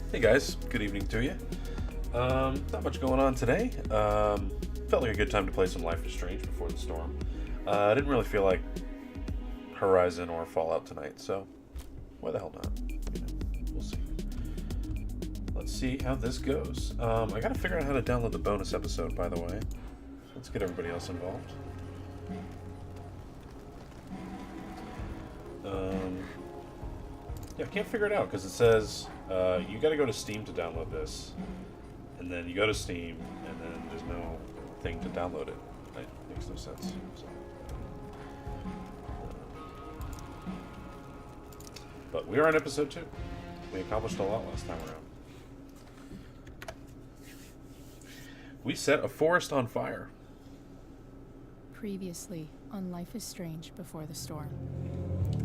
Hey guys, good evening to you. Not much going on today. Felt like a good time to play some Life is Strange before the storm. I didn't really feel like Horizon or Fallout tonight, so why the hell not? We'll see. Let's see how this goes. I gotta figure out how to download the bonus episode, by the way. Let's get everybody else involved. Yeah, I can't figure it out because it says you got to go to Steam to download this, and then you go to Steam, and then there's no thing to download it. That makes no sense. So. But we are on episode 2. We accomplished a lot last time around. We set a forest on fire. Previously on Life is Strange Before the Storm.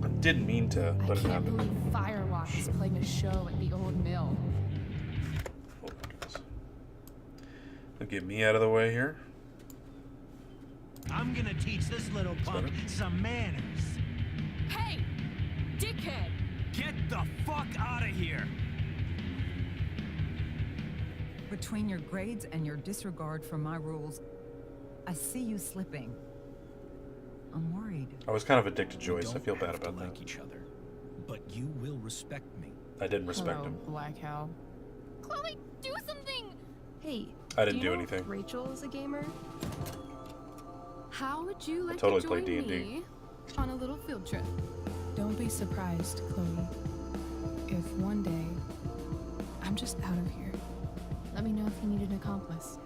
I didn't mean to, but it I can't happened. believe Firewalk is playing a show at the old mill. Oh my goodness. Now get me out of the way here. I'm gonna teach this little punk some manners. Hey! Dickhead! Get the fuck out of here! Between your grades and your disregard for my rules, I see you slipping. I'm worried. I was kind of addicted to Joyce. We I feel don't bad have to about that. like each other, but you will respect me. I didn't respect Hello, him. Black Hal. Chloe, do something! Hey, I didn't do you do know anything. if Rachel is a gamer? How would you like totally to played join D&D. me on a little field trip? Don't be surprised, Chloe, if one day I'm just out of here. Let me know if you need an accomplice.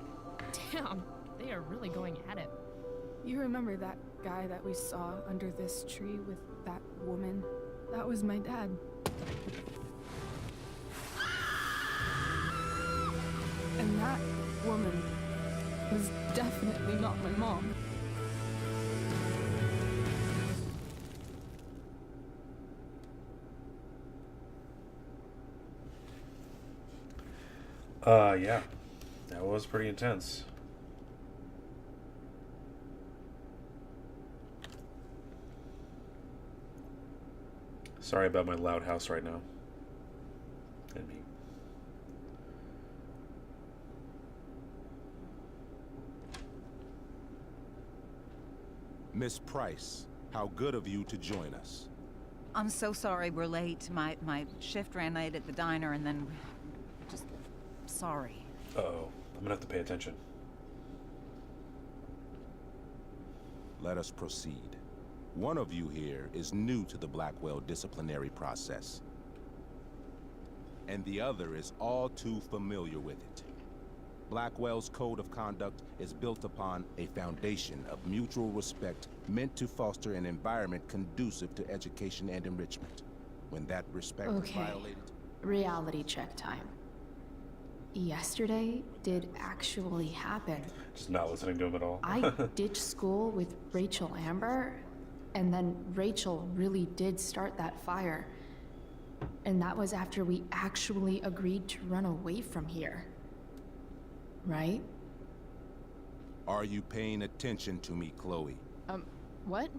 Damn, they are really going at it. You remember that guy that we saw under this tree with that woman? That was my dad. And that woman was definitely not my mom. Yeah. That was pretty intense. Sorry about my loud house right now. And me. Miss Price, how good of you to join us. I'm so sorry we're late. My shift ran late at the diner and then... just... sorry. Uh-oh. I'm gonna have to pay attention. Let us proceed. One of you here is new to the Blackwell disciplinary process, and the other is all too familiar with it. Blackwell's code of conduct is built upon a foundation of mutual respect meant to foster an environment conducive to education and enrichment. When that respect is Okay. violated... Reality check time. Yesterday did actually happen. Just not listening to him at all. I ditched school with Rachel Amber, and then Rachel really did start that fire. And that was after we actually agreed to run away from here. Right? Are you paying attention to me, Chloe? What?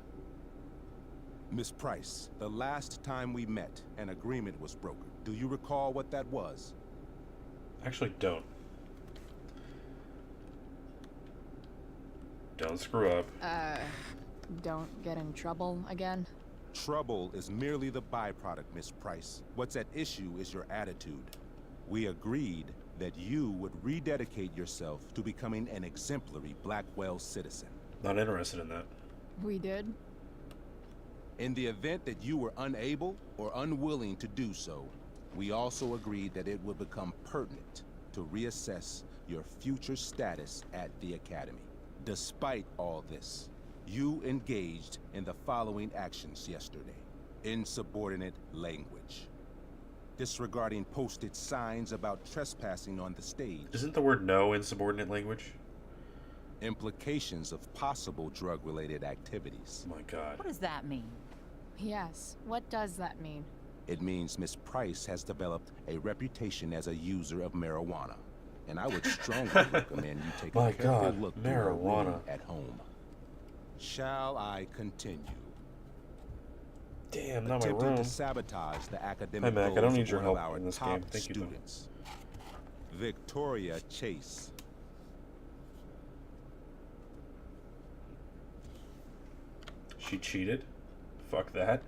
Miss Price, the last time we met, an agreement was broken. Do you recall what that was? Actually, don't. Don't screw up. Don't get in trouble again? Trouble is merely the byproduct, Miss Price. What's at issue is your attitude. We agreed that you would rededicate yourself to becoming an exemplary Blackwell citizen. Not interested in that. We did? In the event that you were unable or unwilling to do so, we also agreed that it would become pertinent to reassess your future status at the Academy. Despite all this, you engaged in the following actions yesterday. Insubordinate language. Disregarding posted signs about trespassing on the stage. Isn't the word no insubordinate language? Implications of possible drug-related activities. Oh my god. What does that mean? Yes. What does that mean? It means Miss Price has developed a reputation as a user of marijuana. And I would strongly recommend you take My a careful God, look through her marijuana. room at home. Shall I continue? Damn, not my attempting room. to sabotage the academic Hi, Mac. I goals don't need of your one of help our in this top game. Thank you, though. students. Victoria Chase. She cheated? Fuck that.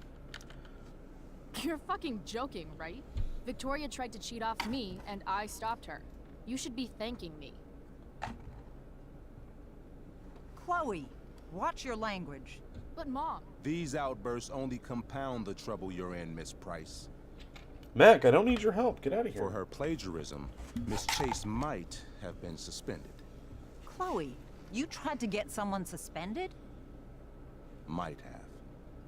You're fucking joking, right? Victoria tried to cheat off me, and I stopped her. You should be thanking me. Chloe, watch your language. But Mom, These outbursts only compound the trouble you're in, Miss Price. Mac, I don't need your help. Get out of here. For her plagiarism, Miss Chase might have been suspended. Chloe, you tried to get someone suspended? Might have.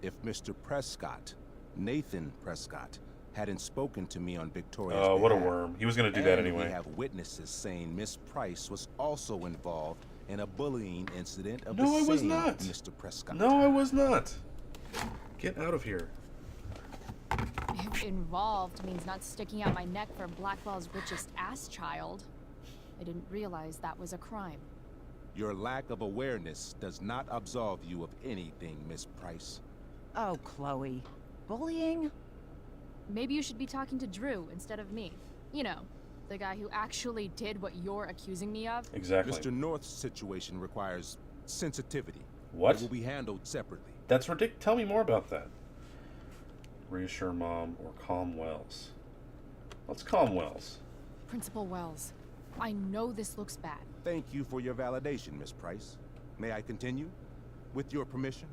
If Mr. Prescott, Nathan Prescott, hadn't spoken to me on Victoria's Oh, what a behalf. worm. He was going to do that And anyway. we have witnesses saying Miss Price was also involved in a bullying incident of No, the I was same not. Mr. Prescott. No, I was not. Get out of here. if involved means not sticking out my neck for Blackwell's richest ass child. I didn't realize that was a crime. Your lack of awareness does not absolve you of anything, Miss Price. Oh, Chloe. Bullying? Maybe you should be talking to Drew instead of me. You know, the guy who actually did what you're accusing me of. Exactly. Mr. North's situation requires sensitivity. What? It will be handled separately. That's ridiculous. Tell me more about that. Reassure Mom or calm Wells. Let's calm Wells. Principal Wells, I know this looks bad. Thank you for your validation, Miss Price. May I continue? With your permission?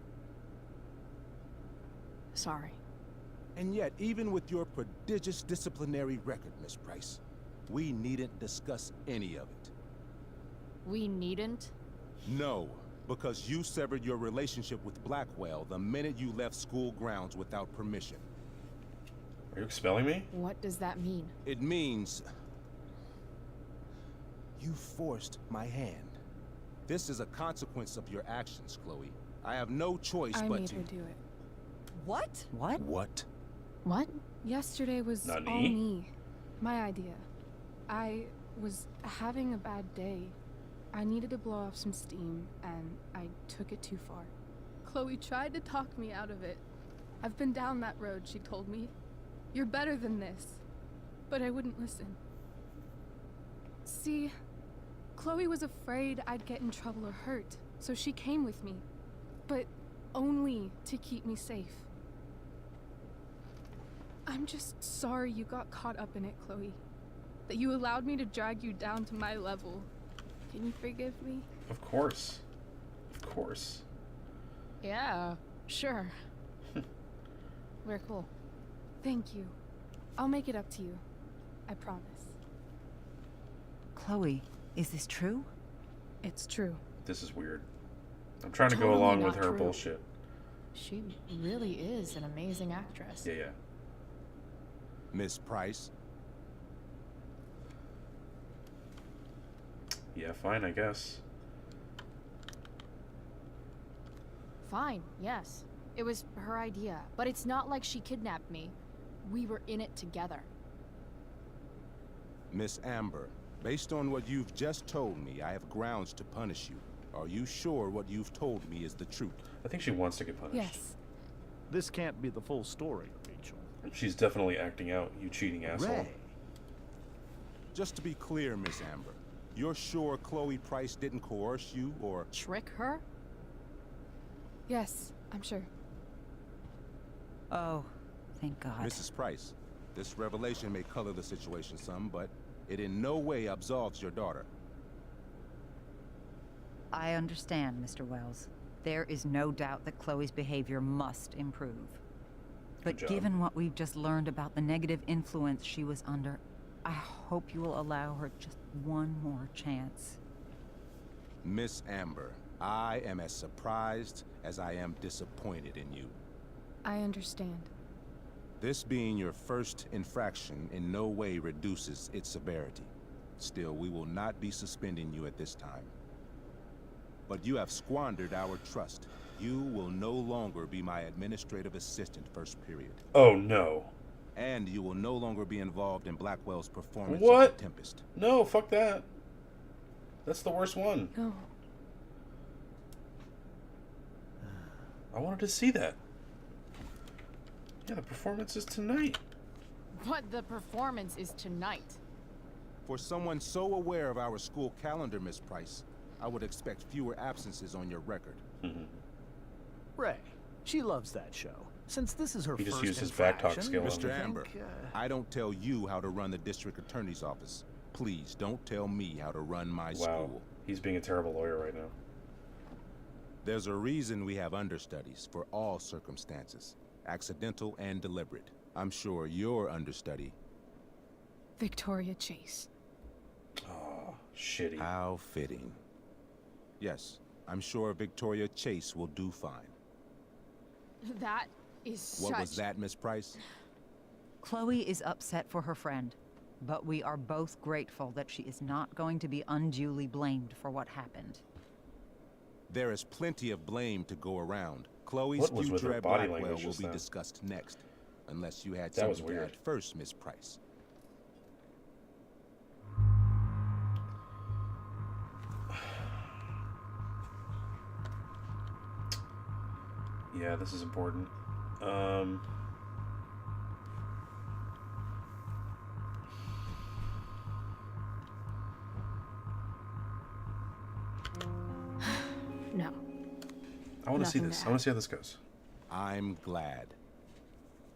Sorry. And yet, even with your prodigious disciplinary record, Miss Price, we needn't discuss any of it. We needn't? No, because you severed your relationship with Blackwell the minute you left school grounds without permission. Are you expelling me? What does that mean? It means... you forced my hand. This is a consequence of your actions, Chloe. I have no choice I but made to... her do it. What? What? What? What? Yesterday was Nani? all me. My idea. I was having a bad day. I needed to blow off some steam, and I took it too far. Chloe tried to talk me out of it. I've been down that road, she told me. You're better than this. But I wouldn't listen. See, Chloe was afraid I'd get in trouble or hurt, so she came with me. But only to keep me safe. I'm just sorry you got caught up in it, Chloe. That you allowed me to drag you down to my level. Can you forgive me? Of course. Of course. Yeah, sure. We're cool. Thank you. I'll make it up to you. I promise. Chloe, is this true? It's true. This is weird. I'm trying to go Totally along with not her true. bullshit. She really is an amazing actress. Yeah, yeah. Miss Price? Yeah, fine, I guess. Fine, yes. It was her idea, but it's not like she kidnapped me. We were in it together. Miss Amber, based on what you've just told me, I have grounds to punish you. Are you sure what you've told me is the truth? I think she wants to get punished. Yes. This can't be the full story, Rachel. She's definitely acting out, you cheating asshole. Ray. Just to be clear, Miss Amber, you're sure Chloe Price didn't coerce you or... Trick her? Yes, I'm sure. Oh, thank God. Mrs. Price, this revelation may color the situation some, but it in no way absolves your daughter. I understand, Mr. Wells. There is no doubt that Chloe's behavior must improve. But Good job. given what we've just learned about the negative influence she was under, I hope you will allow her just one more chance. Miss Amber, I am as surprised as I am disappointed in you. I understand. This being your first infraction in no way reduces its severity. Still, we will not be suspending you at this time. But you have squandered our trust. You will no longer be my administrative assistant first period. Oh, no. And you will no longer be involved in Blackwell's performance What? of The Tempest. No, fuck that. That's the worst one. No. I wanted to see that. Yeah, the performance is tonight. What the performance is tonight. For someone so aware of our school calendar, Miss Price, I would expect fewer absences on your record. Ray, she loves that show. Since this is her He just first used his backtalk infraction, skill on Mr. me. Amber, I don't tell you how to run the district attorney's office. Please don't tell me how to run my Wow, school. he's being a terrible lawyer right now. There's a reason we have understudies for all circumstances, accidental and deliberate. I'm sure your understudy. Victoria Chase. Oh, shitty. How fitting. Yes, I'm sure Victoria Chase will do fine. That is What such... was that, Miss Price? Chloe is upset for her friend, but we are both grateful that she is not going to be unduly blamed for what happened. There is plenty of blame to go around. Chloe's What was with future her at body Blackwell language will just be then? discussed next. Unless you had That was something to weird. add first, Miss Price. Yeah, this is important. No. I want to see Nothing this. to I want to see how this goes. I'm glad.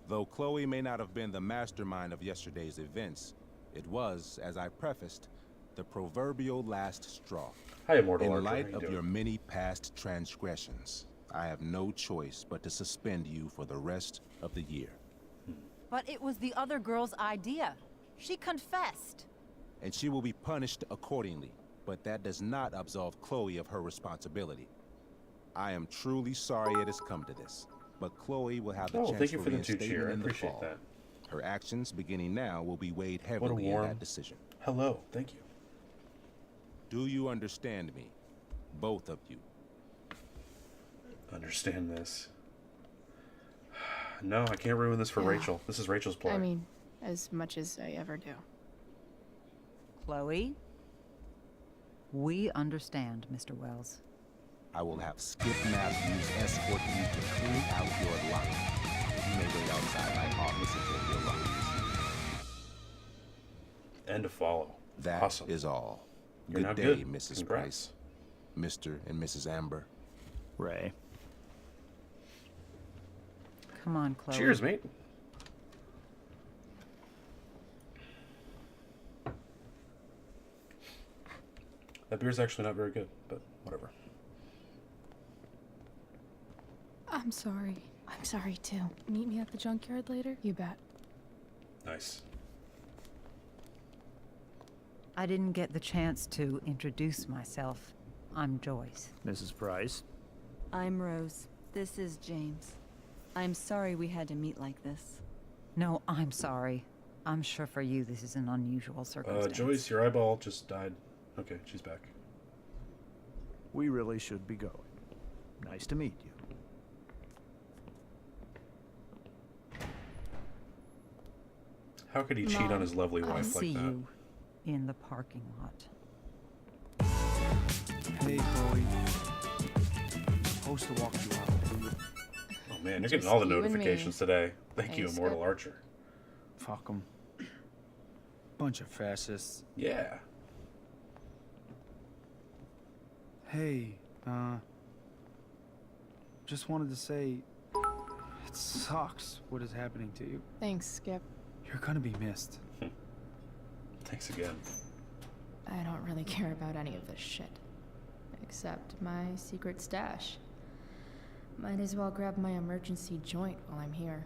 Though Chloe may not have been the mastermind of yesterday's events, it was, as I prefaced, the proverbial last straw. Hi, Immortal In Archer. How light you of doing? your many past transgressions, I have no choice but to suspend you for the rest of the year. But it was the other girl's idea. She confessed. And she will be punished accordingly, but that does not absolve Chloe of her responsibility. I am truly sorry it has come to this, but Chloe will have the Oh, chance thank you for for the two reinstatement cheer. I in the appreciate fall. that. Her actions, beginning now, will be weighed heavily in warm- that decision. Hello. Thank you. Do you understand me? Both of you. Understand this. No, I can't ruin this for Yeah. Rachel. This is Rachel's play. I mean, as much as I ever do. Chloe? We understand, Mr. Wells. I will have Skip Matthews escort you to clean out your lot. You may wait outside my office until he arrives. And to follow. That Awesome. is all. You're Good now day, good. Mrs. Congrats. Price. Mr. and Mrs. Amber. Ray. Come on, Chloe. Cheers, mate. That beer's actually not very good, but whatever. I'm sorry. I'm sorry too. Meet me at the junkyard later? You bet. Nice. I didn't get the chance to introduce myself. I'm Joyce. Mrs. Price. I'm Rose. This is James. I'm sorry we had to meet like this. No, I'm sorry. I'm sure for you this is an unusual circumstance. Joyce, your eyeball just died. Okay, she's back. We really should be going. Nice to meet you. How could he cheat on Mom, his lovely I'll wife see like that? you in the parking lot. Hey, Chloe. Supposed to walk you out. Oh man, you're Just getting all the you and me. notifications today. Thank you, Thanks, Immortal Skip. Archer. Fuck them. Bunch of fascists. Yeah. Hey, just wanted to say, it sucks what is happening to you. Thanks, Skip. You're gonna be missed. Thanks again. I don't really care about any of this shit. Except my secret stash. Might as well grab my emergency joint while I'm here.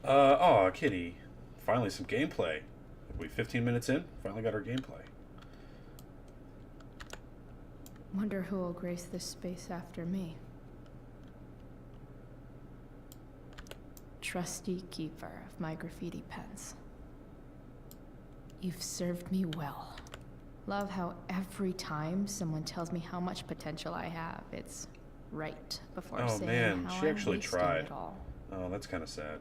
Aw, Kitty. Finally some gameplay. We 15 minutes in, finally got our gameplay. Wonder who will grace this space after me. Trusty keeper of my graffiti pens. You've served me well. Love how every time someone tells me how much potential I have, it's right before Oh, saying man, how she I'm actually wasting tried. it all. Oh, that's kind of sad.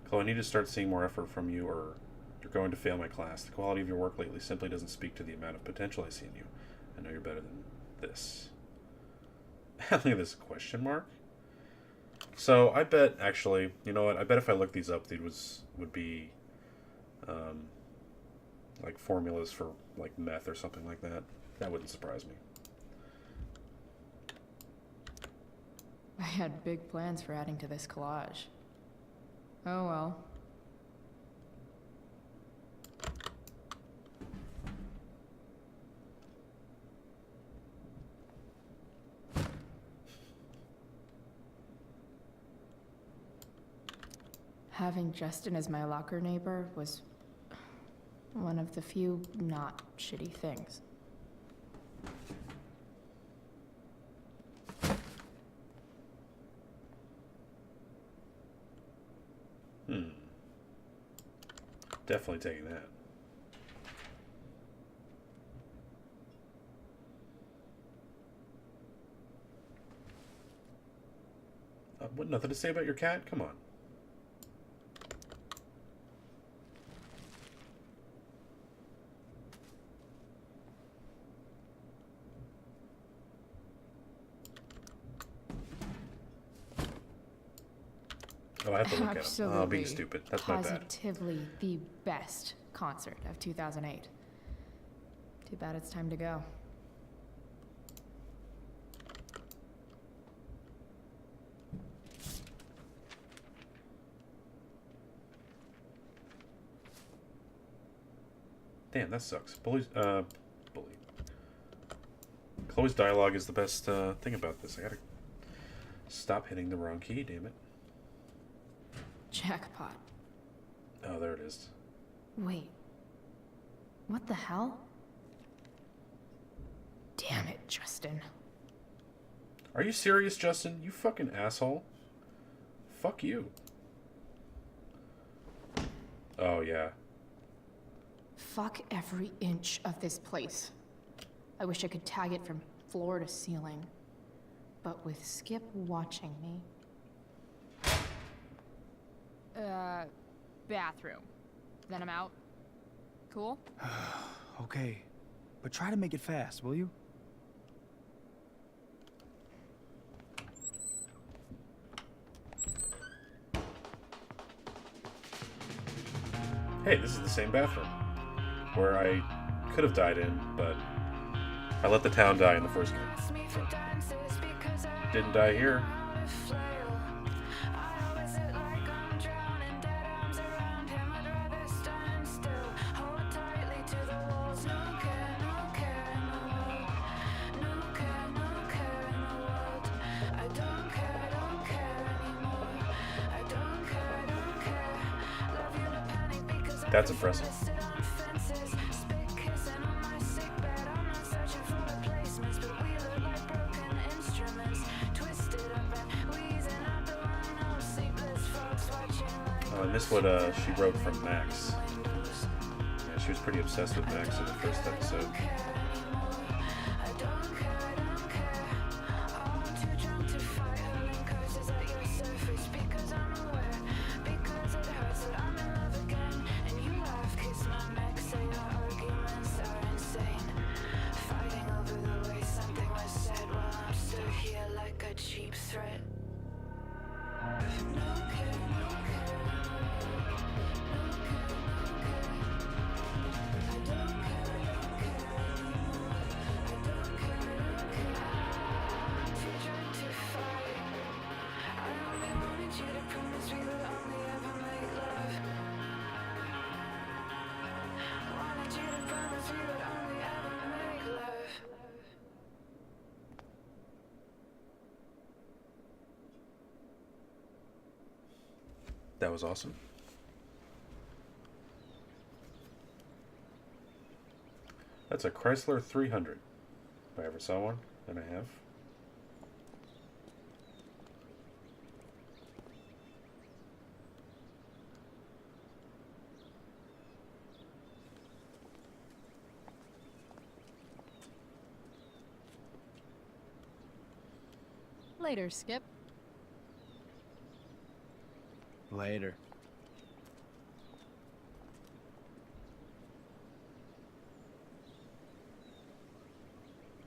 Chloe, I need to start seeing more effort from you, or you're going to fail my class. The quality of your work lately simply doesn't speak to the amount of potential I see in you. I know you're better than this. Look at this question mark. So I bet, actually, you know what? I bet if I looked these up, these would be like formulas for like meth or something like that. That wouldn't surprise me. I had big plans for adding to this collage. Oh well. Having Justin as my locker neighbor was one of the few not shitty things. Definitely taking that. What, nothing to say about your cat? Come on. Oh, I have to look at him. Oh, being stupid. That's my bad. Positively the best concert of 2008. Too bad it's time to go. Damn, that sucks. Bully. Chloe's dialogue is the best thing about this. I gotta stop hitting the wrong key, damn it. Jackpot. Oh, there it is. Wait. What the hell? Damn it, Justin. Are you serious, Justin? You fucking asshole. Fuck you. Oh, yeah. Fuck every inch of this place. I wish I could tag it from floor to ceiling. But with Skip watching me... Bathroom. Then I'm out. Cool? Okay, but try to make it fast, will you? Hey, this is the same bathroom. Where I could have died in, but I let the town die in the first game. So, didn't die here. That's impressive. Oh, and this what she wrote from Max. Yeah, she was pretty obsessed with Max in the first episode. That was awesome. That's a Chrysler 300. If I ever saw one, and I have. Later, Skip. Later.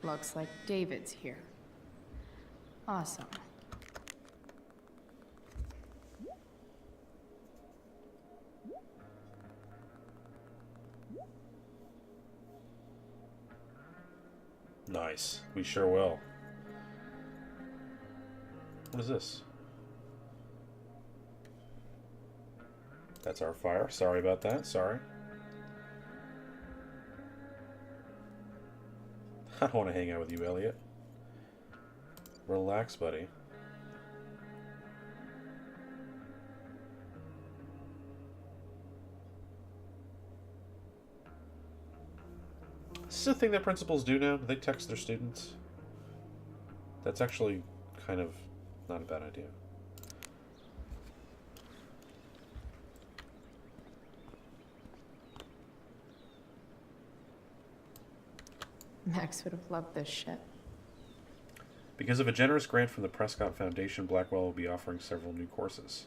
Looks like David's here. Awesome. Nice. We sure will. What is this? That's our fire. Sorry about that. Sorry. I don't want to hang out with you, Elliot. Relax, buddy. Is this a thing that principals do now? Do they text their students? That's actually kind of not a bad idea. Max would have loved this shit. Because of a generous grant from the Prescott Foundation, Blackwell will be offering several new courses.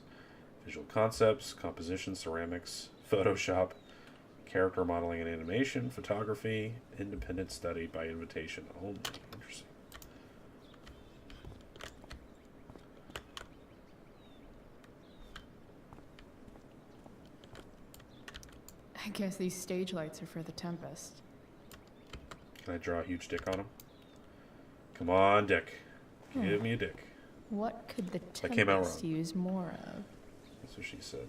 Visual concepts, composition, ceramics, Photoshop, character modeling and animation, photography, independent study by invitation only. Interesting. I guess these stage lights are for the Tempest. Can I draw a huge dick on him? Come on, dick. Give me a dick. What could the That came out Tempest wrong. use more of? That's what she said.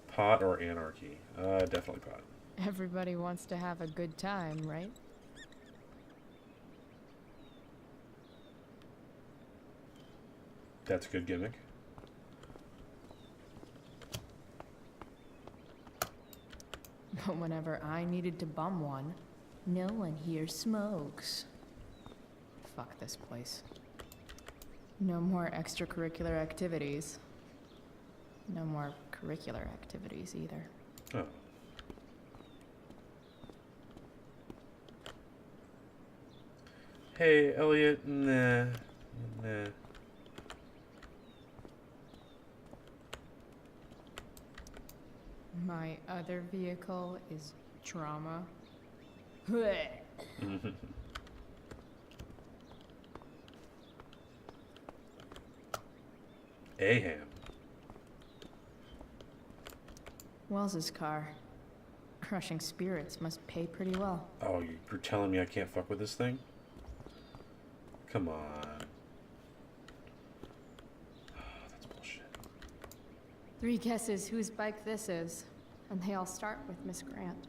Pot or anarchy? Definitely pot. Everybody wants to have a good time, right? That's a good gimmick. But whenever I needed to bum one, no one here smokes. Fuck this place. No more extracurricular activities. No more curricular activities either. Oh. Hey, Elliot. Nah. Nah. My other vehicle is trauma. Aham. Wells's car. Crushing spirits must pay pretty well. Oh, you're telling me I can't fuck with this thing? Come on. That's bullshit. 3 guesses whose bike this is, and they all start with Miss Grant.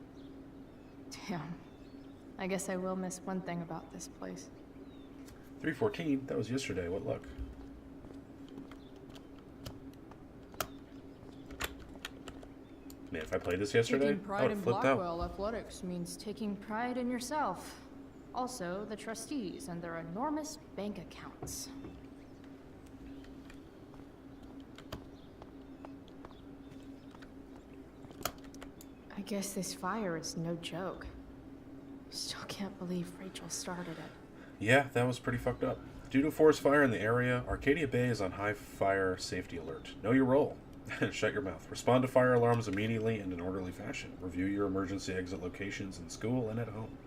Damn. I guess I will miss one thing about this place. 314? That was yesterday. What luck? Man, if I played this yesterday, Taking I pride would in have flipped out. Blackwell athletics means taking pride in yourself. Also, the trustees and their enormous bank accounts. I guess this fire is no joke. Still can't believe Rachel started it. Yeah, that was pretty fucked up. Due to forest fire in the area, Arcadia Bay is on high fire safety alert. Know your role. Shut your mouth. Respond to fire alarms immediately and in orderly fashion. Review your emergency exit locations in school and at home.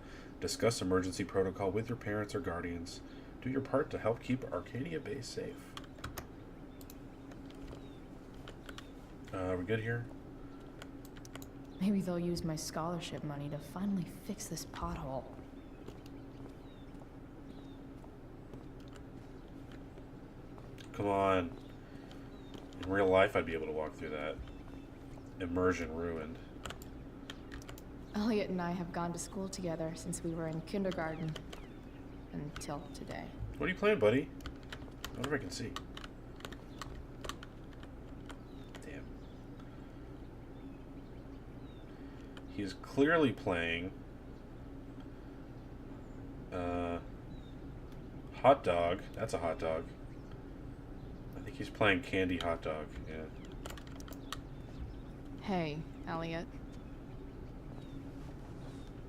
Discuss emergency protocol with your parents or guardians. Do your part to help keep Arcadia Bay safe. Are we good here? Maybe they'll use my scholarship money to finally fix this pothole. Come on. In real life, I'd be able to walk through that. Immersion ruined. Elliot and I have gone to school together since we were in kindergarten. Until today. What are you playing, buddy? I wonder if I can see. Damn. He is clearly playing Hot Dog. That's a hot dog. I think he's playing Candy Hot Dog. Yeah. Hey, Elliot.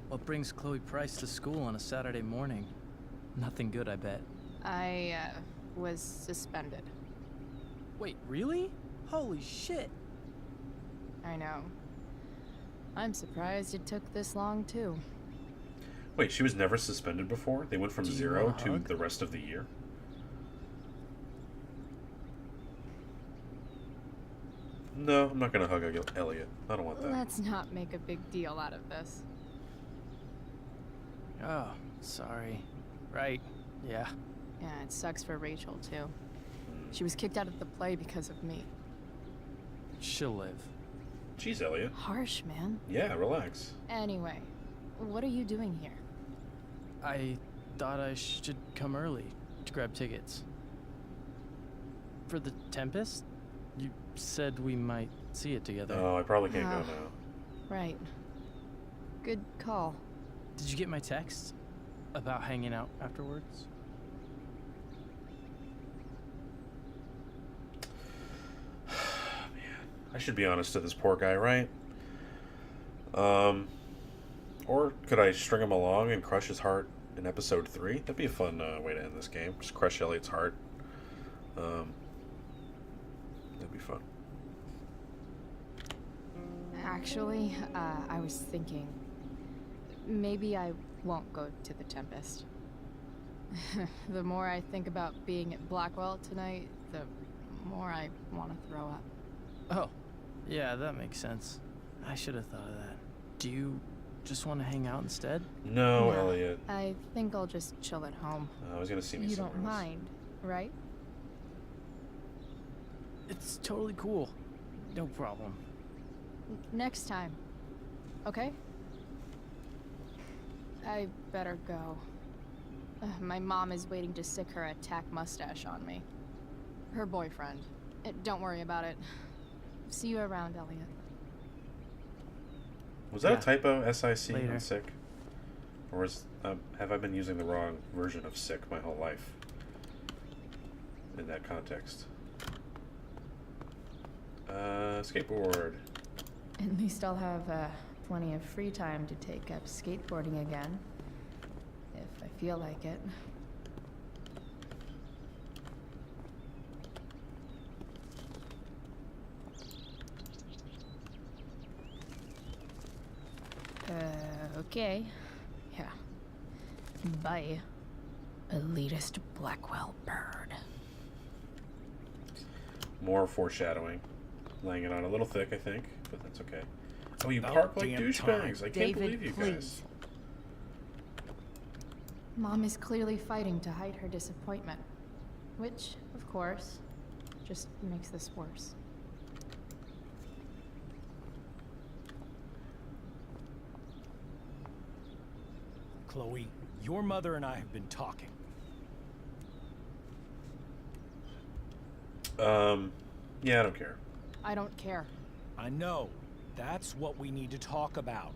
What brings Chloe Price to school on a Saturday morning? Nothing good, I bet. I, was suspended. Wait, really? Holy shit! I know. I'm surprised it took this long, too. Wait, she was never suspended before? They went from Do you 0 want a to hug? the rest of the year? No, I'm not gonna hug Elliot. I don't want that. Let's not make a big deal out of this. Oh, sorry. Right. Yeah. Yeah, it sucks for Rachel, too. She was kicked out of the play because of me. She'll live. Jeez, Elliot. Harsh, man. Yeah, relax. Anyway, what are you doing here? I thought I should come early to grab tickets. For the Tempest? You said we might see it together. Oh, I probably can't go Oh. now. Right. Good call. Did you get my text about hanging out afterwards? I should be honest to this poor guy, right? Or could I string him along and crush his heart in episode 3? That'd be a fun way to end this game. Just crush Elliot's heart. That'd be fun. Actually, I was thinking maybe I won't go to the Tempest. The more I think about being at Blackwell tonight, the more I want to throw up. Oh, yeah, that makes sense. I should have thought of that. Do you just want to hang out instead? No, Yeah, Elliot. I think I'll just chill at home. I was gonna see me You somewhere don't else. mind, right? It's totally cool. No problem. Next time. Okay? I better go. My mom is waiting to stick her attack mustache on me. Her boyfriend. Don't worry about it. See you around, Elliot. Was that Yeah. a typo? SIC Later. on sick? Or have I been using the wrong version of sick my whole life? In that context. Skateboard. At least I'll have plenty of free time to take up skateboarding again. If I feel like it. Okay. Yeah. Bye. Elitist Blackwell bird. More foreshadowing. Laying it on a little thick, I think, but that's okay. Oh, you About park like damn douchebags. I can't David, believe you please. guys. Mom is clearly fighting to hide her disappointment. Which, of course, just makes this worse. Chloe, your mother and I have been talking. Yeah, I don't care. I don't care. I know. That's what we need to talk about.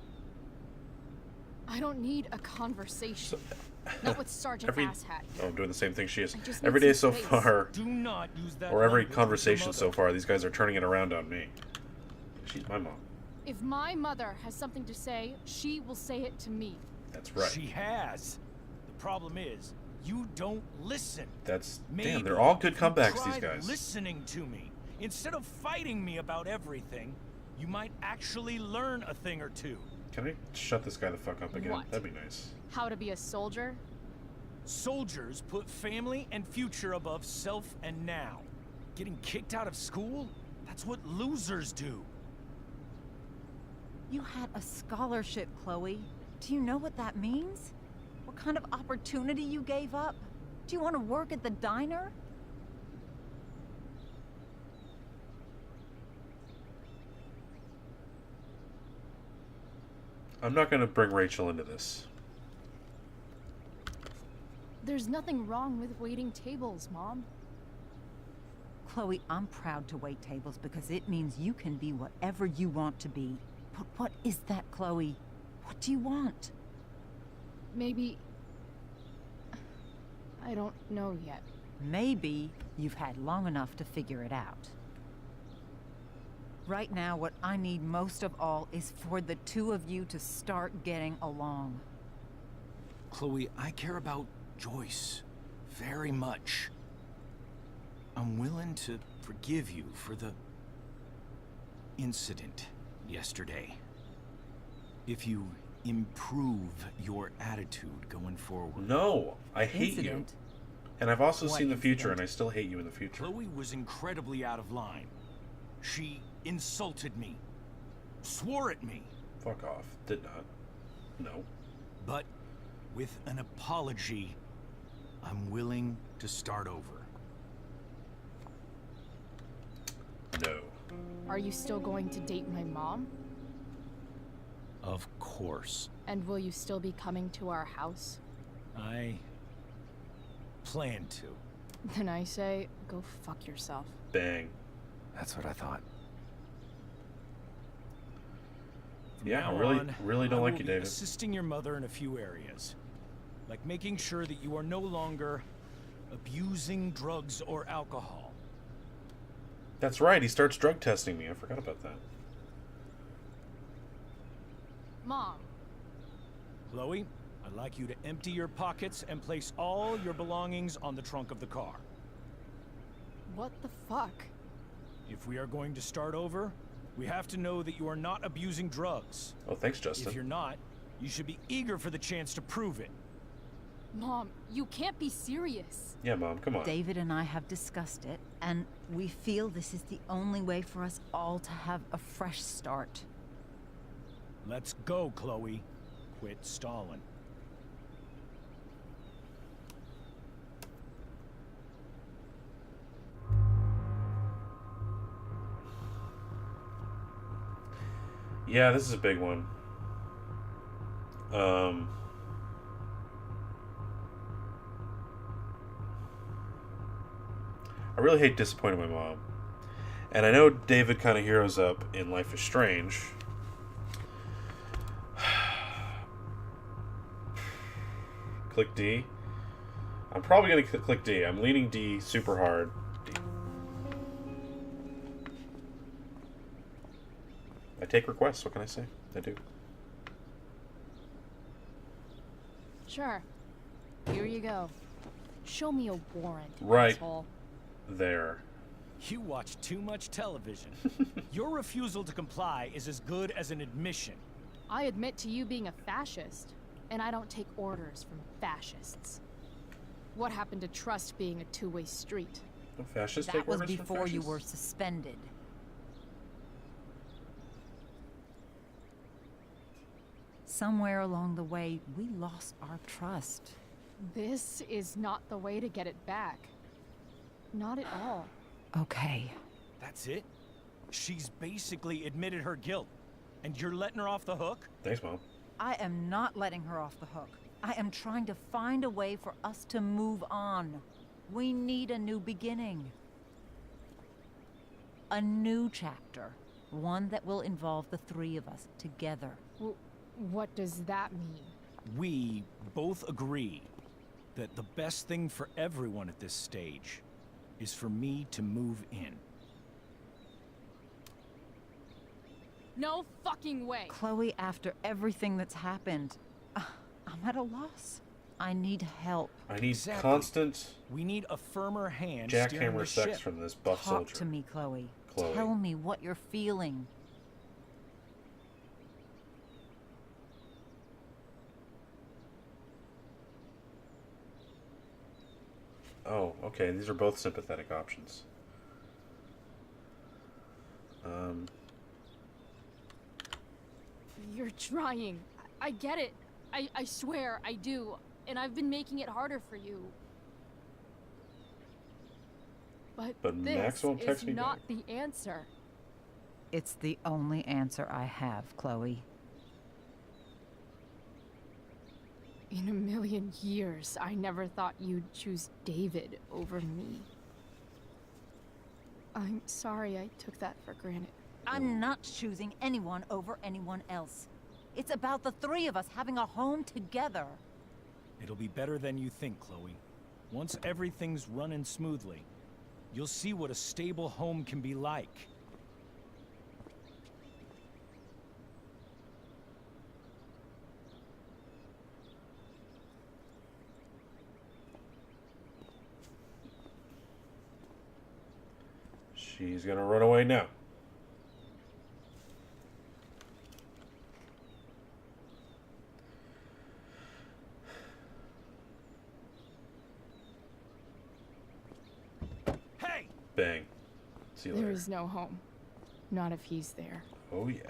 I don't need a conversation. Not with Sergeant Every- Asshat. Oh, I'm doing the same thing she is. I just Every need day some so space. far, Do not use that or every language with your conversation so mother. far, these guys are turning it around on me. She's my mom. If my mother has something to say, she will say it to me. That's right. She has. The problem is, you don't listen. That's Maybe damn. They're all good if you comebacks. These tried guys. listening to me instead of fighting me about everything, you might actually learn a thing or two. Can I shut this guy the fuck up again? What? That'd be nice. How to be a soldier? Soldiers put family and future above self and now. Getting kicked out of school? That's what losers do. You had a scholarship, Chloe. Do you know what that means? What kind of opportunity you gave up? Do you want to work at the diner? I'm not gonna bring Rachel into this. There's nothing wrong with waiting tables, Mom. Chloe, I'm proud to wait tables because it means you can be whatever you want to be. But what is that, Chloe? What do you want? Maybe... I don't know yet. Maybe you've had long enough to figure it out. Right now, what I need most of all is for the two of you to start getting along. Chloe, I care about Joyce very much. I'm willing to forgive you for the incident yesterday. If you improve your attitude going forward. No, I hate Incident? you. And I've also What seen the future, incident? and I still hate you in the future. Chloe was incredibly out of line. She insulted me, swore at me, Fuck off. Did not. No. but with an apology, I'm willing to start over. No. Are you still going to date my mom? Of course. And will you still be coming to our house? I plan to. Then I say, go fuck yourself. Bang. That's what I thought. From Yeah, now really, on, really don't I like will you, be David. assisting your mother in a few areas. Like making sure that you are no longer abusing drugs or alcohol. That's right, he starts drug testing me. I forgot about that. Mom, Chloe, I'd like you to empty your pockets and place all your belongings on the trunk of the car. what the fuck? If we are going to start over, we have to know that you are not abusing drugs. Oh, thanks, Justin. If you're not, you should be eager for the chance to prove it. Mom, you can't be serious. Yeah, Mom, come on. David and I have discussed it, and we feel this is the only way for us all to have a fresh start. Let's go, Chloe. Quit stalling. Yeah, this is a big one. I really hate disappointing my mom. And I know David kind of heroes up in Life is Strange. Click D. I'm probably going to click D. I'm leaning D super hard. D. I take requests. What can I say? I do. Sure. Here you go. Show me a warrant, Right. asshole. There. You watch too much television. Your refusal to comply is as good as an admission. I admit to you being a fascist, and I don't take orders from fascists. What happened to trust being a two-way street? No fascists That take was orders from before you fascists? were suspended. Somewhere along the way, we lost our trust. This is not the way to get it back. Not at all. Okay. That's it? She's basically admitted her guilt. And you're letting her off the hook? Thanks, Mom. I am not letting her off the hook. I am trying to find a way for us to move on. We need a new beginning. A new chapter. One that will involve the three of us together. What does that mean? We both agree that the best thing for everyone at this stage is for me to move in. No fucking way! Chloe, after everything that's happened, I'm at a loss. I need help. I need Exactly. constant We need a firmer hand steering jackhammer the sex ship. from this buff Talk soldier. to me, Chloe. Chloe. Tell me what you're feeling. Oh, okay. These are both sympathetic options. You're trying. I get it. I swear, I do. And I've been making it harder for you. But this Max won't text is me not back. the answer. It's the only answer I have, Chloe. In a million years, I never thought you'd choose David over me. I'm sorry I took that for granted. I'm not choosing anyone over anyone else. It's about the three of us having a home together. It'll be better than you think, Chloe. Once everything's running smoothly, you'll see what a stable home can be like. She's gonna run away now. Hey! Bang. See you There later. is no home. Not if he's there. Oh yeah.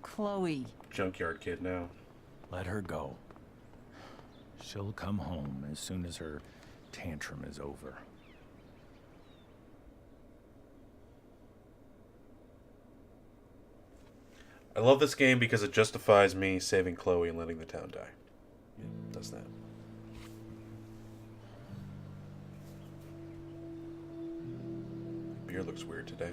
Chloe. Junkyard kid now. Let her go. She'll come home as soon as her tantrum is over. I love this game because it justifies me saving Chloe and letting the town die. It does that. Beer looks weird today.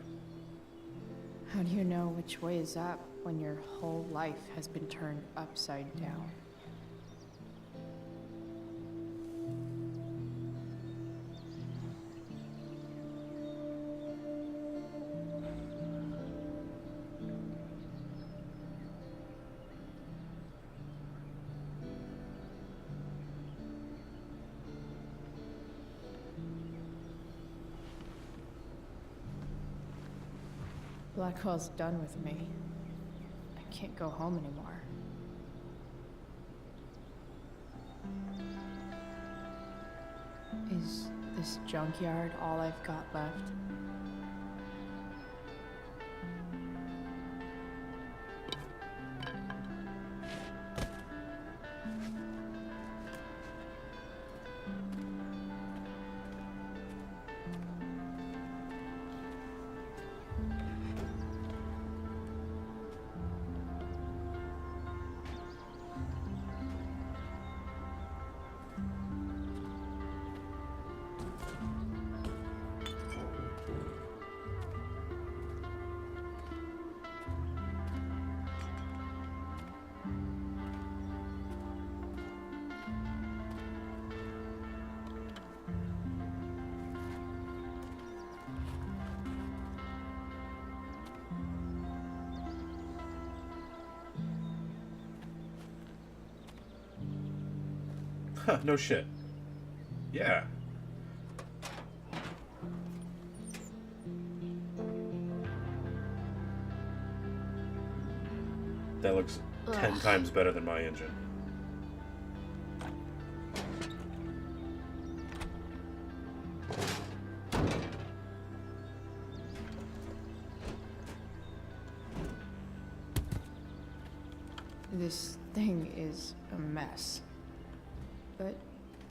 How do you know which way is up when your whole life has been turned upside down? Blackwell's done with me. I can't go home anymore. Is this junkyard all I've got left? Huh, no shit. Yeah. That looks 10 times better than my engine. This thing is a mess. But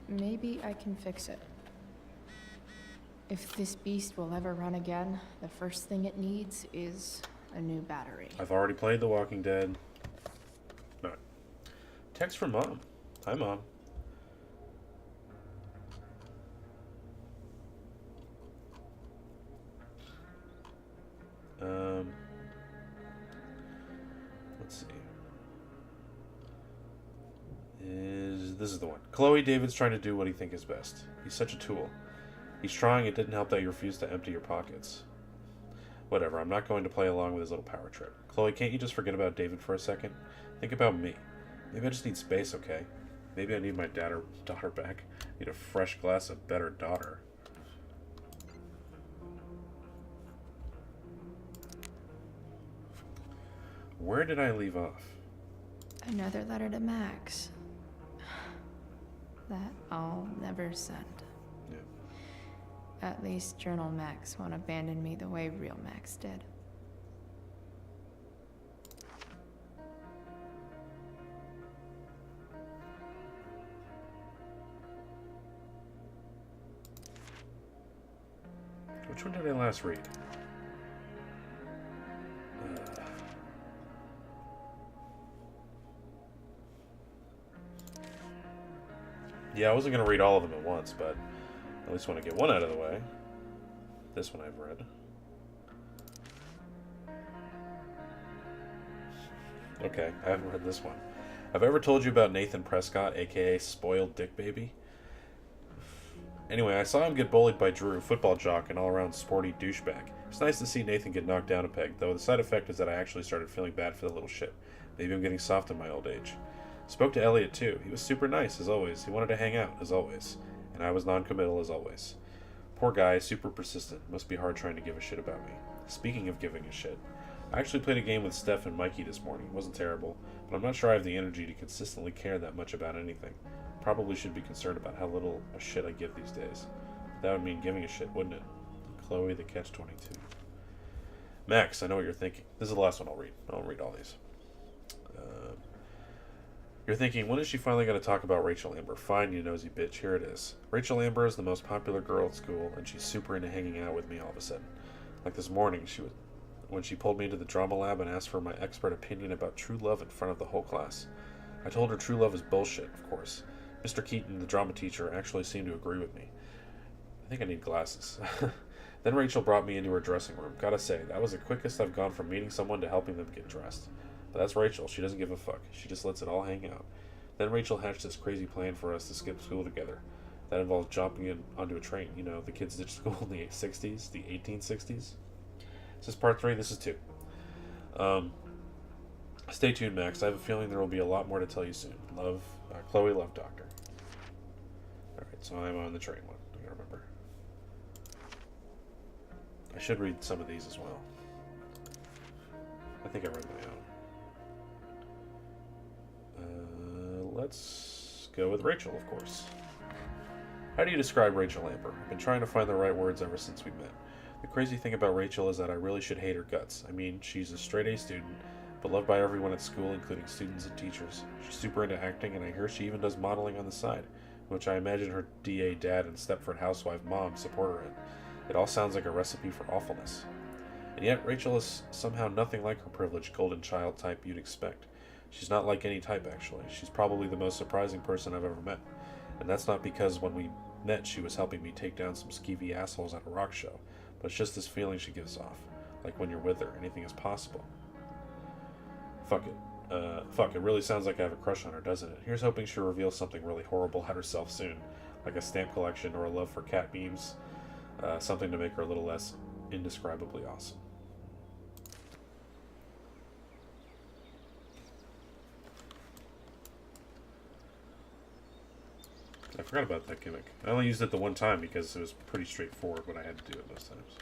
maybe I can fix it. If this beast will ever run again, the first thing it needs is a new battery. I've already played The Walking Dead. No. Text from Mom. Hi, Mom. Let's see. This is the one. Chloe, David's trying to do what he thinks is best. He's such a tool. He's trying. It didn't help that you refused to empty your pockets. Whatever, I'm not going to play along with his little power trip. Chloe, can't you just forget about David for a second? Think about me. Maybe I just need space, okay? Maybe I need my daughter back. I need a fresh glass of better daughter. Where did I leave off? Another letter to Max. That I'll never send. Yeah. At least Journal Max won't abandon me the way real Max did. Which one did I last read? Yeah, I wasn't going to read all of them at once, but at least want to get one out of the way. This one I've read. Okay, I haven't read this one. Have I ever told you about Nathan Prescott, aka Spoiled Dick Baby? Anyway, I saw him get bullied by Drew, football jock and all-around sporty douchebag. It's nice to see Nathan get knocked down a peg, though the side effect is that I actually started feeling bad for the little shit. Maybe I'm getting soft in my old age. Spoke to Elliot too. He was super nice, as always. He wanted to hang out, as always. And I was non-committal, as always. Poor guy, super persistent. Must be hard trying to give a shit about me. Speaking of giving a shit, I actually played a game with Steph and Mikey this morning. It wasn't terrible, but I'm not sure I have the energy to consistently care that much about anything. Probably should be concerned about how little a shit I give these days. That would mean giving a shit, wouldn't it? Chloe the Catch-22. Max, I know what you're thinking. This is the last one I'll read. I won't read all these. You're thinking, when is she finally going to talk about Rachel Amber? Fine, you nosy bitch, here it is. Rachel Amber is the most popular girl at school, and she's super into hanging out with me all of a sudden. Like this morning, when she pulled me into the drama lab and asked for my expert opinion about true love in front of the whole class. I told her true love is bullshit, of course. Mr. Keaton, the drama teacher, actually seemed to agree with me. I think I need glasses. Then Rachel brought me into her dressing room. Gotta say, that was the quickest I've gone from meeting someone to helping them get dressed. But that's Rachel. She doesn't give a fuck. She just lets it all hang out. Then Rachel hatched this crazy plan for us to skip school together. That involved jumping in onto a train. You know, the kids ditched school in the 60s, the 1860s. This is part 3, this is 2. Stay tuned, Max. I have a feeling there will be a lot more to tell you soon. Love, Chloe, Love Doctor. Alright, so I'm on the train one. I gotta remember. I should read some of these as well. I think I read my own. Let's go with Rachel, of course. How do you describe Rachel Amber? I've been trying to find the right words ever since we met. The crazy thing about Rachel is that I really should hate her guts. I mean, she's a straight-A student, but loved by everyone at school, including students and teachers. She's super into acting, and I hear she even does modeling on the side, which I imagine her DA dad and Stepford housewife mom support her in. It all sounds like a recipe for awfulness. And yet, Rachel is somehow nothing like her privileged golden child type you'd expect. She's not like any type, actually. She's probably the most surprising person I've ever met. And that's not because when we met she was helping me take down some skeevy assholes at a rock show, but it's just this feeling she gives off. Like when you're with her, anything is possible. Fuck it. It really sounds like I have a crush on her, doesn't it? Here's hoping she'll reveal something really horrible about herself soon. Like a stamp collection or a love for cat memes. Something to make her a little less indescribably awesome. I forgot about that gimmick. I only used it the one time because it was pretty straightforward when I had to do it most times.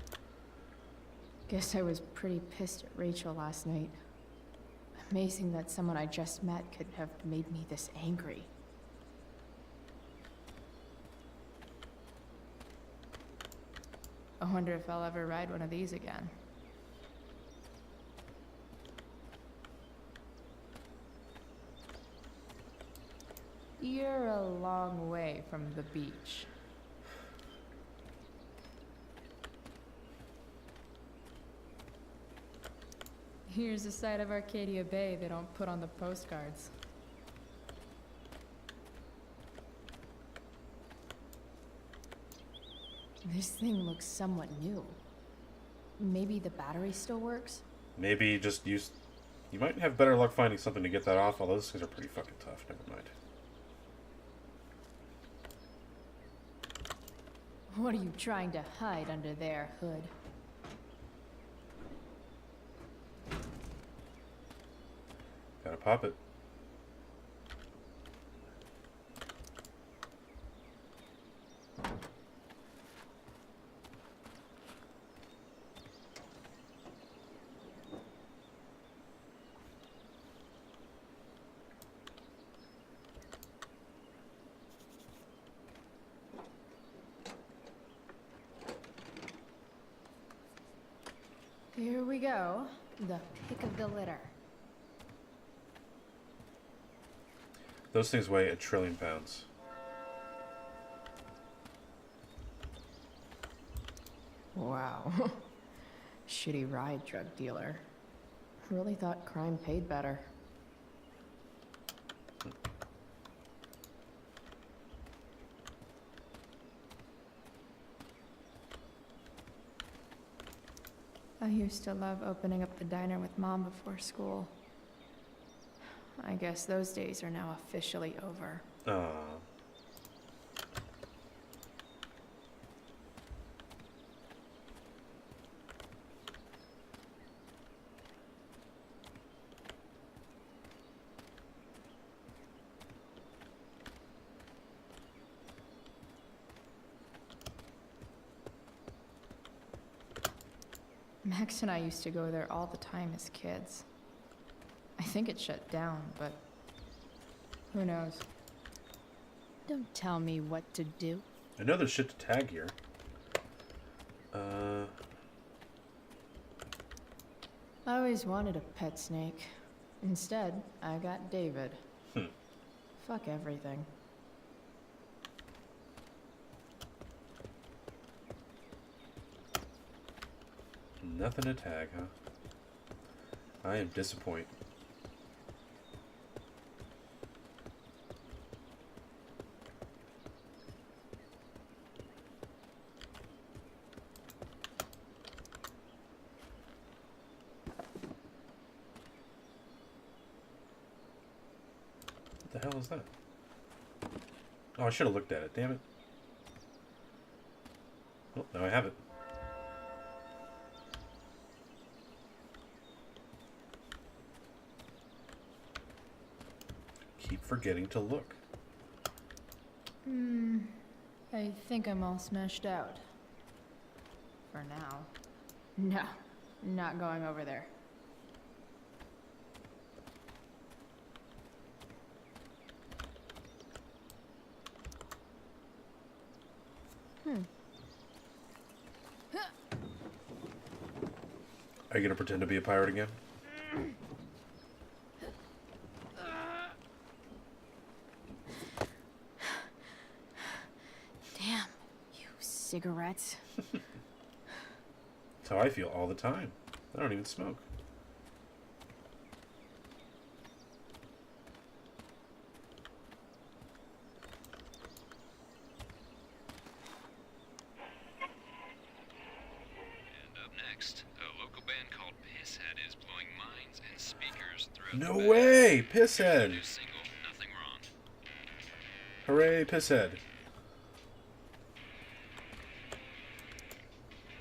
Guess I was pretty pissed at Rachel last night. Amazing that someone I just met could have made me this angry. I wonder if I'll ever ride one of these again. You're a long way from the beach. Here's a side of Arcadia Bay they don't put on the postcards. This thing looks somewhat new. Maybe the battery still works? Maybe just use... You might have better luck finding something to get that off, although those things are pretty fucking tough. Never mind. What are you trying to hide under there, Hood? Gotta pop it. Here we go. The pick of the litter. Those things weigh 1 trillion pounds. Wow. Shitty ride, drug dealer. Really thought crime paid better. I used to love opening up the diner with Mom before school. I guess those days are now officially over. Max and I used to go there all the time as kids. I think it shut down, but who knows? Don't tell me what to do. I know there's shit to tag here. I always wanted a pet snake. Instead, I got David. Fuck everything. Nothing to tag, huh? I am disappointed. What the hell is that? Oh, I should have looked at it, damn it. Oh, now I have it. Keep forgetting to look. I think I'm all smashed out. For now. No, not going over there. Are you gonna pretend to be a pirate again? Damn, you cigarettes. That's how I feel all the time. I don't even smoke. Next, a local band called Pisshead is blowing minds and speakers throughout No the Bay. way! Their Pisshead! new single, Nothing Wrong. Hooray, Pisshead.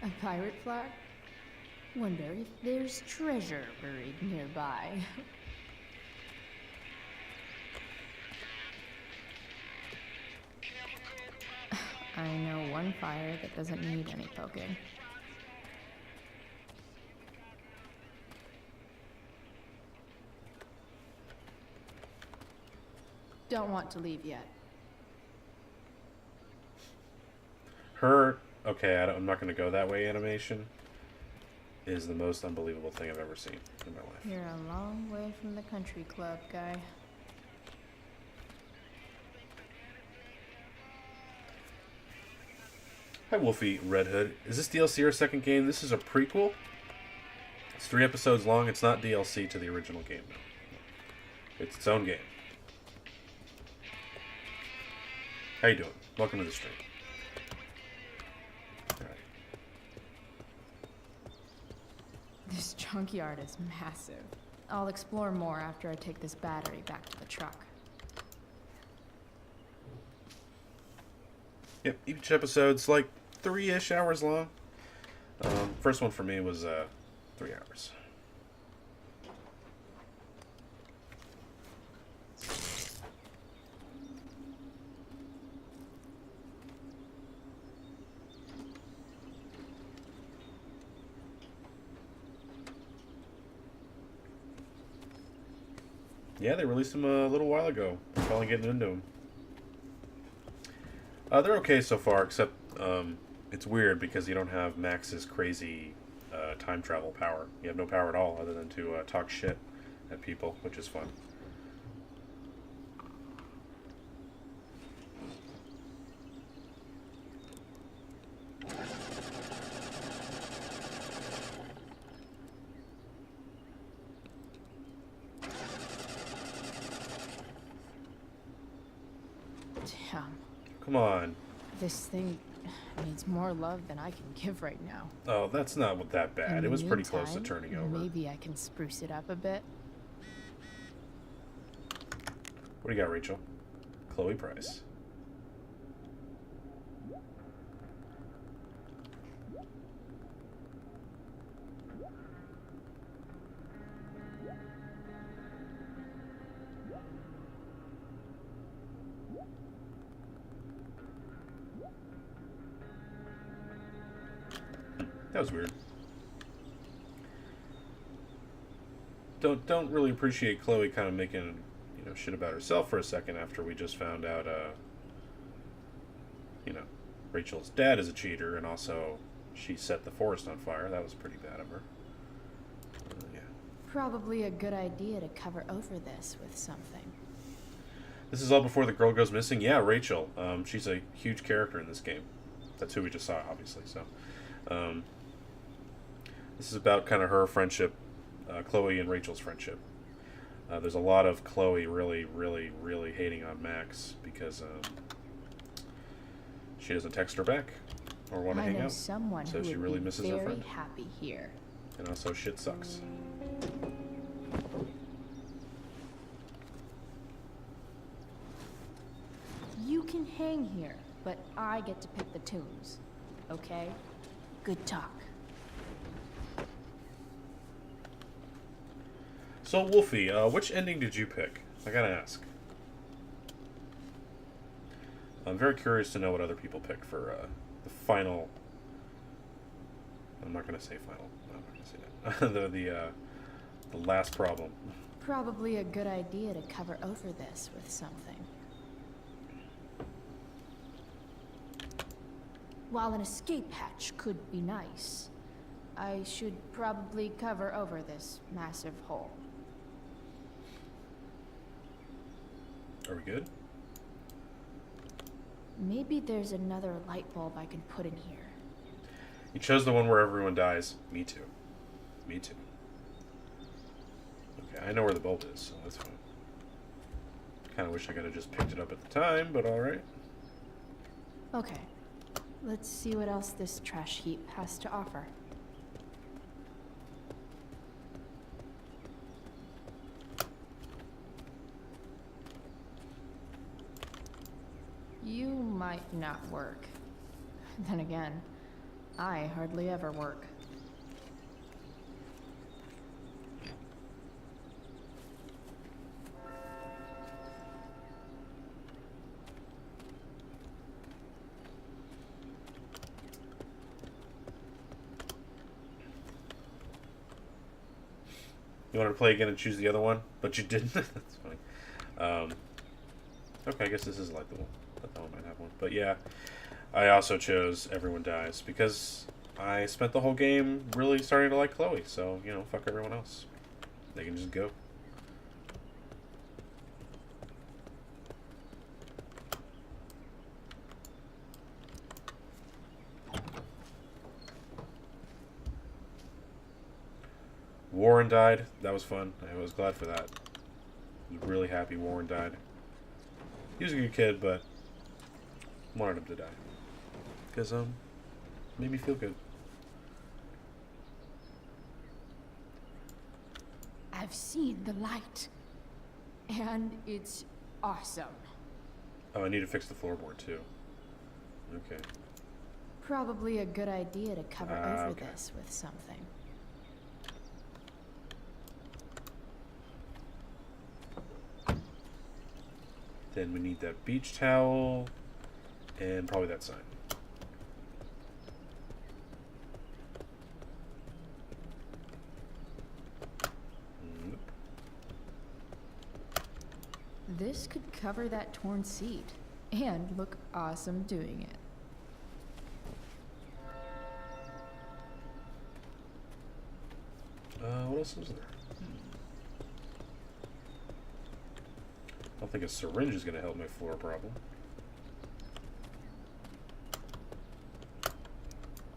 A pirate flag? Wonder if there's treasure buried nearby. I know one fire that doesn't need any poking. Don't want to leave yet. Her, okay, I'm not going to go that way animation is the most unbelievable thing I've ever seen in my life. You're a long way from the country club, guy. Hi, Wolfie Red Hood. Is this DLC or second game? This is a prequel. It's 3 episodes long. It's not DLC to the original game, though. It's its own game. How you doing? Welcome to the stream. Alright. This junkyard is massive. I'll explore more after I take this battery back to the truck. Yep, each episode's like 3-ish hours long. First one for me was 3 hours. Yeah, they released them a little while ago. I'm finally getting into them. They're okay so far, except it's weird because you don't have Max's crazy time travel power. You have no power at all other than to talk shit at people, which is fun. Damn, Come on. this thing needs more love than I can give right now. Oh, that's not that bad. In It the was pretty close to meantime, turning over. Maybe I can spruce it up a bit. What do you got, Rachel? Chloe Price. That was weird. Don't really appreciate Chloe kind of making, you know, shit about herself for a second after we just found out, you know, Rachel's dad is a cheater and also she set the forest on fire. That was pretty bad of her. Yeah. Probably a good idea to cover over this with something. This is all before the girl goes missing. Yeah, Rachel. She's a huge character in this game. That's who we just saw, obviously. So, this is about kind of her friendship, Chloe and Rachel's friendship. There's a lot of Chloe really, really, really hating on Max because she doesn't text her back or want to hang I know out. someone So who she would really be misses her very friend. happy here. And also, shit sucks. You can hang here, but I get to pick the tunes. Okay? Good talk. So, Wolfie, which ending did you pick? I gotta ask. I'm very curious to know what other people pick for the final. I'm not gonna say final. No, I'm not gonna say that. the last problem. Probably a good idea to cover over this with something. While an escape hatch could be nice, I should probably cover over this massive hole. Are we good? Maybe there's another light bulb I can put in here. You chose the one where everyone dies. Me too. Me too. Okay, I know where the bulb is, so that's fine. Kind of wish I could have just picked it up at the time, but alright. Okay, let's see what else this trash heap has to offer. You might not work. Then again, I hardly ever work. You wanted to play again and choose the other one, but you didn't? That's funny. Okay, I guess this is like the one. That one might have one. But yeah, I also chose Everyone Dies because I spent the whole game really starting to like Chloe. So, you know, fuck everyone else. They can just go. Warren died. That was fun. I was glad for that. I was really happy Warren died. He was a good kid, but wanted him to die. Because, made me feel good. I've seen the light, and it's awesome. Oh, I need to fix the floorboard, too. Okay. Probably a good idea to cover over okay. this with something. Then we need that beach towel, and probably that sign. Nope. This could cover that torn seat, and look awesome doing it. What else is there? I don't think a syringe is going to help my floor problem.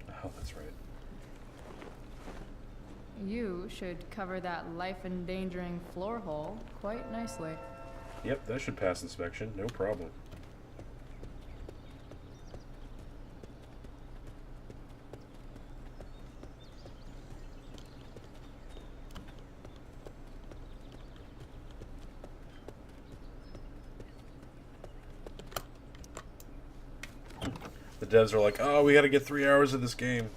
Oh, that's right. You should cover that life-endangering floor hole quite nicely. Yep, that should pass inspection. No problem. The devs are like, oh, we gotta get 3 hours of this game.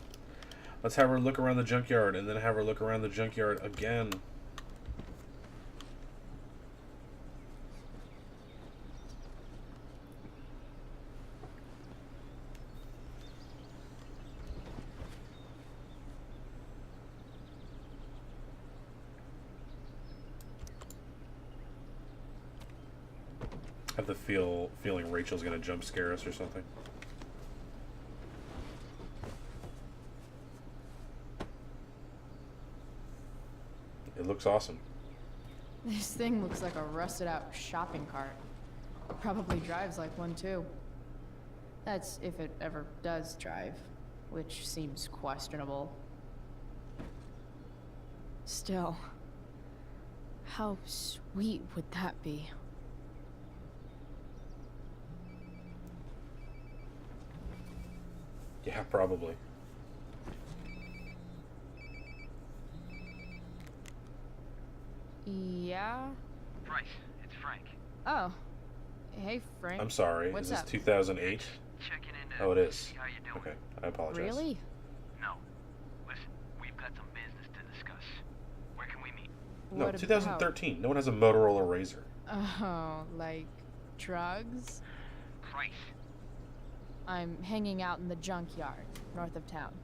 Let's have her look around the junkyard, and then have her look around the junkyard again. I have the feeling Rachel's gonna jump scare us or something. It looks awesome. This thing looks like a rusted out shopping cart. Probably drives like one too. That's if it ever does drive, which seems questionable. Still, how sweet would that be? Yeah, probably. Yeah? Bryce, it's Frank. Oh. Hey, Frank. I'm sorry. What's is this up? 2008? Checking in to Oh, it is. see how you doing. Okay, I apologize. Really? No. Listen, we've got some business to discuss. Where can we meet? No, What 2013. No one has a Motorola Razr. Oh, like drugs? Price. I'm hanging out in the junkyard, north of town.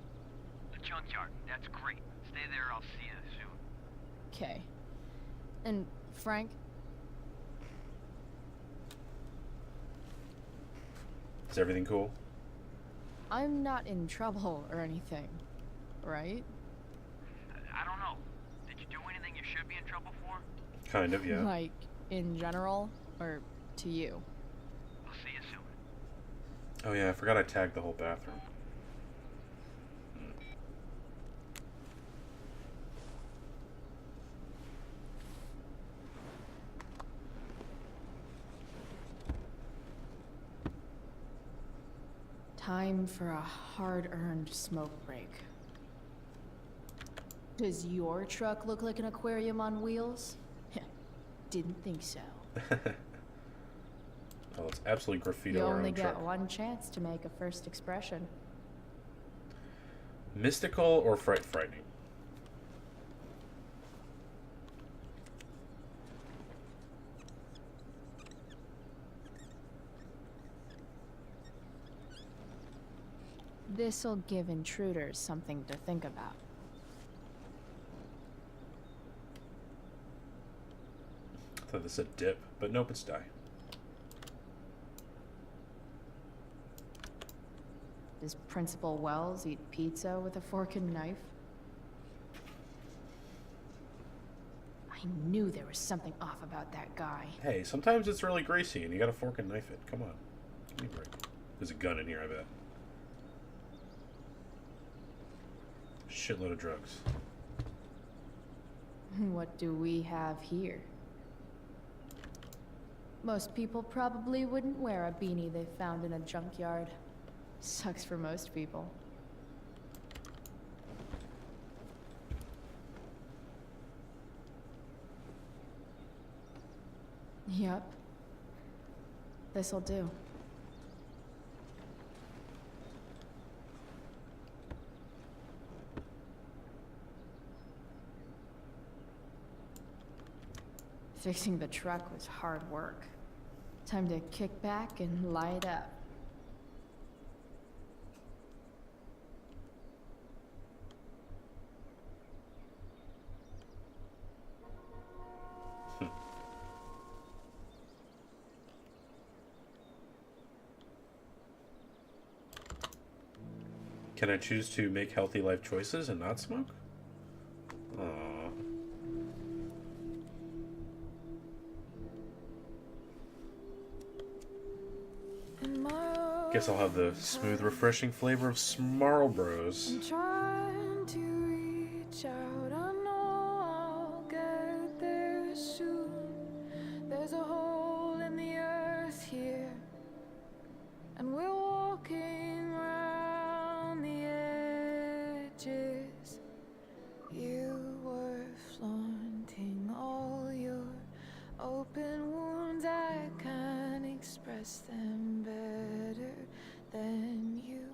The junkyard. That's great. Stay there. I'll see you soon. Okay. And Frank, Is everything cool? I'm not in trouble or anything, right? I don't know. Did you do anything you should be in trouble for? Kind of, yeah. Like, in general, or to you? I'll see you soon. Oh yeah, I forgot I tagged the whole bathroom. Time for a hard-earned smoke break. Does your truck look like an aquarium on wheels? Didn't think so. Oh, it's absolutely graffiti You our only own get truck. one chance to make a first expression. Mystical or frightening? This'll give intruders something to think about. I thought this said dip, but nope, it's die. Does Principal Wells eat pizza with a fork and knife? I knew there was something off about that guy. Hey, sometimes it's really greasy and you gotta fork and knife it. Come on. Give me a break. There's a gun in here, I bet. Shitload of drugs. What do we have here? Most people probably wouldn't wear a beanie they found in a junkyard. Sucks for most people. Yep. This'll do. Fixing the truck was hard work. Time to kick back and light up. Can I choose to make healthy life choices and not smoke? Aww. Guess I'll have the smooth, refreshing flavor of Smarlbros. I'm trying to reach out, I know I'll get there soon. There's a hole in the earth here, and we're walking around the edges. You were flaunting all your open wounds, I can't express them better than you.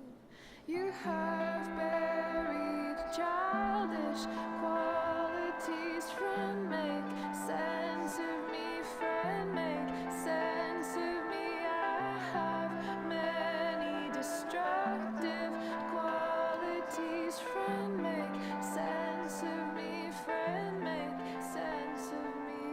You have buried childish qualities. Friend, make sense of me. Friend, make sense of me. I have many destructive qualities. Friend, make sense of me. Friend, make sense of me.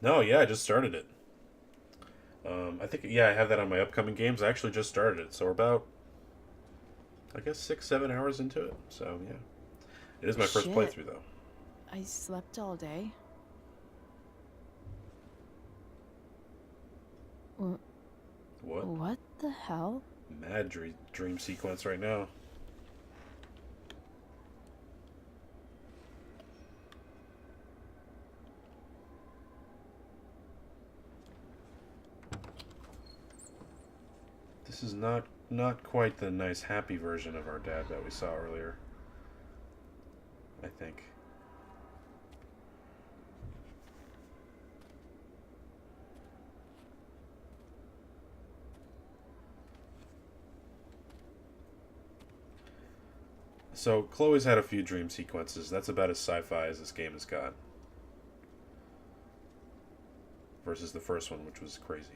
No, yeah, I just started it. I think, yeah, I have that on my upcoming games. I actually just started it, so we're about, I guess, 6-7 hours into it. So, yeah. It is my first Shit. playthrough, though. I slept all day. What? What the hell? Mad dream sequence right now. This is not quite the nice happy version of our dad that we saw earlier. I think. So, Chloe's had a few dream sequences. That's about as sci-fi as this game has got. Versus the first one, which was crazy.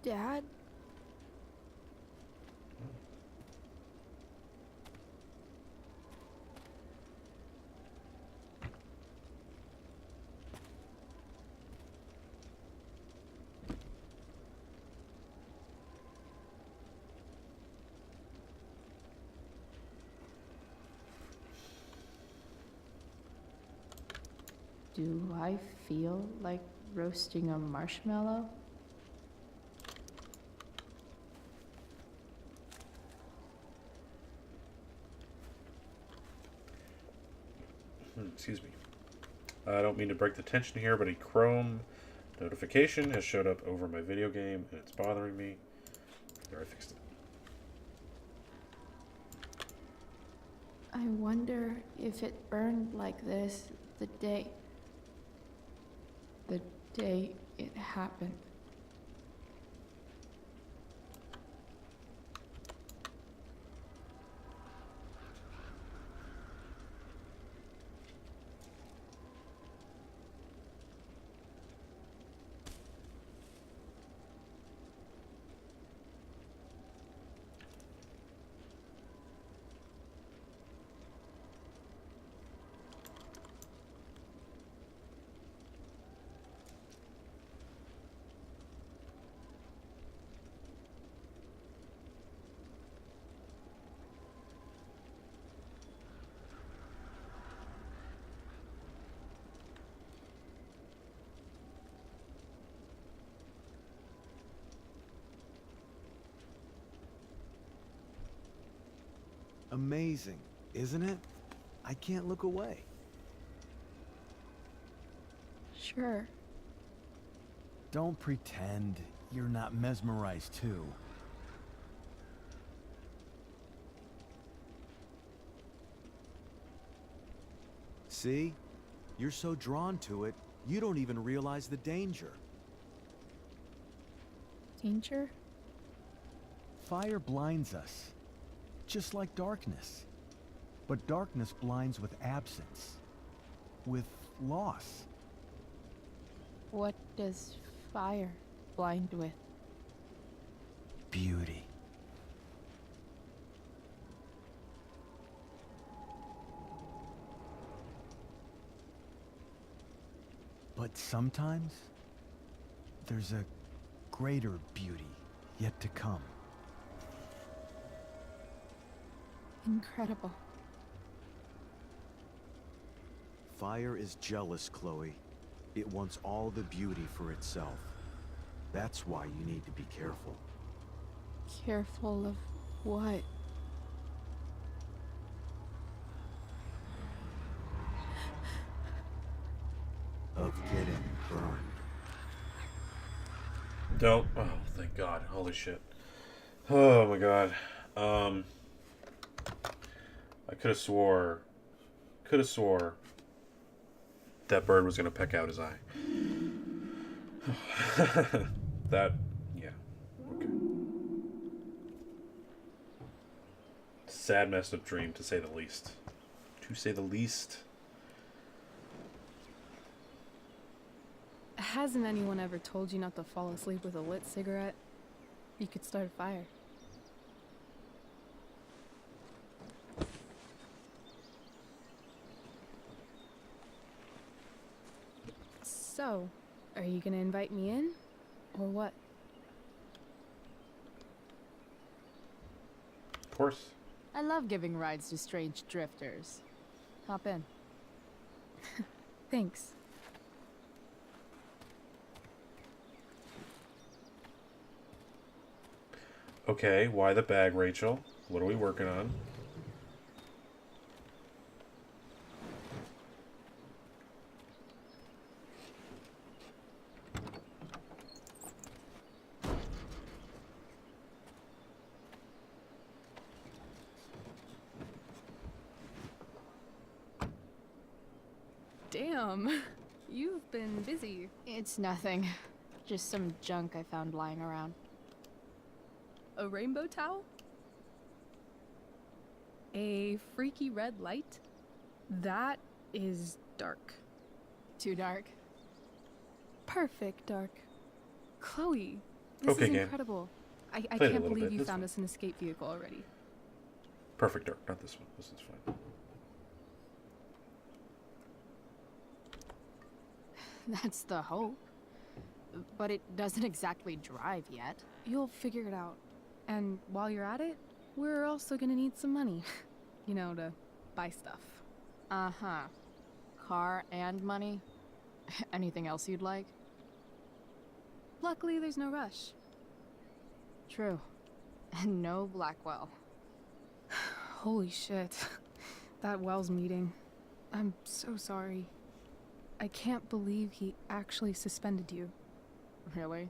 Dad? Do I feel like roasting a marshmallow? Excuse me. I don't mean to break the tension here, but a Chrome notification has showed up over my video game, and it's bothering me. There, I fixed it. I wonder if it burned like this the day it happened. Amazing, isn't it? I can't look away. Sure. Don't pretend you're not mesmerized too. See? You're so drawn to it, you don't even realize the danger. Danger? Fire blinds us, just like darkness. But darkness blinds with absence, with loss. What does fire blind with? Beauty. But sometimes, there's a greater beauty yet to come. Incredible. Fire is jealous, Chloe. It wants all the beauty for itself. That's why you need to be careful. Careful of what? Of getting burned. Don't. Oh, thank God. Holy shit. Oh my God. I could have swore that bird was gonna peck out his eye. That, yeah. Okay. Sad, messed up dream, to say the least. To say the least. Hasn't anyone ever told you not to fall asleep with a lit cigarette? You could start a fire. So, are you gonna invite me in? Or what? Of course. I love giving rides to strange drifters. Hop in. Thanks. Okay, why the bag, Rachel? What are we working on? Damn. You've been busy. It's nothing. Just some junk I found lying around. A rainbow towel? A freaky red light? That is dark. Too dark? Perfect dark. Chloe, this Okay, is game. incredible. I Played it a can't little believe bit. you This found one. us an escape vehicle already. Perfect dark, not this one. This one's fine. That's the hope. But it doesn't exactly drive yet. You'll figure it out. And while you're at it, we're also gonna need some money. You know, to buy stuff. Uh-huh. Car and money? Anything else you'd like? Luckily, there's no rush. True. And no Blackwell. Holy shit. That Wells meeting. I'm so sorry. I can't believe he actually suspended you. Really?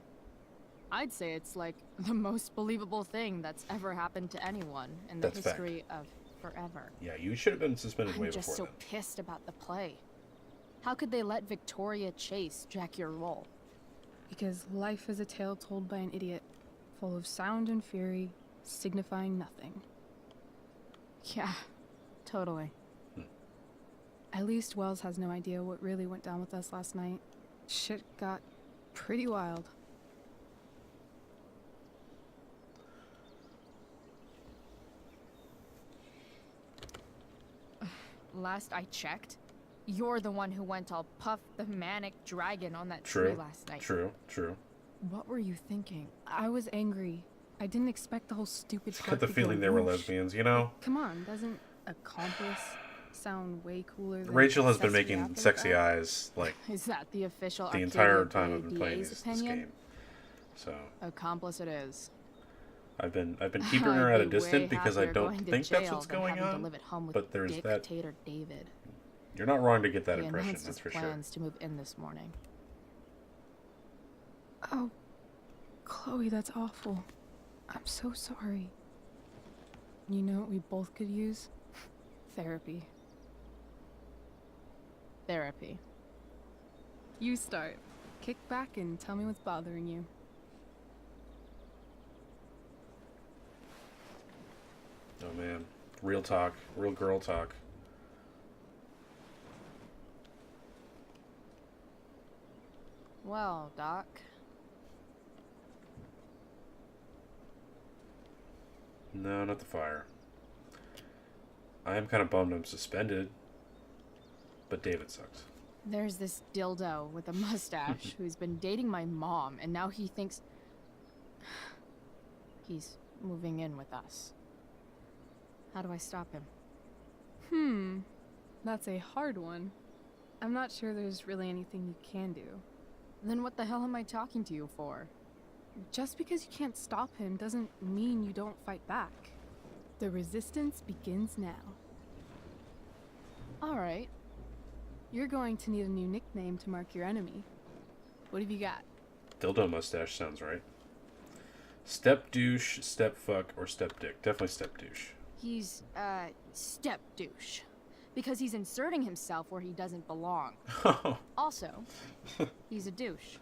I'd say it's like the most believable thing that's ever happened to anyone in the That's fact. history of forever. Yeah, you should have been suspended way I'm just before so pissed about the play. How could they let Victoria Chase jack your role? Because life is a tale told by an idiot, full of sound and fury, signifying nothing. Yeah, totally. At least Wells has no idea what really went down with us last night. Shit got pretty wild. Last I checked, you're the one who went all Puff the Manic Dragon on that True. tree last night. True. True. What were you thinking? I was angry. I didn't expect the whole stupid Got the feeling they were lesbians, you know? Come on, doesn't accomplice sound way cooler than Rachel has been accessory making after sexy that? eyes like Is that the official the Arcadia entire time Bay I've been playing DA's this opinion? game. So Accomplice it is. I've been keeping her at a I'd be way distance because I happier don't going to think that's jail what's than going having to on. live at home with But there's that. Dictator David. You're not wrong to get that He impression. announced That's his for sure. plans to move in this morning. Oh, Chloe, that's awful. I'm so sorry. You know what we both could use? Therapy. Therapy. You start. Kick back and tell me what's bothering you. Oh man, real talk, real girl talk. Well, Doc. No, not the fire. I am kind of bummed I'm suspended, but David sucks. There's this dildo with a mustache who's been dating my mom, and now he thinks he's moving in with us. How do I stop him? That's a hard one. I'm not sure there's really anything you can do. Then what the hell am I talking to you for? Just because you can't stop him doesn't mean you don't fight back. The resistance begins now. Alright. You're going to need a new nickname to mark your enemy. What have you got? Dildo mustache sounds right. Step douche, step fuck, or step dick. Definitely step douche. He's, step douche. Because he's inserting himself where he doesn't belong. Also, he's a douche.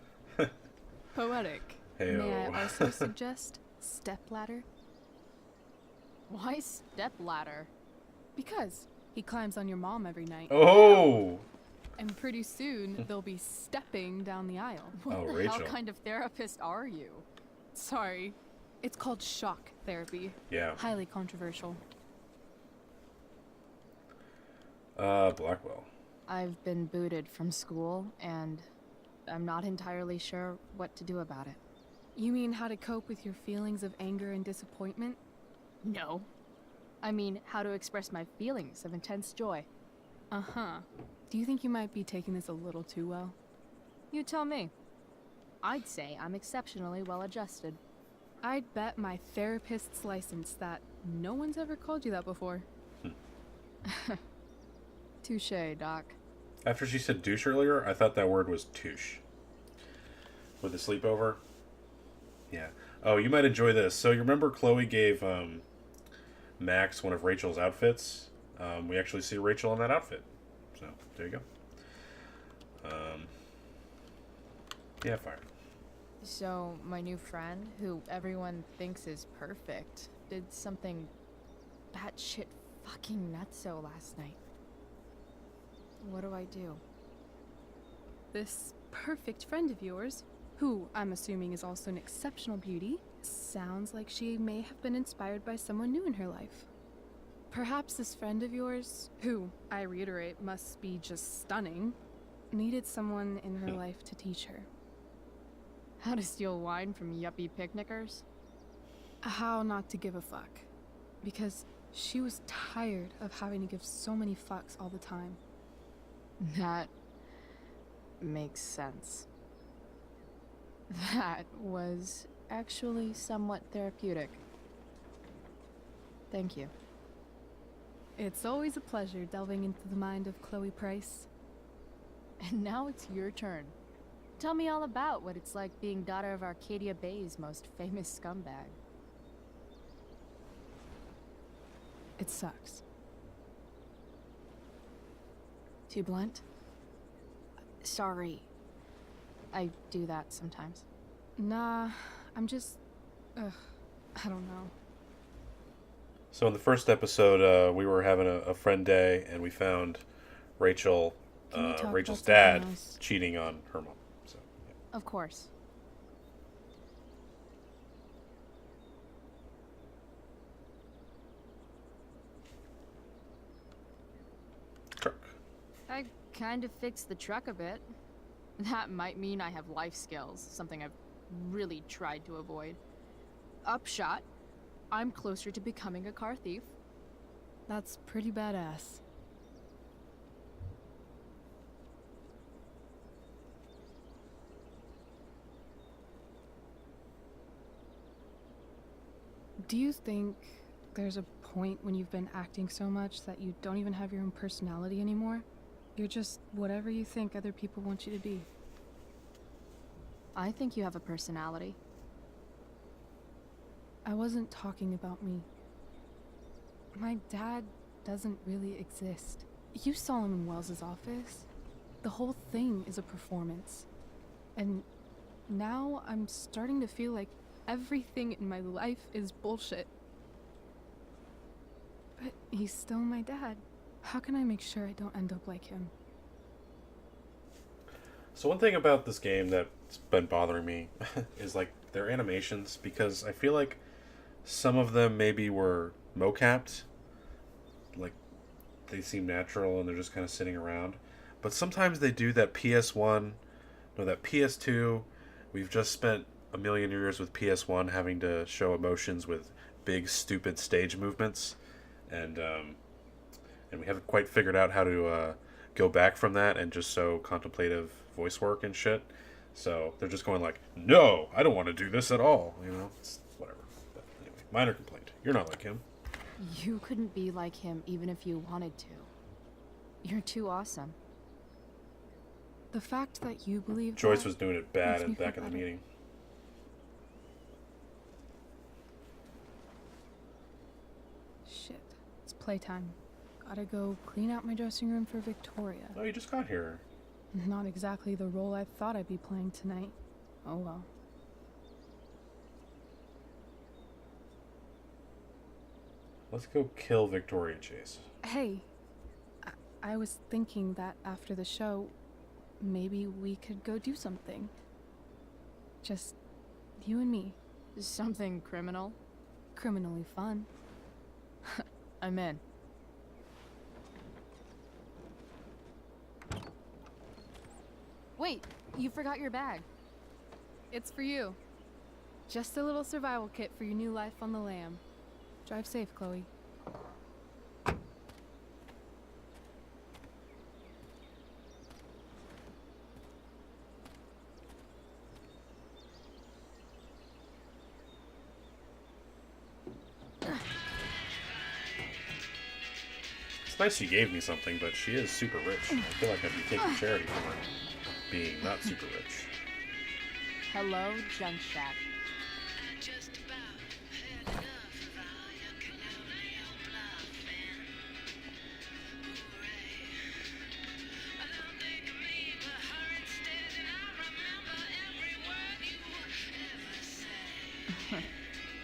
Poetic. Heyo. May I also suggest stepladder? Why step ladder? Because he climbs on your mom every night. Oh! And pretty soon, they'll be stepping down the aisle. What Oh, the Rachel. hell kind of therapist are you? Sorry. It's called shock therapy. Yeah. Highly controversial. Blackwell. I've been booted from school, and I'm not entirely sure what to do about it. You mean how to cope with your feelings of anger and disappointment? No. I mean, how to express my feelings of intense joy. Uh-huh. Do you think you might be taking this a little too well? You tell me. I'd say I'm exceptionally well adjusted. I'd bet my therapist's license that no one's ever called you that before. Touché, Doc. After she said douche earlier, I thought that word was touche. With the sleepover? Yeah. Oh, you might enjoy this. So you remember Chloe gave Max one of Rachel's outfits? We actually see Rachel in that outfit. So, there you go. Yeah, fire. So, my new friend, who everyone thinks is perfect, did something batshit fucking nutso last night. What do I do? This perfect friend of yours, who I'm assuming is also an exceptional beauty, sounds like she may have been inspired by someone new in her life. Perhaps this friend of yours, who, I reiterate, must be just stunning, needed someone in her life to teach her. How to steal wine from yuppie picnickers? How not to give a fuck. Because she was tired of having to give so many fucks all the time. That makes sense. That was actually somewhat therapeutic. Thank you. It's always a pleasure delving into the mind of Chloe Price. And now it's your turn. Tell me all about what it's like being daughter of Arcadia Bay's most famous scumbag. It sucks. Too blunt? Sorry. I do that sometimes. Nah, I'm just... I don't know. So in the first episode, we were having a friend day, and we found Rachel's dad cheating on her mom. So, yeah. Of course. Truck. I kind of fixed the truck a bit. That might mean I have life skills, something I've really tried to avoid. Upshot, I'm closer to becoming a car thief. That's pretty badass. Do you think there's a point when you've been acting so much that you don't even have your own personality anymore? You're just whatever you think other people want you to be. I think you have a personality. I wasn't talking about me. My dad doesn't really exist. You saw him in Wells's office. The whole thing is a performance. And now I'm starting to feel like everything in my life is bullshit. But he's still my dad. How can I make sure I don't end up like him? So one thing about this game that's been bothering me is like their animations, because I feel like some of them maybe were mocapped, like they seem natural and they're just kind of sitting around. But sometimes they do that that PS2. We've just spent a million years with PS1 having to show emotions with big stupid stage movements, and we haven't quite figured out how to go back from that and just show contemplative voice work and shit. So they're just going like, no, I don't want to do this at all. You know, it's whatever. But anyway, minor complaint. You're not like him. You couldn't be like him even if you wanted to. You're too awesome. The fact that you believe Joyce was doing it bad makes me back feel in the better. meeting. Shit. It's playtime. Gotta go clean out my dressing room for Victoria. Oh, you just got here. Not exactly the role I thought I'd be playing tonight. Oh well. Let's go kill Victoria Chase. Hey, I was thinking that after the show, maybe we could go do something. Just you and me. Something criminal? Criminally fun. I'm in. Wait, you forgot your bag. It's for you. Just a little survival kit for your new life on the lam. Drive safe, Chloe. It's nice she gave me something, but she is super rich. I feel like I'd be taking charity from her being not super rich. Hello, Junk Shack.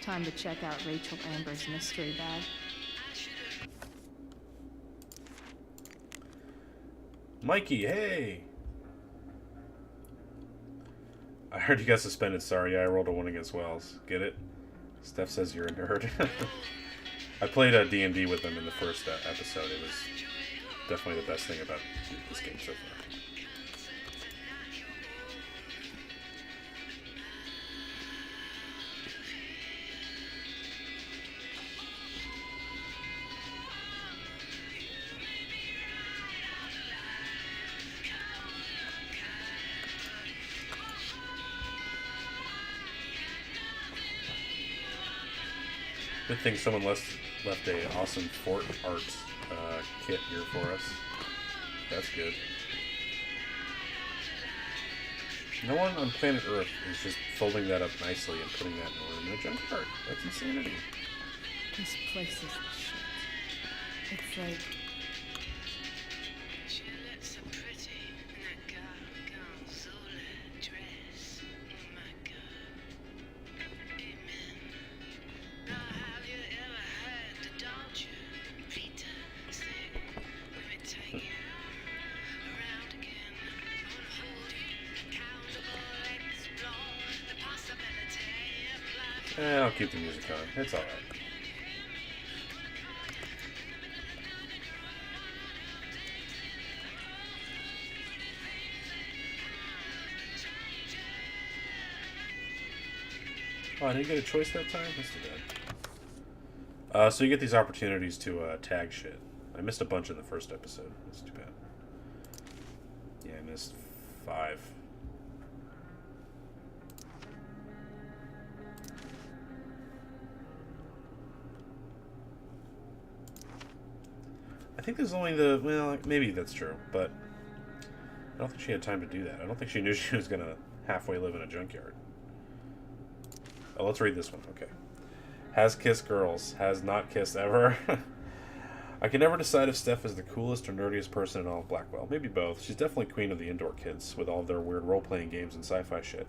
Time to check out Rachel Amber's mystery bag. Mikey, hey! I heard you got suspended. Sorry, I rolled a 1 against Wells. Get it? Steph says you're a nerd. I played a D&D with them in the first episode. It was definitely the best thing about this game so far. Good thing someone left a awesome fort art kit here for us. That's good. No one on planet Earth is just folding that up nicely and putting that in a junkyard. That's insanity. This place is the shit. It's like... I'll keep the music on. It's alright. Oh, I didn't get a choice that time? That's too bad. So you get these opportunities to tag shit. I missed a bunch in the first episode. That's too bad. Yeah, I missed 5. I think there's only the... Well, maybe that's true, but I don't think she had time to do that. I don't think she knew she was going to halfway live in a junkyard. Oh, let's read this one. Okay. Has kissed girls. Has not kissed ever. I can never decide if Steph is the coolest or nerdiest person in all of Blackwell. Maybe both. She's definitely queen of the indoor kids, with all of their weird role-playing games and sci-fi shit.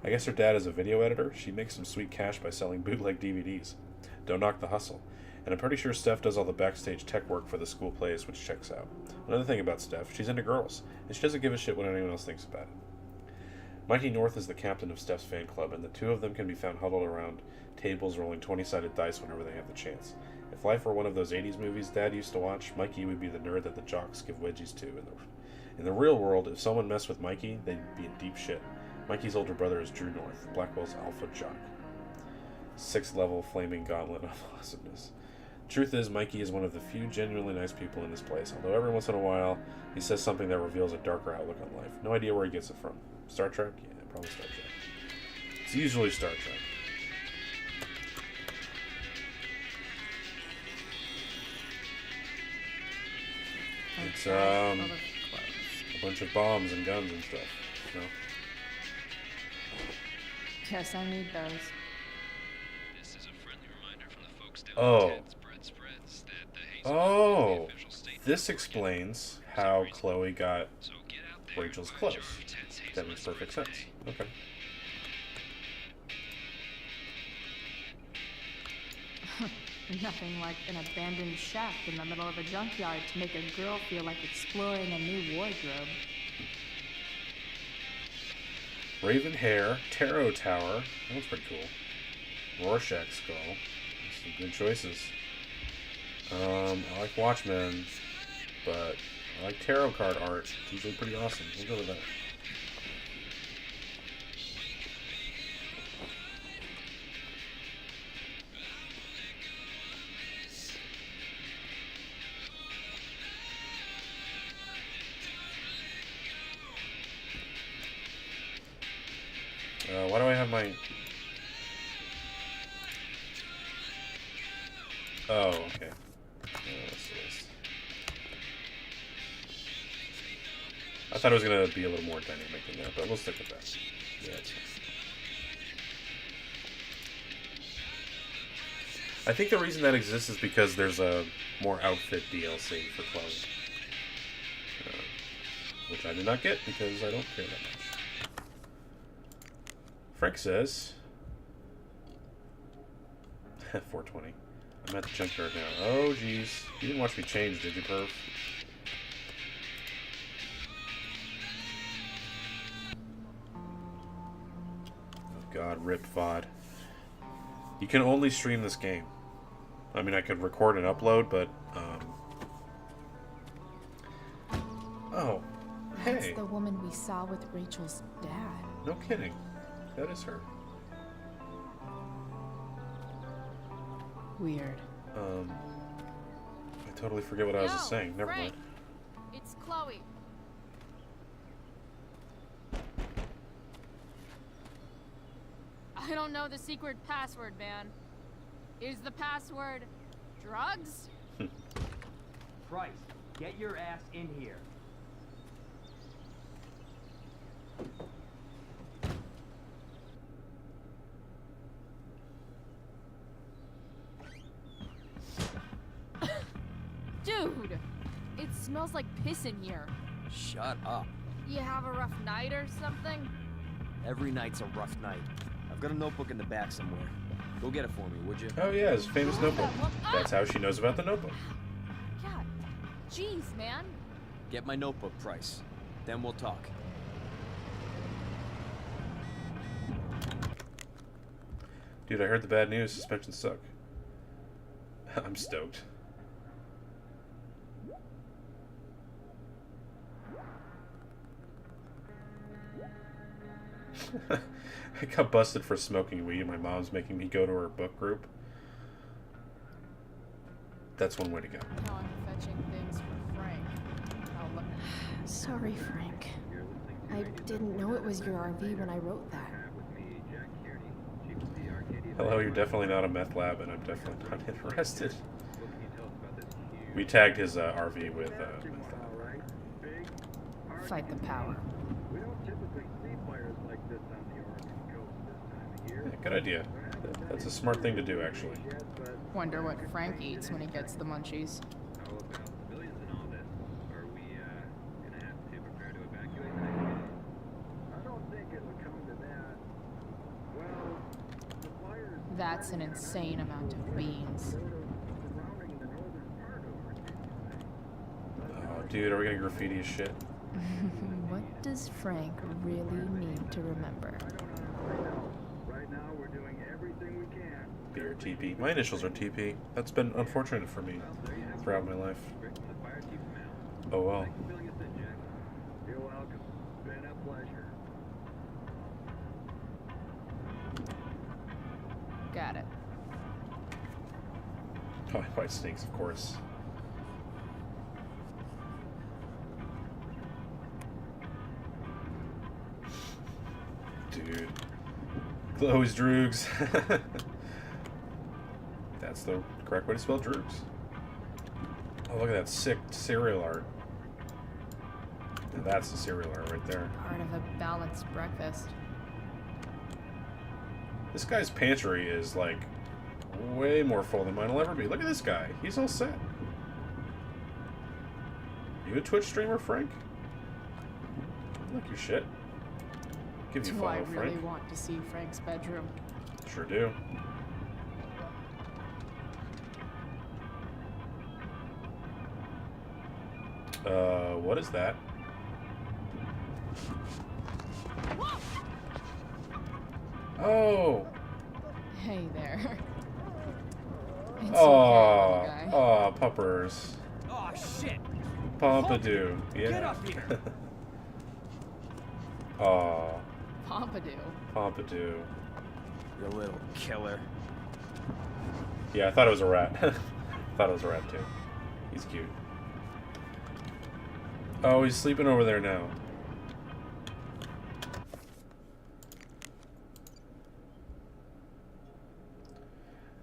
I guess her dad is a video editor. She makes some sweet cash by selling bootleg DVDs. Don't knock the hustle. And I'm pretty sure Steph does all the backstage tech work for the school plays, which checks out. Another thing about Steph, she's into girls, and she doesn't give a shit what anyone else thinks about it. Mighty North is the captain of Steph's fan club, and the two of them can be found huddled around tables rolling 20-sided dice whenever they have the chance. If life were one of those 80s movies Dad used to watch, Mikey would be the nerd that the jocks give wedgies to. In the real world, if someone messed with Mikey, they'd be in deep shit. Mikey's older brother is Drew North, Blackwell's alpha jock. 6th level flaming gauntlet of awesomeness. Truth is, Mikey is one of the few genuinely nice people in this place, although every once in a while he says something that reveals a darker outlook on life. No idea where he gets it from. Star Trek? Yeah, probably Star Trek. It's usually Star Trek. It's a bunch of bombs and guns and stuff. You know? Yes, I need those. This is a friendly reminder from the folks down Oh. Ted's Bread Spreads that the Hazel Oh, the official state this explains how Chloe got Rachel's clothes. That makes perfect sense. Okay. Nothing like an abandoned shack in the middle of a junkyard to make a girl feel like exploring a new wardrobe. Raven Hair, Tarot Tower. That looks pretty cool. Rorschach Skull. That's some good choices. I like Watchmen, but I like tarot card art. It's usually pretty awesome. We'll go with that. Why do I have my... Oh, okay. What's this? I thought it was going to be a little more dynamic than that, but we'll stick with that. Yeah, it's fine. I think the reason that exists is because there's a more outfit DLC for Chloe. Which I did not get because I don't care that much. Frank says... 420. I'm at the junkyard now. Oh, jeez. You didn't watch me change, did you, perv? Oh, God. Ripped VOD. You can only stream this game. I mean, I could record and upload, but, Oh. That's Hey. the woman we saw with Rachel's dad. No kidding. That is her. Weird. I totally forget what I was just saying. Never mind. It's Chloe. I don't know the secret password, man. Is the password drugs? Price, get your ass in here. Dude, it smells like piss in here. Shut up. You have a rough night or something? Every night's a rough night. I've got a notebook in the back somewhere. Go get it for me, would you? Oh yeah, his famous notebook. That's how she knows about the notebook. God, jeez, man. Get my notebook, Price. Then we'll talk. Dude, I heard the bad news. Suspensions suck. I'm stoked. I got busted for smoking weed. My mom's making me go to her book group. That's one way to go. Now I'm fetching things for Frank. I'll look. Sorry, Frank. I didn't know it was your RV when I wrote that. Hello, you're definitely not a meth lab, and I'm definitely not interested. We tagged his RV with meth lab. Fight the power. Yeah, good idea. That's a smart thing to do, actually. Wonder what Frank eats when he gets the munchies. That's an insane amount of beans. Oh, dude, are we gonna graffiti his shit? What does Frank really need to remember? Beer TP. My initials are TP. That's been unfortunate for me throughout my life. Oh well. You're welcome. Been a pleasure. Got it. Oh, white snakes, of course. Dude. Chloe's Droogs. That's the correct way to spell Droogs. Oh, look at that sick cereal art. Now that's the cereal art right there. Part of a balanced breakfast. This guy's pantry is, like, way more full than mine will ever be. Look at this guy. He's all set. You a Twitch streamer, Frank? Look your shit. Give you a Do follow, I really Frank. want to see Frank's bedroom? Sure do. What is that? Oh! Hey there. It's Oh, okay, little guy. oh, puppers. Oh shit! Pompadour. Yeah. Get up here! Oh, Pompadour. Pompadour. You little killer. Yeah, I thought it was a rat. Thought it was a rat too. He's cute. Oh, he's sleeping over there now.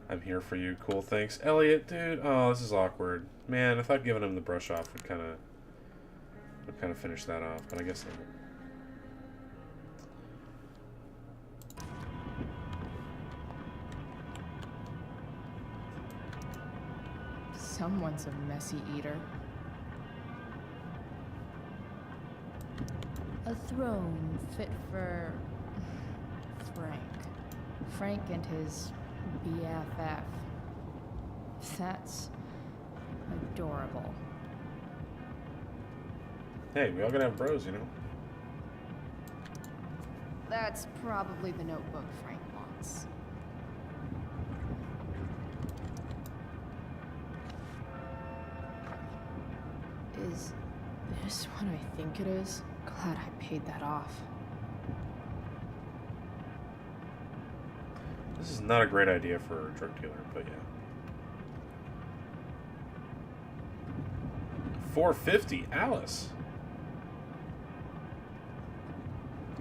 I'm here for you. Cool, thanks. Elliot, dude. Oh, this is awkward. Man, I thought giving him the brush off would kind of kind of finish that off, but I guess not. Someone's a messy eater. A throne fit for Frank. Frank and his BFF. That's adorable. Hey, we all gotta have bros, you know? That's probably the notebook Frank wants. Is this what I think it is? Glad I paid that off. This is not a great idea for a drug dealer, but yeah. $450, Alice.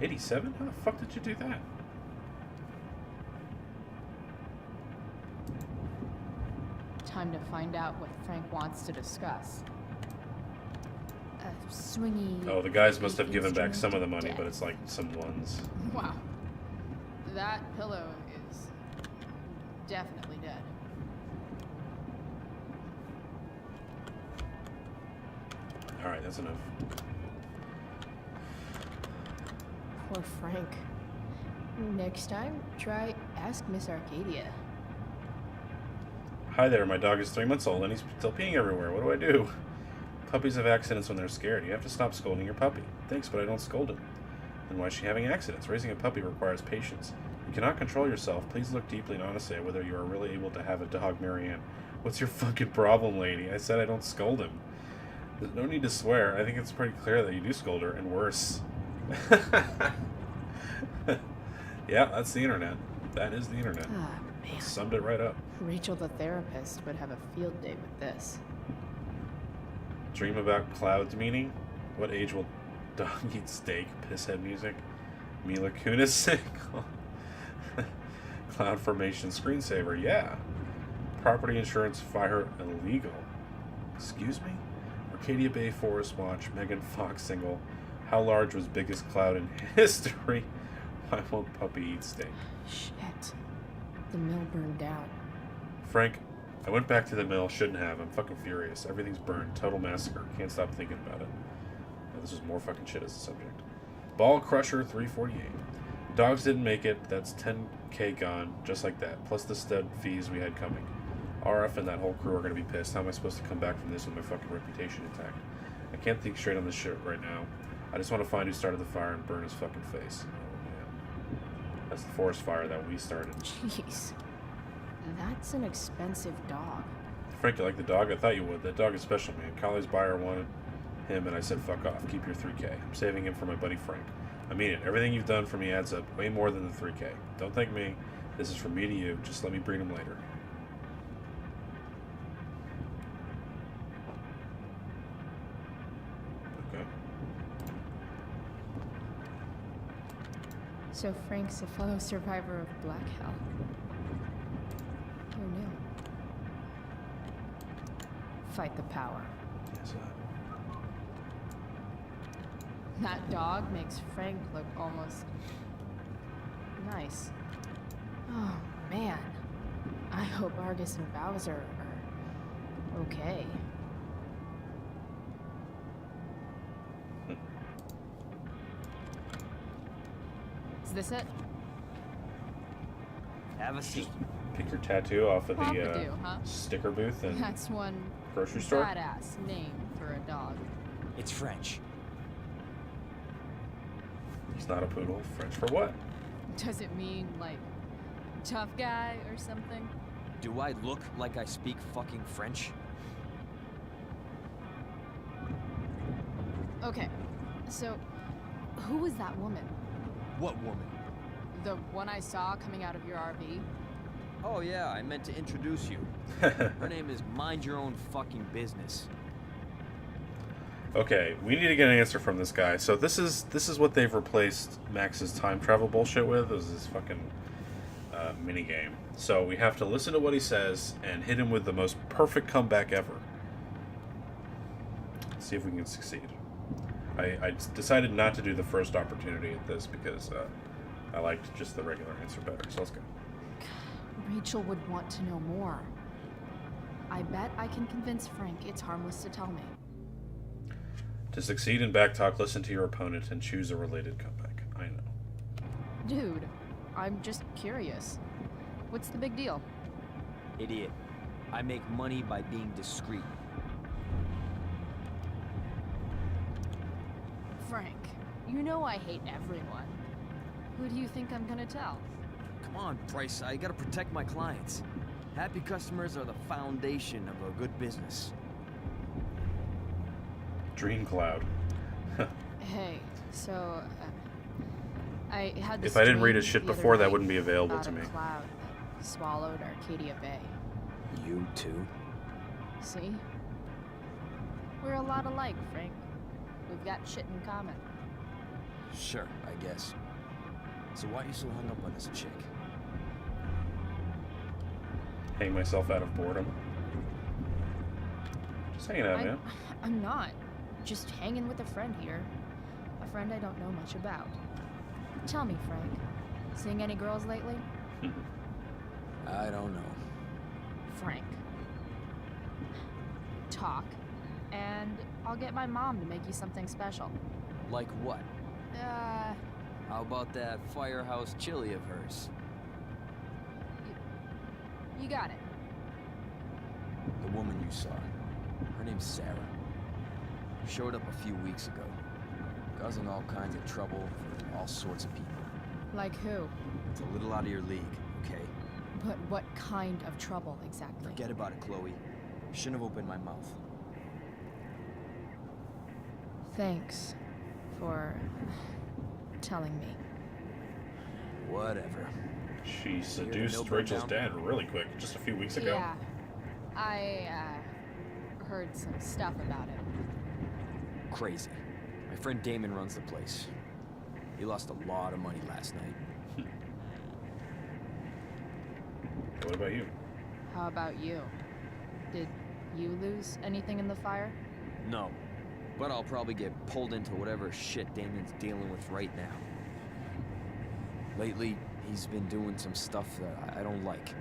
87? How the fuck did you do that? Time to find out what Frank wants to discuss. A swingy. Oh, the guys must have given back some of the money, but it's like some ones. Wow. That pillow is definitely dead. Alright, that's enough. Poor Frank. Next time, try ask Miss Arcadia. Hi there, my dog is 3 months old and he's still peeing everywhere. What do I do? Puppies have accidents when they're scared. You have to stop scolding your puppy. Thanks, but I don't scold him. Then why is she having accidents? Raising a puppy requires patience. You cannot control yourself. Please look deeply and honestly at whether you are really able to have a dog, Marianne. What's your fucking problem, lady? I said I don't scold him. There's no need to swear. I think it's pretty clear that you do scold her, and worse. Yeah, that's the internet. That is the internet. Ah, man. Summed it right up. Rachel the therapist would have a field day with this. Dream about clouds meaning? What age will dog eat steak? Pisshead music? Mila Kunis single? Cloud formation screensaver, yeah. Property insurance fire illegal. Excuse me? Arcadia Bay Forest Watch, Megan Fox single. How large was biggest cloud in history? Why won't puppy eat steak? Shit. The mill burned down. Frank, I went back to the mill. Shouldn't have. I'm fucking furious. Everything's burned. Total massacre. Can't stop thinking about it. Now, this is more fucking shit as a subject. Ball Crusher 348. Dogs didn't make it. That's 10k gone. Just like that. Plus the stud fees we had coming. RF and that whole crew are going to be pissed. How am I supposed to come back from this with my fucking reputation intact? I can't think straight on this shit right now. I just want to find who started the fire and burn his fucking face. Oh, man. That's the forest fire that we started. Jeez. That's an expensive dog. Frank, you like the dog? I thought you would. That dog is special, man. Collie's buyer wanted him, and I said, fuck off. Keep your 3K. I'm saving him for my buddy Frank. I mean it. Everything you've done for me adds up way more than the 3K. Don't thank me. This is from me to you. Just let me breed him later. Okay. So Frank's a fellow survivor of Black Hell. Who knew? Fight the power. Yes, That dog makes Frank look almost nice. Oh, man. I hope Argus and Bowser are okay. Is this it? Have a seat. Pick your tattoo off of the Pompadour, huh? sticker booth and That's one grocery store. badass name for a dog. It's French. He's not a poodle. French for what? Does it mean, like, tough guy or something? Do I look like I speak fucking French? Okay, so who was that woman? What woman? The one I saw coming out of your RV? Oh yeah, I meant to introduce you. Her name is Mind Your Own Fucking Business. Okay, we need to get an answer from this guy. So this is what they've replaced Max's time travel bullshit with. Is this fucking mini game. So we have to listen to what he says and hit him with the most perfect comeback ever. See if we can succeed. I decided not to do the first opportunity at this because I liked just the regular answer better. So let's go. Rachel would want to know more. I bet I can convince Frank it's harmless to tell me. To succeed in backtalk, listen to your opponent and choose a related comeback. I know. Dude, I'm just curious. What's the big deal? Idiot. I make money by being discreet. Frank, you know I hate everyone. Who do you think I'm gonna tell? Come on, Bryce. I gotta protect my clients. Happy customers are the foundation of a good business. Dream Cloud. Hey, so I had this If I didn't read dream his shit the other before, that night wouldn't be available about to a me. cloud that swallowed Arcadia Bay. You too? See? We're a lot alike, Frank. We've got shit in common. Sure, I guess. So why are you so hung up on this chick? Hang myself out of boredom. Just hanging out, man. I'm not. Just hanging with a friend here. A friend I don't know much about. Tell me, Frank. Seeing any girls lately? I don't know. Frank. Talk. And I'll get my mom to make you something special. Like what? How about that firehouse chili of hers? You got it. The woman you saw. Her name's Sarah. Showed up a few weeks ago. Causing all kinds of trouble for all sorts of people. Like who? It's a little out of your league, okay? But what kind of trouble exactly? Forget about it, Chloe. Shouldn't have opened my mouth. Thanks for telling me. Whatever. She seduced Rachel's dad really quick, just a few weeks ago. Yeah. I heard some stuff about it. Crazy. My friend Damon runs the place. He lost a lot of money last night. What about you? How about you? Did you lose anything in the fire? No. But I'll probably get pulled into whatever shit Damon's dealing with right now. Lately, he's been doing some stuff that I don't like.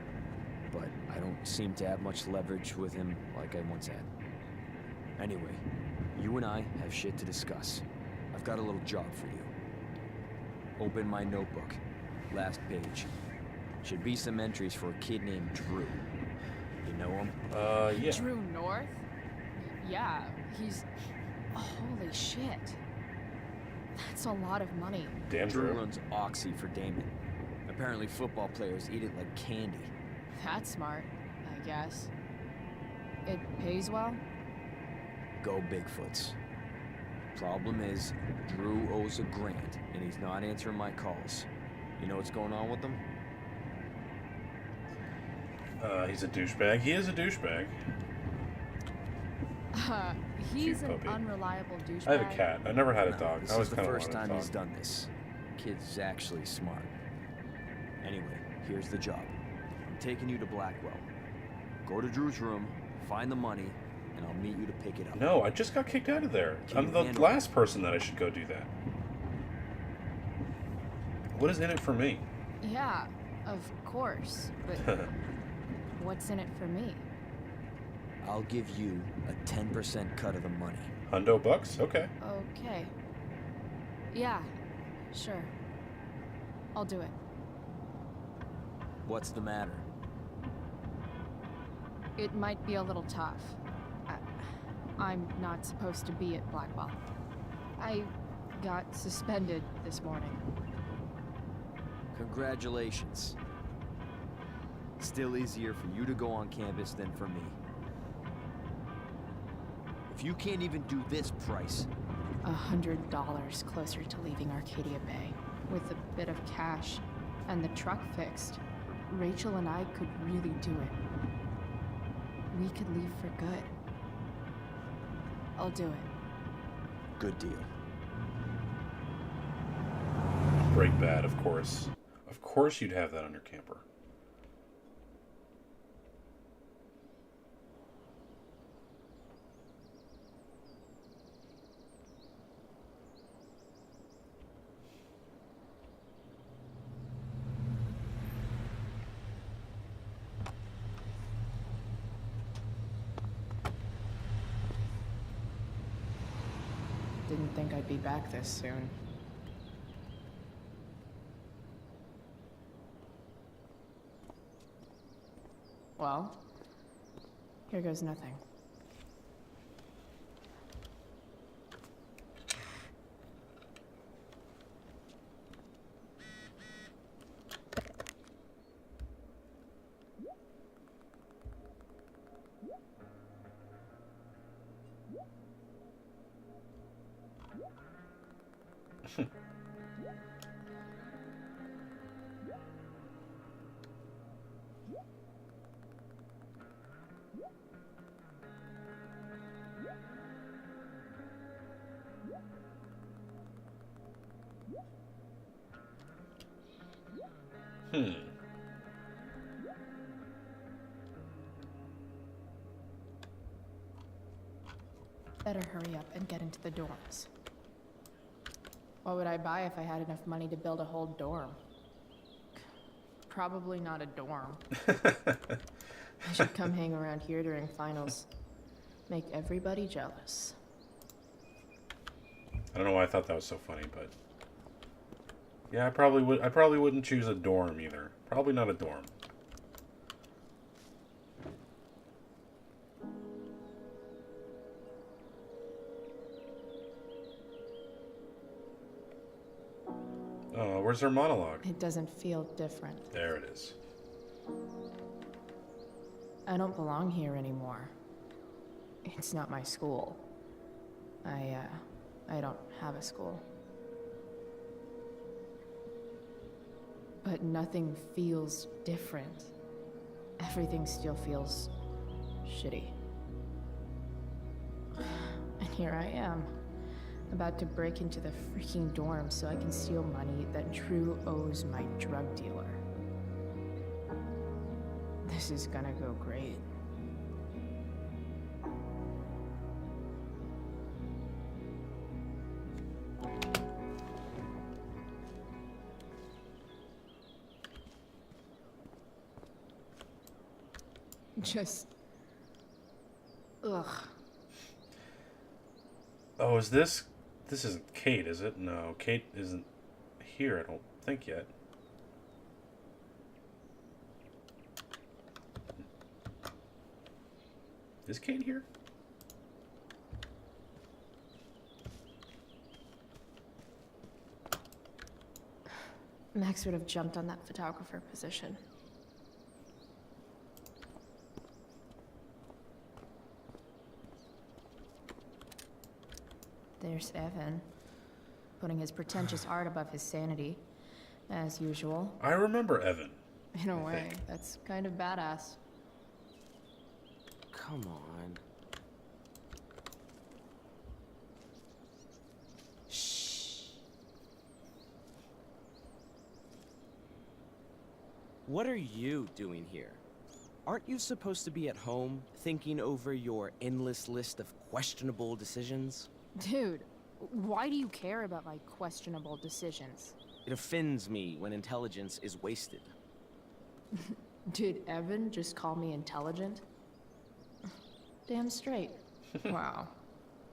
But I don't seem to have much leverage with him like I once had. Anyway, you and I have shit to discuss. I've got a little job for you. Open my notebook. Last page. Should be some entries for a kid named Drew. You know him? Yeah. Drew North? Yeah, he's... Holy shit. That's a lot of money. Damn Drew Drew. runs Oxy for Damon. Apparently football players eat it like candy. That's smart, I guess. It pays well? Go Bigfoots. Problem is, Drew owes $1,000, and he's not answering my calls. You know what's going on with him? He's a douchebag. He is a douchebag. He's Cute an puppy. unreliable douchebag. I have a cat. I never had a dog. This I is always the kind of first wanted time a he's dog. done this. Kid's actually smart. Anyway, here's the job. I'm taking you to Blackwell. Go to Drew's room, find the money, and I'll meet you to pick it up. No, I just got kicked out of there. Can I'm you the handle last person that I should go do that. What is in it for me? Yeah, of course. But what's in it for me? I'll give you a 10% cut of the money. Hundo bucks? Okay. Okay. Yeah, sure. I'll do it. What's the matter? It might be a little tough. I'm not supposed to be at Blackwell. I got suspended this morning. Congratulations. Still easier for you to go on campus than for me. If you can't even do this price... $100 closer to leaving Arcadia Bay. With a bit of cash and the truck fixed, Rachel and I could really do it. We could leave for good. I'll do it. Good deal. Break Bad, of course. Of course you'd have that on your camper. didn't think I'd be back this soon. Well, here goes nothing. Better hurry up and get into the dorms. What would I buy if I had enough money to build a whole dorm? Probably not a dorm. I should come hang around here during finals. Make everybody jealous. I don't know why I thought that was so funny, but yeah, I probably wouldn't choose a dorm either. Probably not a dorm. Oh, where's her monologue? It doesn't feel different. There it is. I don't belong here anymore. It's not my school. I don't have a school. But nothing feels different. Everything still feels shitty. And here I am, about to break into the freaking dorm so I can steal money that Drew owes my drug dealer. This is gonna go great. Just... ugh. Oh, is this isn't Kate, is it? No, Kate isn't here, I don't think yet. Is Kate here? Max would have jumped on that photographer position. There's Evan, putting his pretentious art above his sanity, as usual. I remember Evan. In a way, that's kind of badass. Come on. Shh. What are you doing here? Aren't you supposed to be at home, thinking over your endless list of questionable decisions? Dude, why do you care about my questionable decisions? It offends me when intelligence is wasted. Did Evan just call me intelligent? Damn straight. Wow.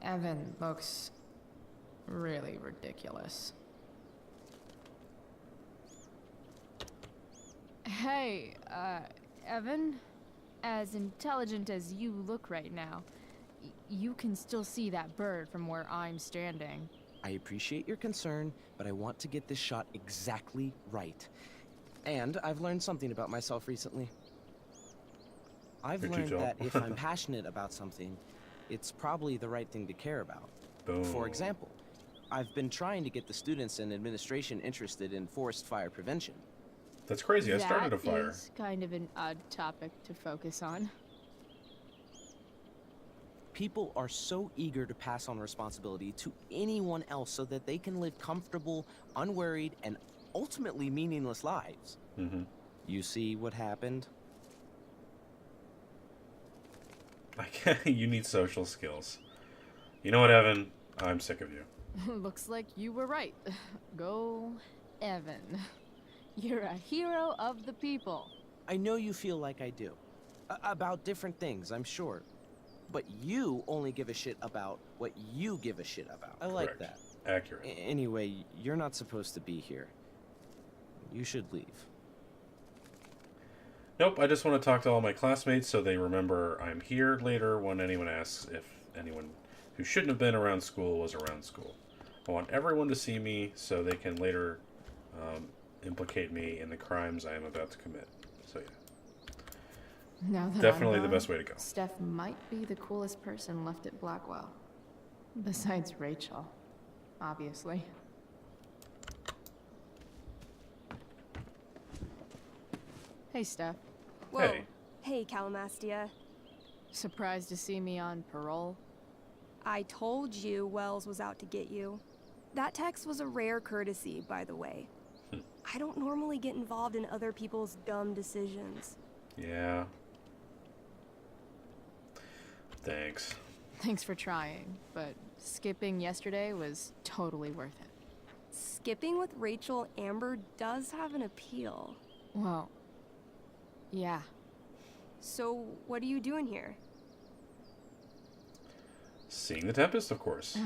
Evan looks really ridiculous. Hey, Evan? As intelligent as you look right now, you can still see that bird from where I'm standing. I appreciate your concern, but I want to get this shot exactly right. And I've learned something about myself recently. I've learned that if I'm passionate about something, it's probably the right thing to care about. Boom. For example, I've been trying to get the students and administration interested in forest fire prevention. That's crazy, I started a fire. That is kind of an odd topic to focus on. People are so eager to pass on responsibility to anyone else so that they can live comfortable, unworried, and ultimately meaningless lives. Mm-hmm. You see what happened? You need social skills. You know what, Evan? I'm sick of you. Looks like you were right. Go, Evan. You're a hero of the people. I know you feel like I do. About different things, I'm sure. but you only give a shit about what you give a shit about. I like that. Accurate. Anyway, you're not supposed to be here. You should leave. Nope, I just want to talk to all my classmates so they remember I'm here later when anyone asks if anyone who shouldn't have been around school was around school. I want everyone to see me so they can later implicate me in the crimes I am about to commit. So yeah. Now that Definitely I'm the gone, best way to go. Steph might be the coolest person left at Blackwell. Besides Rachel, obviously. Hey, Steph. Whoa. Hey. Hey, Calamastia. Surprised to see me on parole? I told you Wells was out to get you. That text was a rare courtesy, by the way. I don't normally get involved in other people's dumb decisions. Yeah. Thanks. Thanks for trying, but skipping yesterday was totally worth it. Skipping with Rachel Amber does have an appeal. Well, yeah. So, what are you doing here? Seeing the Tempest, of course.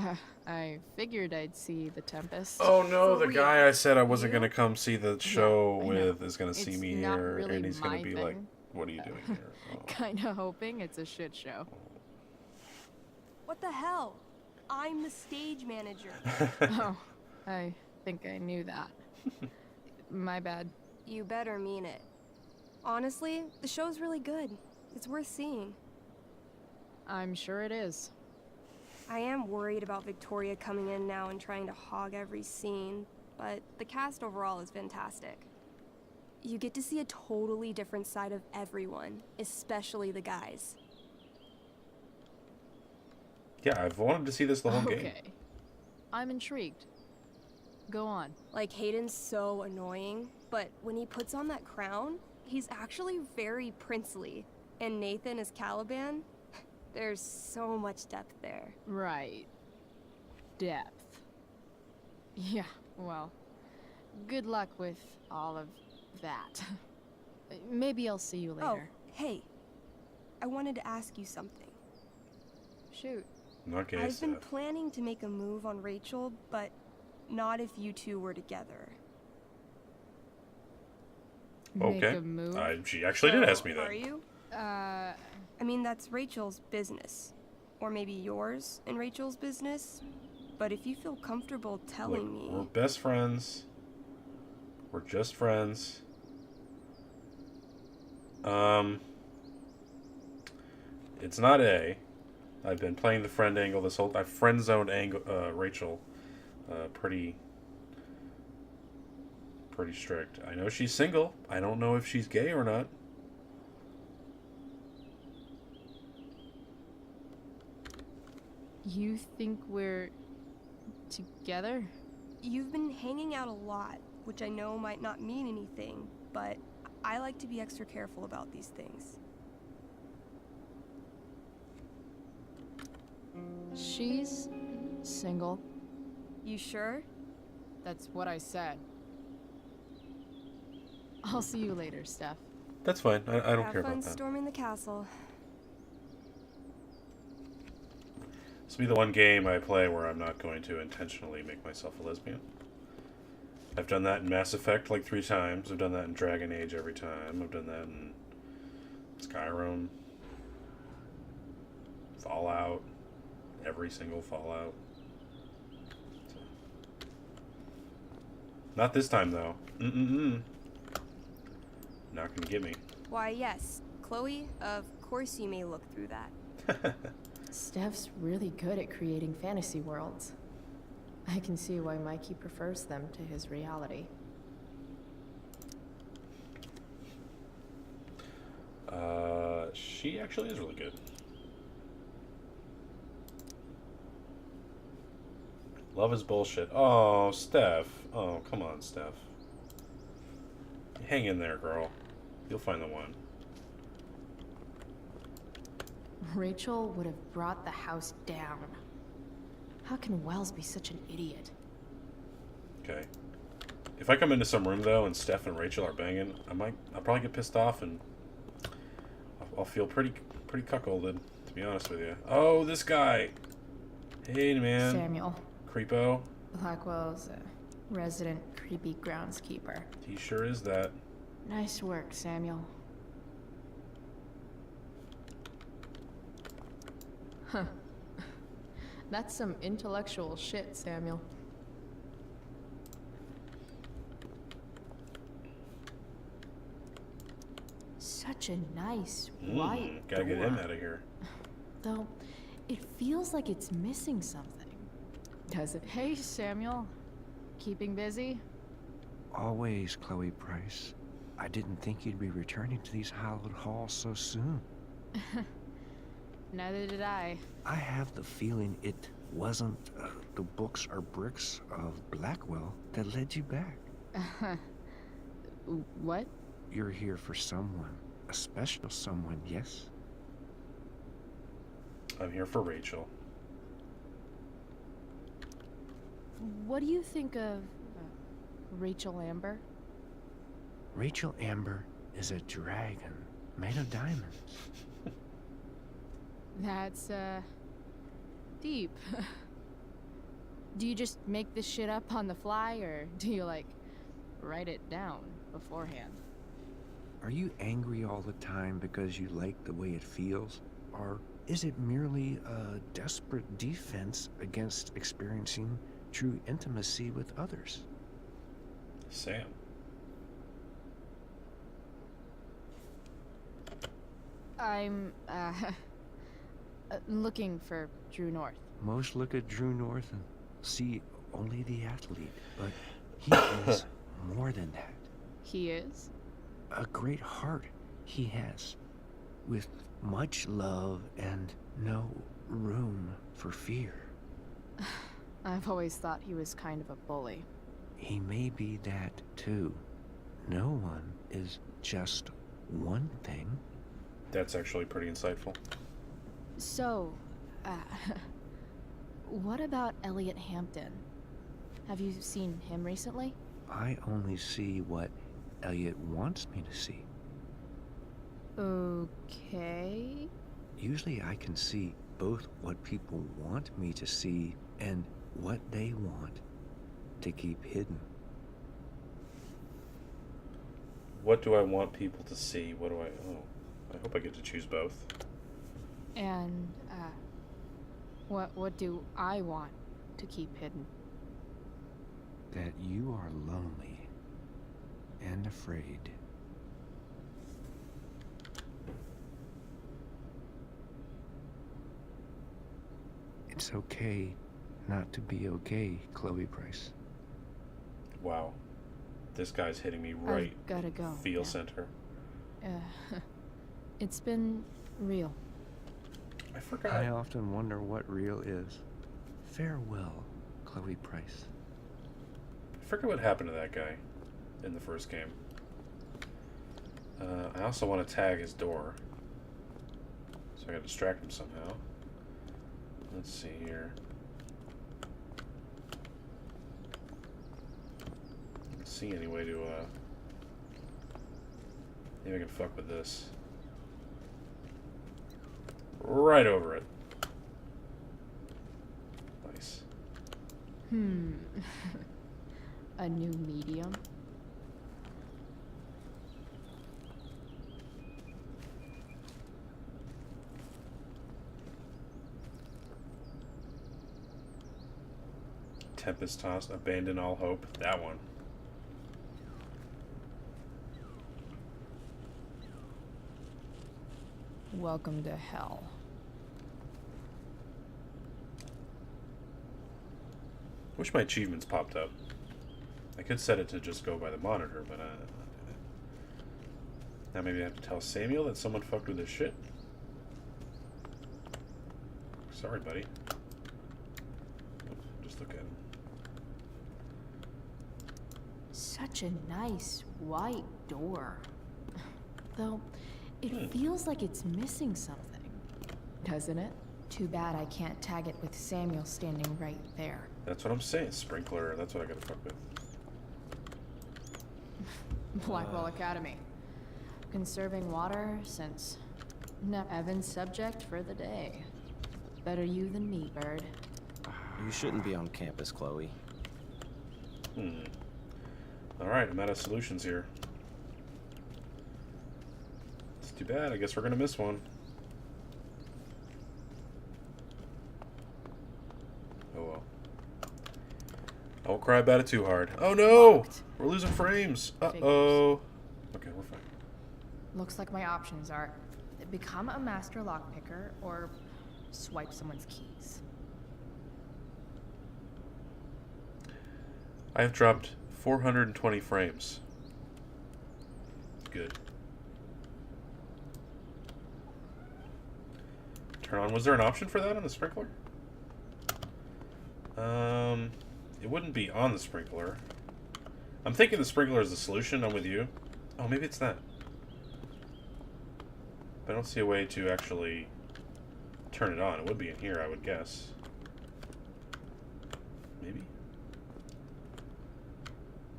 I figured I'd see the Tempest. Oh no, For the guy real? I said I wasn't going to come see the show I know. with is going to see It's me not here, really and he's going my to be like, thing. what are you doing here? Oh. Kinda hoping it's a shit show. What the hell? I'm the stage manager. Oh, I think I knew that. My bad. You better mean it. Honestly, the show's really good. It's worth seeing. I'm sure it is. I am worried about Victoria coming in now and trying to hog every scene, but the cast overall is fantastic. You get to see a totally different side of everyone, especially the guys. Yeah, I've wanted to see this the whole game. Okay. I'm intrigued. Go on. Like, Hayden's so annoying, but when he puts on that crown, he's actually very princely. And Nathan as Caliban, there's so much depth there. Right. Depth. Yeah, well, good luck with all of that. Maybe I'll see you later. Oh, hey. I wanted to ask you something. Shoot. Not gay I've been stuff. planning to make a move on Rachel, but not if you two were together. Make Okay. a move? She actually did ask me that. Are you? I mean, that's Rachel's business. Or maybe yours and Rachel's business. But if you feel comfortable telling me... We're best friends. We're just friends. It's not A. I've been playing the friend angle this whole... I've friend-zoned Rachel. Pretty strict. I know she's single. I don't know if she's gay or not. You think we're together? You've been hanging out a lot, which I know might not mean anything, but I like to be extra careful about these things. She's single. You sure? That's what I said. I'll see you later, Steph. That's fine. I don't Have care fun about that. storming the castle. This will be the one game I play where I'm not going to intentionally make myself a lesbian. I've done that in Mass Effect like 3 times. I've done that in Dragon Age every time. I've done that in Skyrim. Fallout. Every single Fallout. So. Not this time, though. Not gonna get me. Why, yes. Chloe, of course you may look through that. Steph's really good at creating fantasy worlds. I can see why Mikey prefers them to his reality. She actually is really good. Love is bullshit. Oh, Steph. Oh, come on, Steph. Hang in there, girl. You'll find the one. Rachel would have brought the house down. How can Wells be such an idiot? Okay. If I come into some room though and Steph and Rachel are banging, I'll probably get pissed off and I'll feel pretty cuckolded, to be honest with you. Oh, this guy. Hey, man. Samuel. Creepo. Blackwell's resident creepy groundskeeper. He sure is that. Nice work, Samuel. Huh. That's some intellectual shit, Samuel. Such a nice white Gotta get him door. out of here. Though, it feels like it's missing something. Does it? Hey, Samuel. Keeping busy? Always, Chloe Price. I didn't think you'd be returning to these hallowed halls so soon. Neither did I. I have the feeling it wasn't the books or bricks of Blackwell that led you back. What? You're here for someone. A special someone, yes? I'm here for Rachel. What do you think of Rachel Amber? Rachel Amber is a dragon made of diamonds. That's, deep. Do you just make this shit up on the fly, or do you, like, write it down beforehand? Are you angry all the time because you like the way it feels? Or is it merely a desperate defense against experiencing true intimacy with others? Sam. I'm, looking for Drew North. Most look at Drew North and see only the athlete, but he is more than that. He is? A great heart he has, with much love and no room for fear. I've always thought he was kind of a bully. He may be that too. No one is just one thing. That's actually pretty insightful. So, what about Elliot Hampton? Have you seen him recently? I only see what Elliot wants me to see. Okay. Usually I can see both what people want me to see and what they want to keep hidden. What do I want people to see? What do I... Oh, I hope I get to choose both. And, what do I want to keep hidden? That you are lonely and afraid. It's okay not to be okay, Chloe Price. Wow. This guy's hitting me right. I've gotta go. Feel now. center. It's been real. I forgot. I often wonder what real is. Farewell, Chloe Price. I forget what happened to that guy in the first game. I also want to tag his door. So I gotta distract him somehow. Let's see here. Let's see any way to, maybe I can fuck with this. Right over it. Nice. A new medium? Tempest Tossed, Abandon All Hope. That one. Welcome to hell. Wish my achievements popped up. I could set it to just go by the monitor, but now maybe I have to tell Samuel that someone fucked with his shit. Sorry, buddy. Just look at him. Such a nice white door. Though, it feels like it's missing something. Doesn't it? Too bad I can't tag it with Samuel standing right there. That's what I'm saying. Sprinkler. That's what I gotta fuck with. Blackwell Academy. Conserving water since Now Evan's subject for the day. Better you than me, Bird. You shouldn't be on campus, Chloe. Alright, I'm out of solutions here. It's too bad. I guess we're gonna miss one. Oh well. I won't cry about it too hard. Oh no! We're losing frames. Uh-oh. Okay, we're fine. Looks like my options are become a master lockpicker or swipe someone's keys. I have dropped 420 frames. Good. Turn on. Was there an option for that on the sprinkler? It wouldn't be on the sprinkler. I'm thinking the sprinkler is the solution. I'm with you. Oh, maybe it's that. But I don't see a way to actually turn it on. It would be in here, I would guess. Maybe?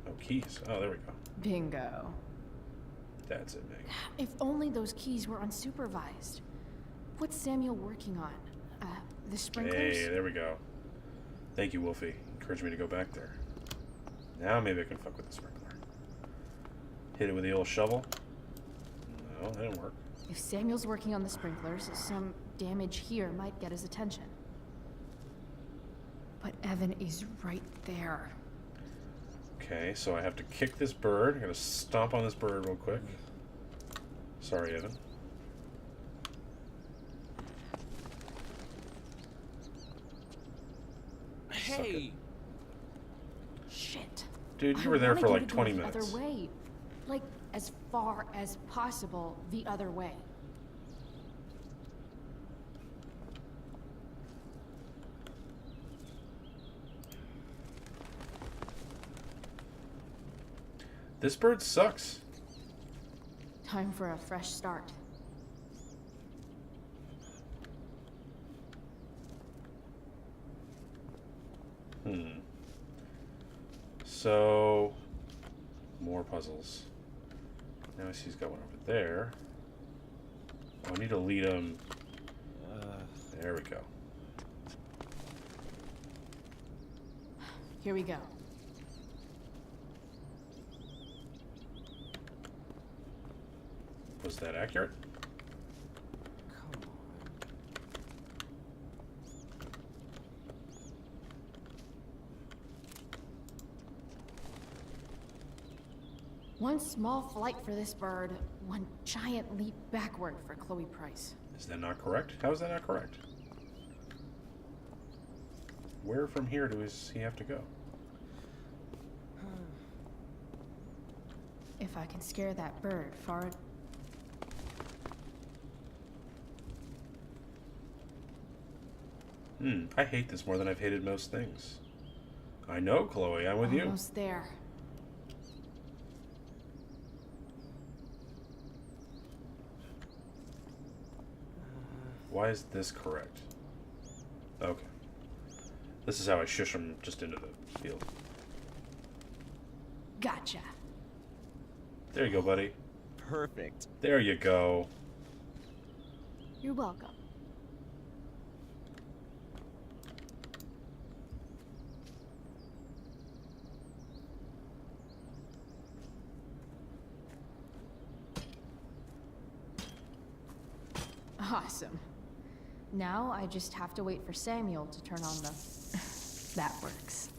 Oh, keys. Oh, there we go. Bingo. That's it, Meg. If only those keys were unsupervised. What's Samuel working on? The sprinklers? Hey, there we go. Thank you, Wolfie. Encouraged me to go back there. Now maybe I can fuck with the sprinkler. Hit it with the old shovel. No, that didn't work. If Samuel's working on the sprinklers, some damage here might get his attention. But Evan is right there. Okay, so I have to kick this bird. I gotta stomp on this bird real quick. Sorry, Evan. Hey! Shit. Dude, you were there for like 20 The minutes. other way. Like, as far as possible, the other way. This bird sucks. Time for a fresh start. So, more puzzles. Now I see he's got one over there. Oh, I need to lead him. There we go. Here we go. Was that accurate? One small flight for this bird, one giant leap backward for Chloe Price. Is that not correct? How is that not correct? Where from here does he have to go? If I can scare that bird far... I hate this more than I've hated most things. I know, Chloe, I'm with you. Almost there. Why is this correct? Okay. This is how I shush him just into the field. Gotcha. There you go, buddy. Perfect. There you go. You're welcome. Awesome. Now I just have to wait for Samuel to turn on the... That works.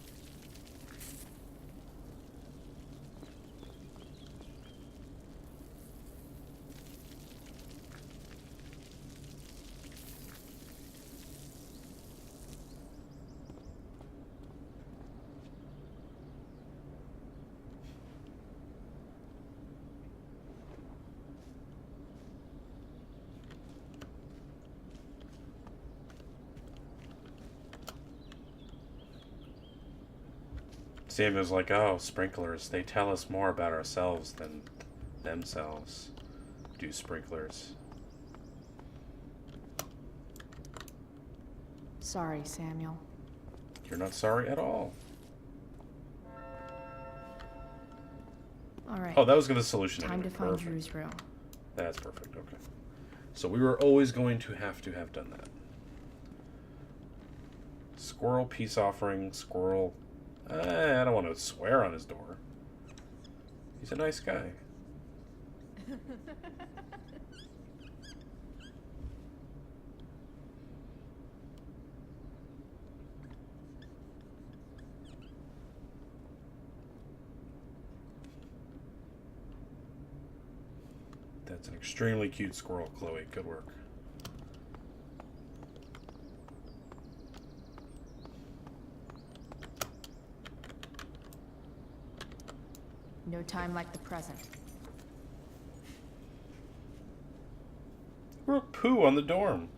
Samuel's like, oh, sprinklers. They tell us more about ourselves than themselves. Do sprinklers. Sorry, Samuel. You're not sorry at all. All right. Oh, that was the solution. Time anyway. to find Perfect. Drew's room. That's perfect. Okay. So we were always going to have done that. Squirrel peace offering, squirrel... I don't want to swear on his door. He's a nice guy. That's an extremely cute squirrel, Chloe. Good work. No time like the present. We're poo on the dorm.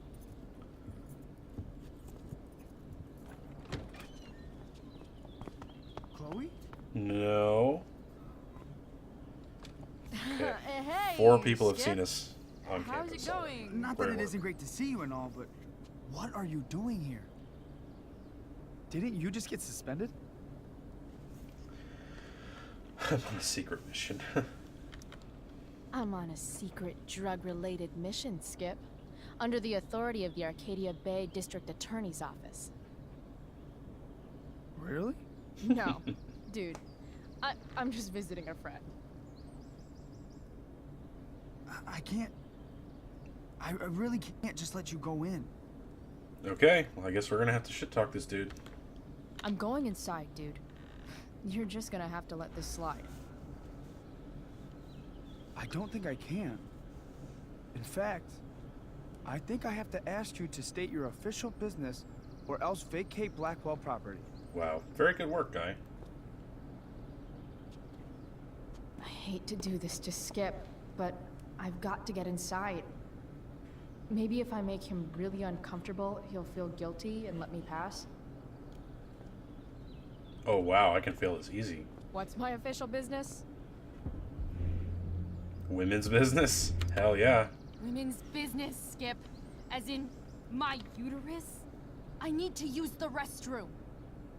Chloe? No. Okay. Hey, 4 people have Skip. seen us on How's campus. it going? Not that it isn't great to see you and all, but what are you doing here? Didn't you just get suspended? I'm on a secret mission. I'm on a secret drug-related mission, Skip. Under the authority of the Arcadia Bay District Attorney's Office. Really? No, dude. I'm just visiting a friend. I can't... I really can't just let you go in. Okay, well, I guess we're gonna have to shit-talk this dude. I'm going inside, dude. You're just gonna have to let this slide. I don't think I can. In fact, I think I have to ask you to state your official business or else vacate Blackwell property. Wow, very good work, guy. I hate to do this to Skip, but I've got to get inside. Maybe if I make him really uncomfortable, he'll feel guilty and let me pass. Oh wow, I can feel this easy. What's my official business? Women's business? Hell yeah. Women's business, Skip. As in, my uterus? I need to use the restroom.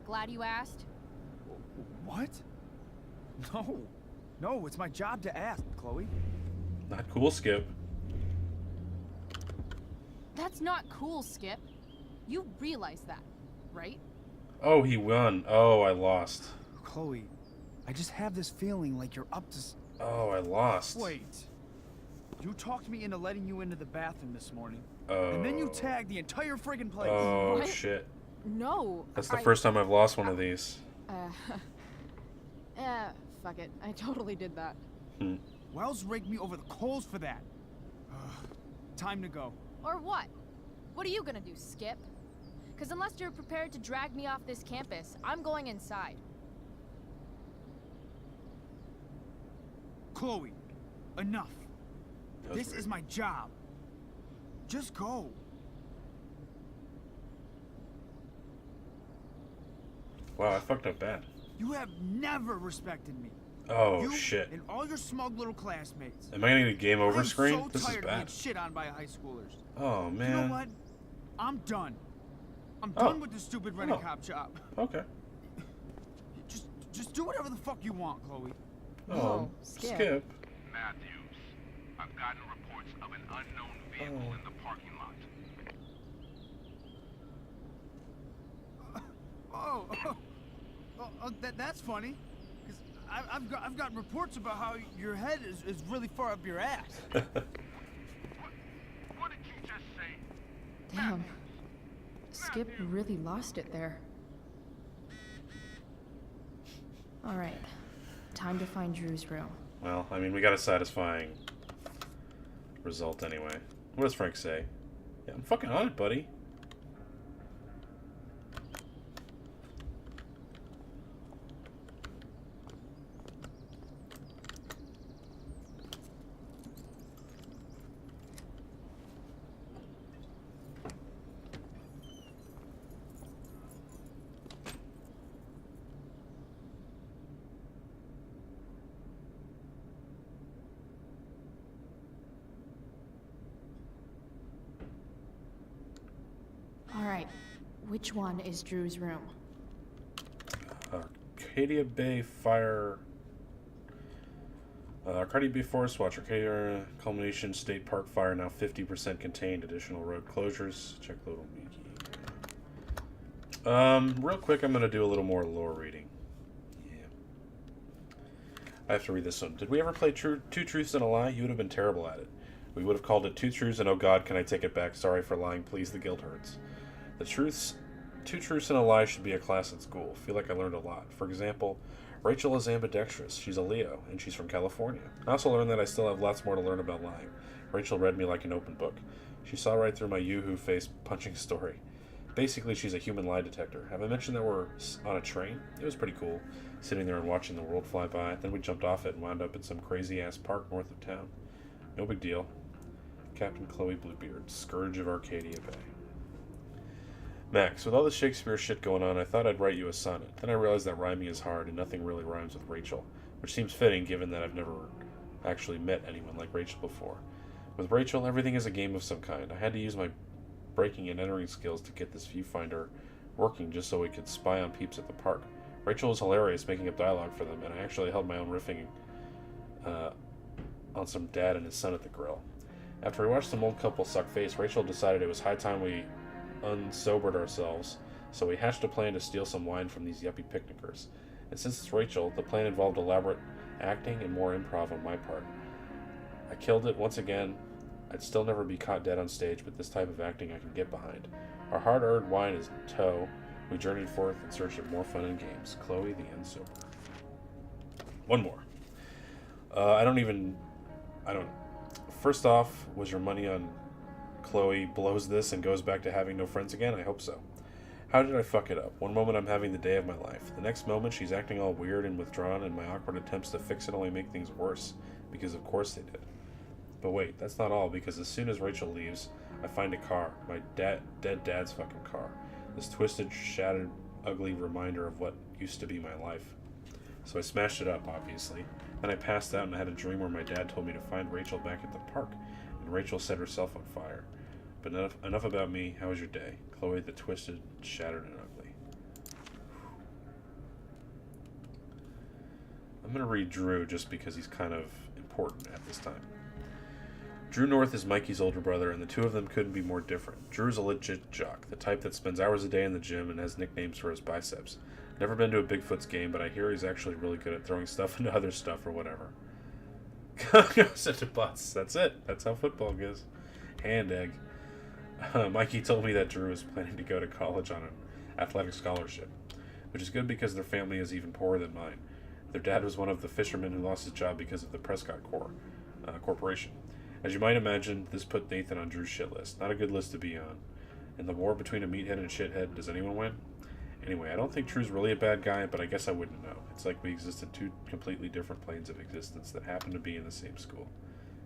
Glad you asked. What? No. No, it's my job to ask, Chloe. Not cool, Skip. That's not cool, Skip. You realize that, right? Oh, he won. Oh, I lost. Chloe, I just have this feeling like you're up to... Oh, I lost. Wait. You talked me into letting you into the bathroom this morning. Oh. And then you tagged the entire friggin' place. Oh, What? shit. No. That's the first time I've lost one of these. Fuck it. I totally did that. Wells raked me over the coals for that. Time to go. Or what? What are you gonna do, Skip? Because unless you're prepared to drag me off this campus, I'm going inside. Chloe, enough. This weird. is my job. Just go. Wow, I fucked up bad. You have never respected me. Oh, you shit. and all your smug little classmates. Am I gonna get a game over I'm screen? so This is tired of being bad. shit on by high schoolers. Oh, man. You know what? I'm done. I'm Oh. done with this stupid rent-a-cop job. Okay. Just do whatever the fuck you want, Chloe. Oh, Skip. Matthews, I've gotten reports of an unknown vehicle in the parking lot. That's funny. Because I've gotten reports about how your head is really far up your ass. What did you just say? Damn. Skip really lost it there. Alright. Time to find Drew's room. Well, I mean, we got a satisfying result anyway. What does Frank say? Yeah, I'm fucking on it, buddy. Alright. Which one is Drew's room? Arcadia Bay Fire... Arcadia B Forest Watch. Arcadia Culmination State Park fire now 50% contained. Additional road closures. Check Little Mickey. Real quick, I'm going to do a little more lore reading. Yeah. I have to read this one. Did we ever play Two Truths and a Lie? You would have been terrible at it. We would have called it Two Truths and oh god, can I take it back? Sorry for lying, please, the guild hurts. Two Truths and a Lie should be a class at school. Feel like I learned a lot. For example, Rachel is ambidextrous. She's a Leo, and she's from California. I also learned that I still have lots more to learn about lying. Rachel read me like an open book. She saw right through my yoo-hoo face punching story. Basically, she's a human lie detector. Have I mentioned that we're on a train? It was pretty cool, sitting there and watching the world fly by. Then we jumped off it and wound up in some crazy-ass park north of town. No big deal. Captain Chloe Bluebeard, Scourge of Arcadia Bay. Max, with all the Shakespeare shit going on, I thought I'd write you a sonnet. Then I realized that rhyming is hard and nothing really rhymes with Rachel, which seems fitting given that I've never actually met anyone like Rachel before. With Rachel, everything is a game of some kind. I had to use my breaking and entering skills to get this viewfinder working just so we could spy on peeps at the park. Rachel was hilarious making up dialogue for them, and I actually held my own riffing on some dad and his son at the grill. After we watched some old couple suck face, Rachel decided it was high time we unsobered ourselves, so we hatched a plan to steal some wine from these yuppie picnickers. And since it's Rachel, the plan involved elaborate acting and more improv on my part. I killed it once again. I'd still never be caught dead on stage, but this type of acting I can get behind. Our hard-earned wine is tow. We journeyed forth in search of more fun and games. Chloe the Unsober. One more. First off, was your money on Chloe blows this and goes back to having no friends again? I hope so. How did I fuck it up? One moment I'm having the day of my life. The next moment she's acting all weird and withdrawn, and my awkward attempts to fix it only make things worse, because of course they did. But wait, that's not all, because as soon as Rachel leaves, I find a car, my dead dad's fucking car. This twisted, shattered, ugly reminder of what used to be my life. So I smashed it up, obviously. Then I passed out and I had a dream where my dad told me to find Rachel back at the park, and Rachel set herself on fire. But enough about me. How was your day? Chloe the twisted, shattered, and ugly. I'm going to read Drew just because he's kind of important at this time. Drew North is Mikey's older brother, and the two of them couldn't be more different. Drew's a legit jock, the type that spends hours a day in the gym and has nicknames for his biceps. Never been to a Bigfoot's game, but I hear he's actually really good at throwing stuff into other stuff or whatever. Goes into butts. That's it. That's how football goes. Hand egg. Mikey told me that Drew is planning to go to college on an athletic scholarship, which is good because their family is even poorer than mine. Their dad was one of the fishermen who lost his job because of the Prescott Corporation. As you might imagine, this put Nathan on Drew's shit list. Not a good list to be on. In the war between a meathead and a shithead, does anyone win? Anyway, I don't think Drew's really a bad guy, but I guess I wouldn't know. It's like we exist in two completely different planes of existence that happen to be in the same school.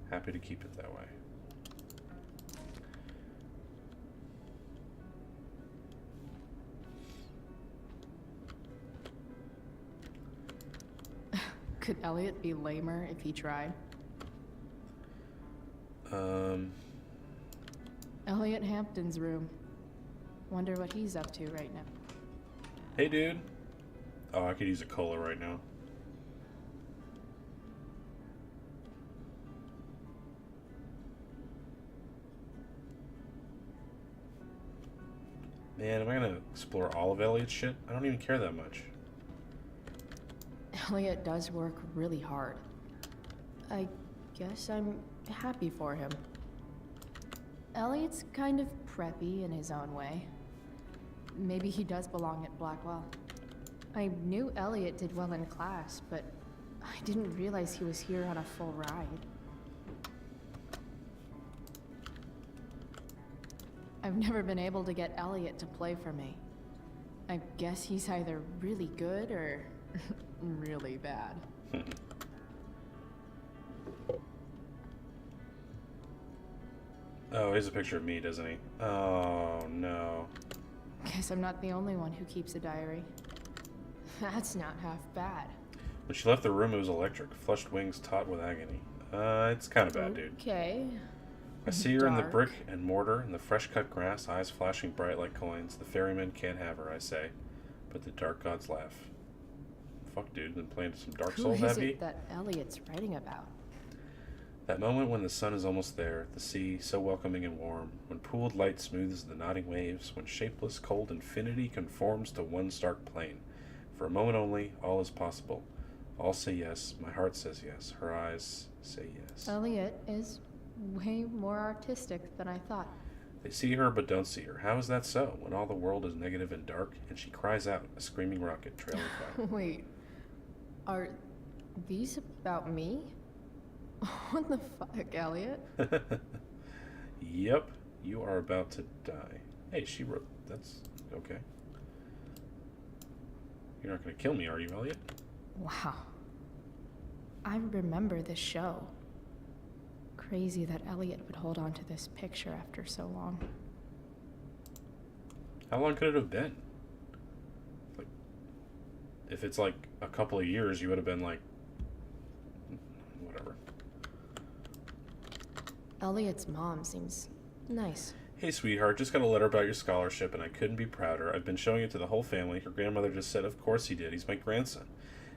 Happy to keep it that way. Could Elliot be lamer if he tried? Elliot Hampton's room. Wonder what he's up to right now. Hey, dude. Oh, I could use a cola right now. Man, am I gonna explore all of Elliot's shit? I don't even care that much. Elliot does work really hard. I guess I'm happy for him. Elliot's kind of preppy in his own way. Maybe he does belong at Blackwell. I knew Elliot did well in class, but I didn't realize he was here on a full ride. I've never been able to get Elliot to play for me. I guess he's either really good or really bad. Oh, here's a picture of me, doesn't he? Oh, no. Guess I'm not the only one who keeps a diary. That's not half bad. When she left the room, it was electric. Flushed wings taut with agony. It's kind of bad, dude. Okay. I see her in the brick and mortar, in the fresh-cut grass, eyes flashing bright like coins. The ferryman can't have her, I say. But the dark gods laugh. fuck, dude? Been playing some Dark Who Souls, is have you? it that Elliot's writing about? That moment when the sun is almost there, the sea so welcoming and warm, when pooled light smooths the nodding waves, when shapeless, cold infinity conforms to one stark plane. For a moment only, all is possible. All say yes, my heart says yes, her eyes say yes. Elliot is way more artistic than I thought. They see her but don't see her. How is that so, when all the world is negative and dark, and she cries out, a screaming rocket trailing fire? Wait, are these about me? What the fuck, Elliot? Yep, you are about to die. Hey, she wrote... That's... okay. You're not gonna kill me, are you, Elliot? Wow. I remember this show. Crazy that Elliot would hold on to this picture after so long. How long could it have been? Like, if it's like a couple of years, you would have been like... whatever. Elliot's mom seems nice. Hey, sweetheart, just got a letter about your scholarship, and I couldn't be prouder. I've been showing it to the whole family. Your grandmother just said, of course he did. He's my grandson.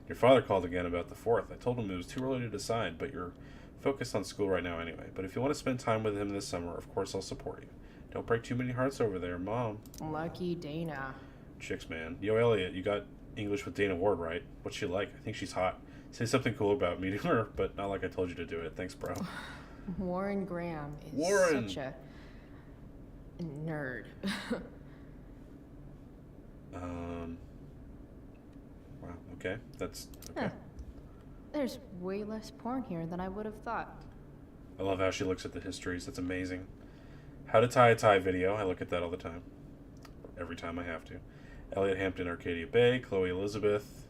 Your father called again about the 4th. I told him it was too early to decide, but you're focused on school right now anyway. But if you want to spend time with him this summer, of course I'll support you. Don't break too many hearts over there, Mom. Lucky Dana. Chicks, man. Yo, Elliot, you got English with Dana Ward, right? What's she like? I think she's hot. Say something cool about meeting her, but not like I told you to do it. Thanks, bro. Warren Graham is Warren. such a nerd. Wow, okay. That's okay. Huh. There's way less porn here than I would have thought. I love how she looks at the histories. That's amazing. How to tie a tie video. I look at that all the time. Every time I have to. Elliot Hampton, Arcadia Bay. Chloe Elizabeth.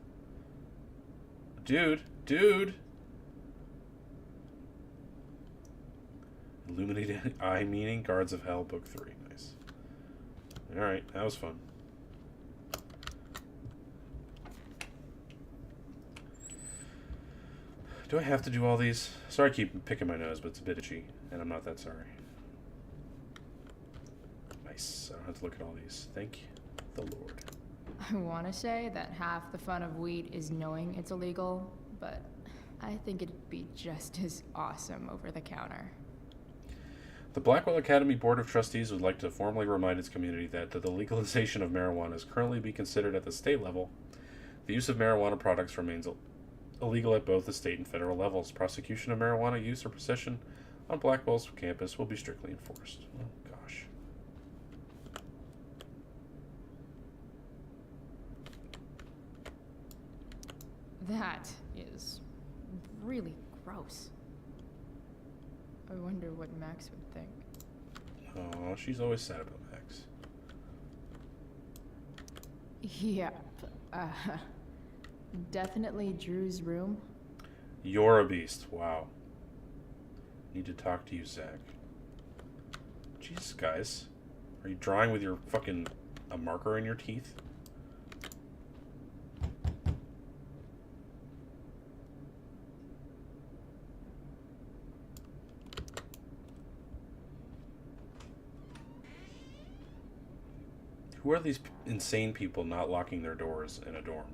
Dude. Illuminated Eye Meaning. Guards of Hell, Book 3. Nice. Alright, that was fun. Do I have to do all these? Sorry I keep picking my nose, but it's a bit itchy, and I'm not that sorry. Nice. I don't have to look at all these. Thank the Lord. I want to say that half the fun of weed is knowing it's illegal, but I think it'd be just as awesome over the counter. The Blackwell Academy Board of Trustees would like to formally remind its community that the legalization of marijuana is currently being considered at the state level. The use of marijuana products remains illegal at both the state and federal levels. Prosecution of marijuana use or possession on Blackwell's campus will be strictly enforced. Oh, gosh. That is really gross. I wonder what Max would think. Oh, she's always sad about Max. Yep. Definitely Drew's room. You're a beast. Wow. Need to talk to you, Zach. Jesus, guys. Are you drawing with your fucking... a marker in your teeth? Who are these insane people not locking their doors in a dorm?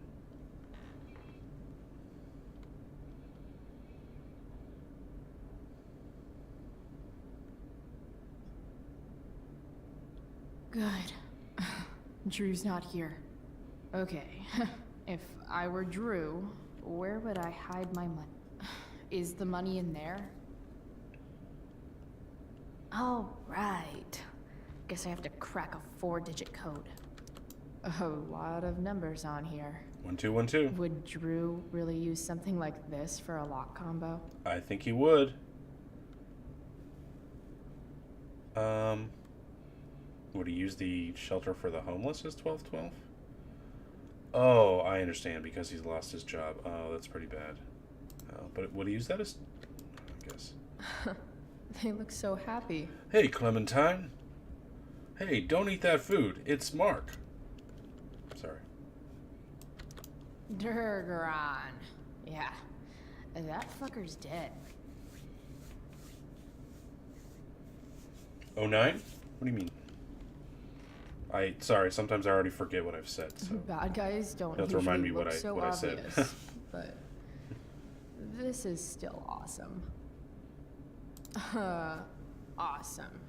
Good. Drew's not here. Okay. If I were Drew, where would I hide my money? Is the money in there? Oh, right. Guess I have to crack a 4-digit code. A lot of numbers on here. 1212. Would Drew really use something like this for a lock combo? I think he would. Would he use the shelter for the homeless as 1212? Oh, I understand, because he's lost his job. Oh, that's pretty bad. But would he use that as... I guess. They look so happy. Hey, Clementine. Hey, don't eat that food. It's Mark. Sorry. Durgaron. Yeah. That fucker's dead. 09? What do you mean? Sorry, sometimes I already forget what I've said. So Bad guys don't you have to usually remind me look what so I obvious, said. but this is still awesome. Awesome.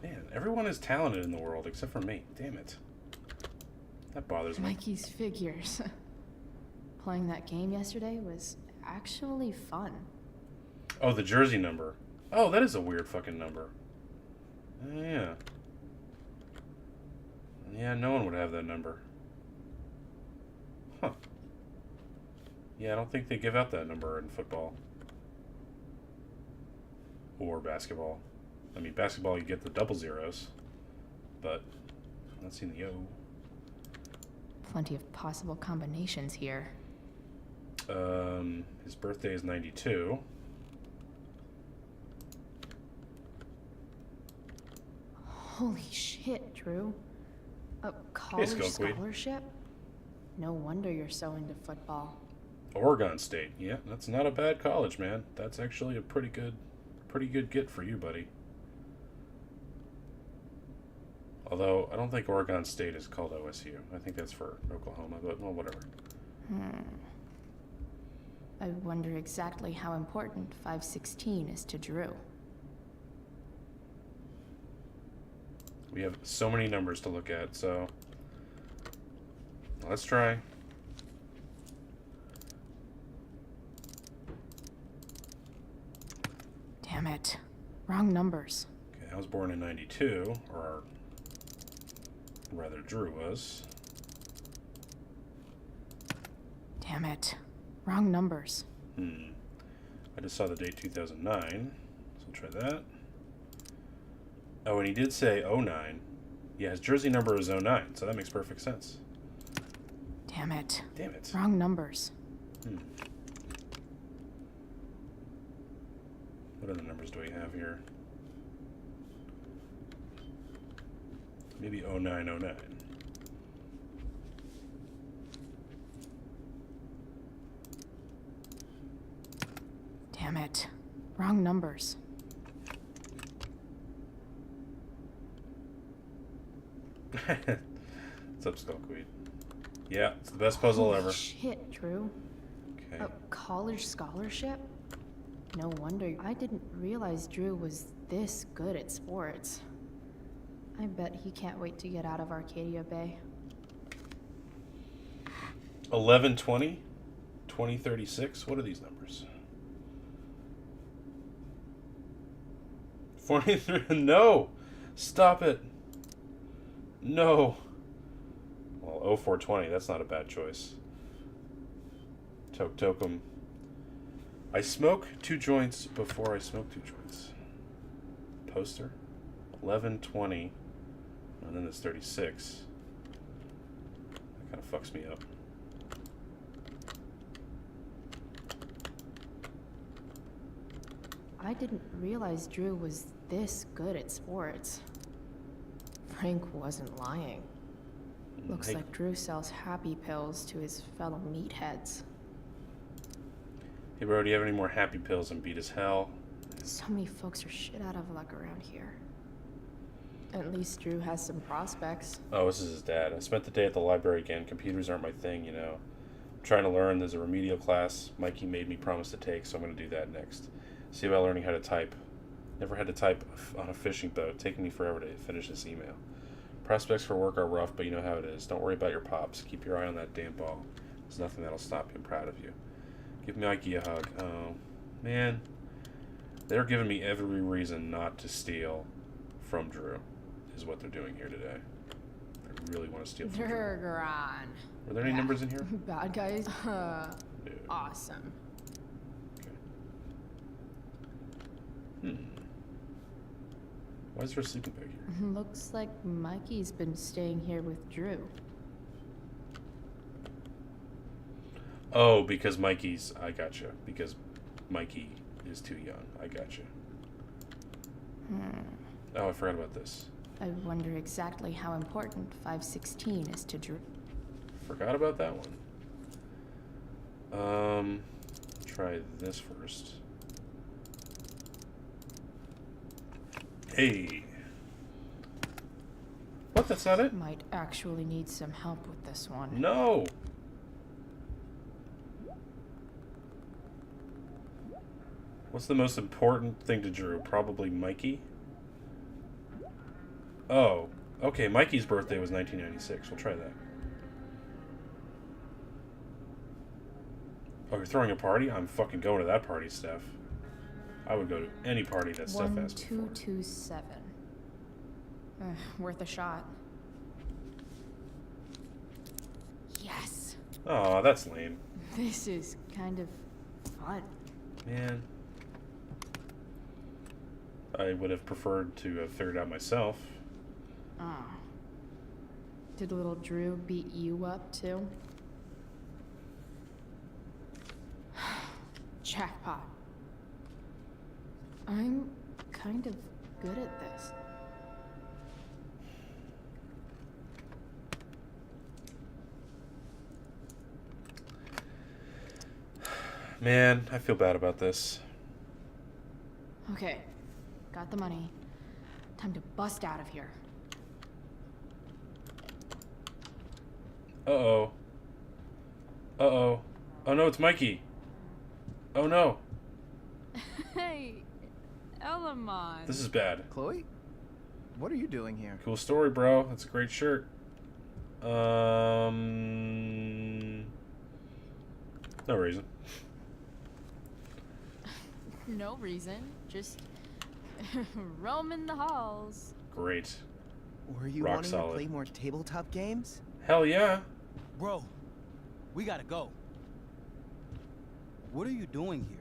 Man, everyone is talented in the world except for me. Damn it. That bothers me. Mikey's figures. Playing that game yesterday was actually fun. Oh, the jersey number. Oh, that is a weird fucking number. Yeah. Yeah, no one would have that number. Huh. Yeah, I don't think they give out that number in football. Or basketball. I mean, basketball, you get the double zeros. But, I'm not seeing the O. Plenty of possible combinations here. His birthday is 92. Holy shit, Drew. A college scholarship? No wonder you're so into football. Oregon State. Yeah, that's not a bad college, man. That's actually a pretty good get for you, buddy. Although, I don't think Oregon State is called OSU. I think that's for Oklahoma, but, well, whatever. I wonder exactly how important 516 is to Drew. We have so many numbers to look at, so let's try. Damn it. Wrong numbers. Okay, I was born in 92, or rather Drew was. Damn it. Wrong numbers. I just saw the date 2009, so try that. Oh, and he did say 09. Yeah, his jersey number is 09, so that makes perfect sense. Damn it. Damn it. Wrong numbers. What other numbers do we have here? Maybe 0909. Damn it. Wrong numbers. What's up, Skullqueed? Yeah, it's the best puzzle Holy ever. Shit, Drew. Okay. A college scholarship? No wonder. I didn't realize Drew was this good at sports. I bet he can't wait to get out of Arcadia Bay. 1120? 2036? What are these numbers? 43? No! Stop it! No! Well, 0420, that's not a bad choice. Tokum. I smoke 2 joints before I smoke 2 joints. Poster. 1120. And then there's 36. That kind of fucks me up. I didn't realize Drew was this good at sports. Frank wasn't lying. Looks Hey. like Drew sells happy pills to his fellow meatheads. Hey bro, do you have any more happy pills and beat as hell? So many folks are shit out of luck around here. At least Drew has some prospects. Oh, this is his dad. I spent the day at the library again. Computers aren't my thing, you know. I'm trying to learn. There's a remedial class Mikey made me promise to take, so I'm going to do that next. See about learning how to type. Never had to type on a fishing boat. Taking me forever to finish this email. Prospects for work are rough, but you know how it is. Don't worry about your pops. Keep your eye on that damn ball. There's nothing that'll stop you. I'm proud of you. Give Mikey a hug. Oh, man. They're giving me every reason not to steal from Drew, is what they're doing here today. They really want to steal from Drew. Durgaron. Were there any numbers in here? Bad guys? Awesome. Why is there a sleeping bag here? Looks like Mikey's been staying here with Drew. Oh, because Mikey's... I gotcha. Because Mikey is too young. I gotcha. Oh, I forgot about this. I wonder exactly how important 516 is to Drew. Forgot about that one. Try this first. Hey. What? That's not it? Might actually need some help with this one. No. What's the most important thing to Drew? Probably Mikey. Oh, okay. Mikey's birthday was 1996. We'll try that. Oh, you're throwing a party? I'm fucking going to that party, Steph. I would go to any party that Steph asked me for. 1227. Worth a shot. Yes. Oh, that's lame. This is kind of fun. Man. I would have preferred to have figured it out myself. Oh. Did little Drew beat you up, too? Jackpot. I'm kind of good at this. Man, I feel bad about this. Okay. Got the money. Time to bust out of here. Uh-oh. Uh-oh. Oh no, it's Mikey. Oh no. Hey, Elamon. This is bad. Chloe? What are you doing here? Cool story, bro. That's a great shirt. No reason. No reason. Just roaming the halls. Great. Were you Rock wanting solid. to play more tabletop games? Hell yeah. Bro, we gotta go. What are you doing here?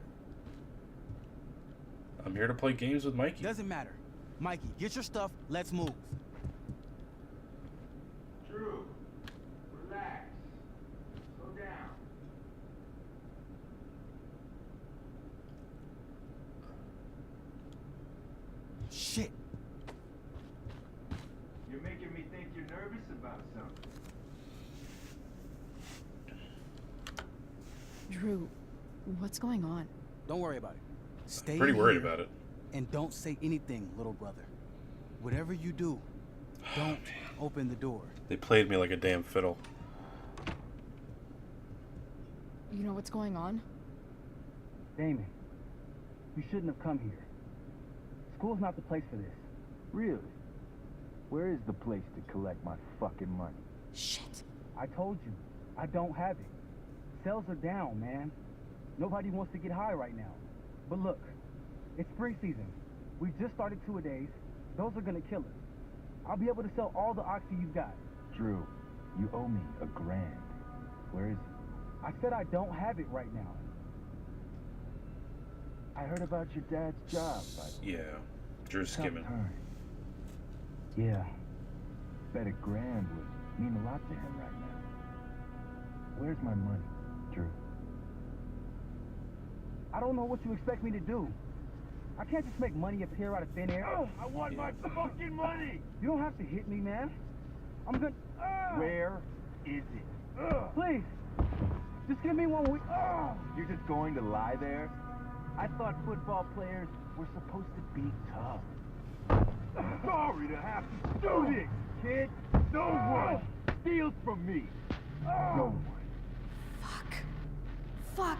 I'm here to play games with Mikey. Doesn't matter. Mikey, get your stuff. Let's move. Drew, relax. Slow down. Shit. You're making me think you're nervous about something. Drew, what's going on? Don't worry about it. Stay Pretty worried here about it. And don't say anything, little brother. Whatever you do, don't open the door. They played me like a damn fiddle. You know what's going on? Damon, you shouldn't have come here. School's not the place for this. Really? Where is the place to collect my fucking money? Shit. I told you, I don't have it. Sales are down, man. Nobody wants to get high right now. But look, it's spring season. We just started two-a-days. Those are gonna kill us. I'll be able to sell all the oxy you've got. Drew, you owe me $1,000. Where is it? I said I don't have it right now. I heard about your dad's job, but... Yeah, Drew's skimming. Yeah, bet $1,000 would mean a lot to him right now. Where's my money, Drew? I don't know what you expect me to do. I can't just make money appear out of thin air. I want my fucking money! You don't have to hit me, man. I'm gonna... Where is it? Please, just give me 1 week. You're just going to lie there? I thought football players were supposed to be tough. Sorry to have to do this, kid. No one steals from me. No one. Fuck. Fuck.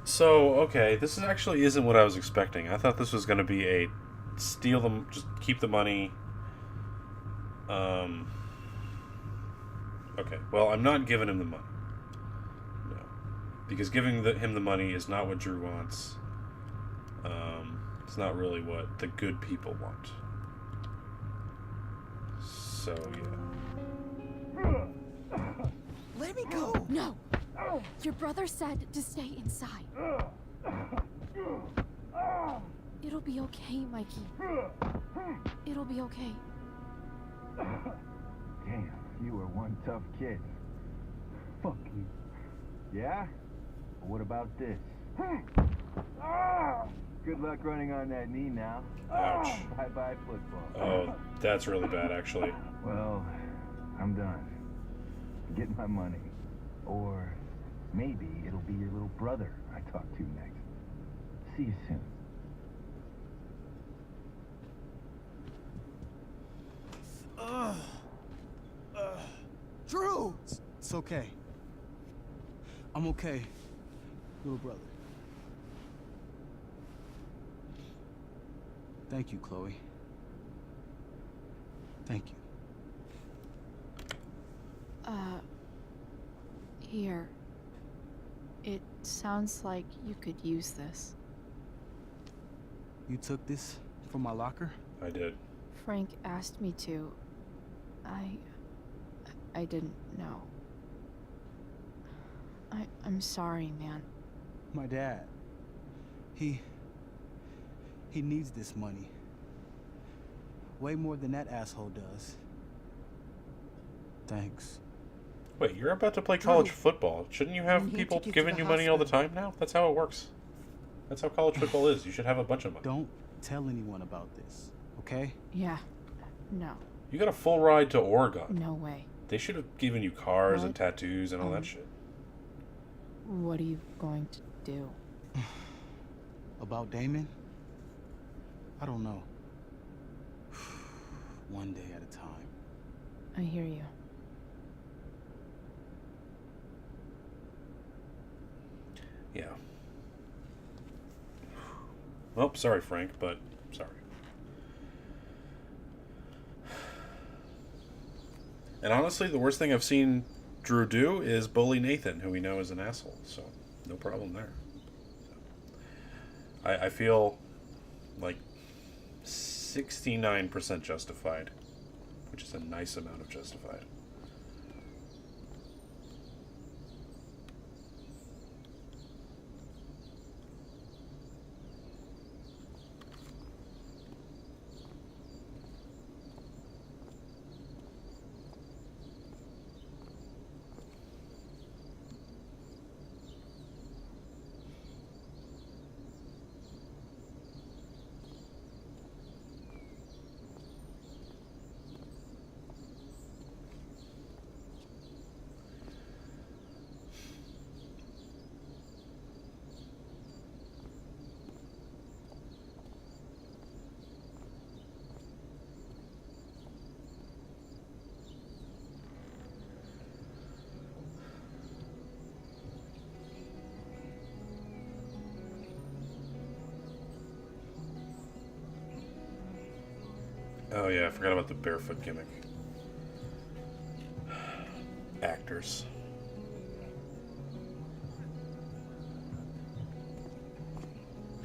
So, okay, this is actually isn't what I was expecting. I thought this was going to be a steal them, just keep the money. Okay, well, I'm not giving him the money. No. Because giving him the money is not what Drew wants. It's not really what the good people want. So, yeah. Let me go! No! Your brother said to stay inside. It'll be okay, Mikey. It'll be okay. Damn, you were one tough kid. Fuck you. Yeah? What about this? Good luck running on that knee now. Ouch. Bye-bye football. Oh, that's really bad, actually. Well, I'm done. get my money. Or maybe it'll be your little brother I talk to next. See you soon. Drew! It's okay. I'm okay, little brother. Thank you, Chloe. Thank you. Here. It sounds like you could use this. You took this from my locker? I did. Frank asked me to. I didn't know. I'm sorry, man. My dad. He needs this money. Way more than that asshole does. Thanks. Wait, you're about to play college football. Shouldn't you have people giving you money all the time now? That's how it works. That's how college football is. You should have a bunch of money. Don't tell anyone about this, okay? Yeah. No. You got a full ride to Oregon. No way. They should have given you cars and tattoos and all that shit. What are you going to do? About Damon? I don't know. One day at a time. I hear you. Yeah. Well, sorry, Frank, but sorry. And honestly, the worst thing I've seen Drew do is bully Nathan, who we know is an asshole, so no problem there. I feel like 69% justified, which is a nice amount of justified. Oh yeah, I forgot about the barefoot gimmick. Actors.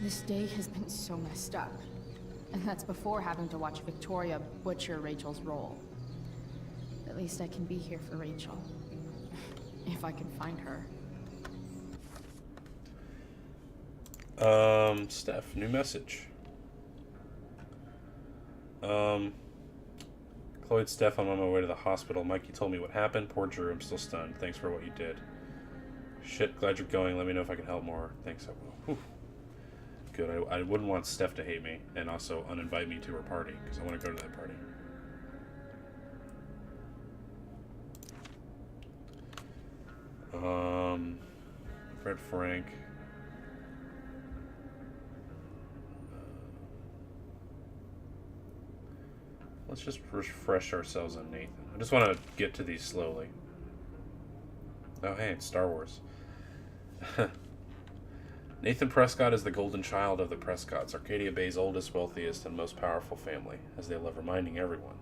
This day has been so messed up. And that's before having to watch Victoria butcher Rachel's role. At least I can be here for Rachel. If I can find her. Steph, new message. Chloe and Steph, I'm on my way to the hospital. Mikey told me what happened. Poor Drew, I'm still stunned. Thanks for what you did. Shit, glad you're going. Let me know if I can help more. Thanks, I will. Whew. Good, I wouldn't want Steph to hate me and also uninvite me to her party, because I want to go to that party. Fred Frank. Let's just refresh ourselves on Nathan. I just want to get to these slowly. Oh, hey, it's Star Wars. Nathan Prescott is the golden child of the Prescotts, Arcadia Bay's oldest, wealthiest, and most powerful family, as they love reminding everyone.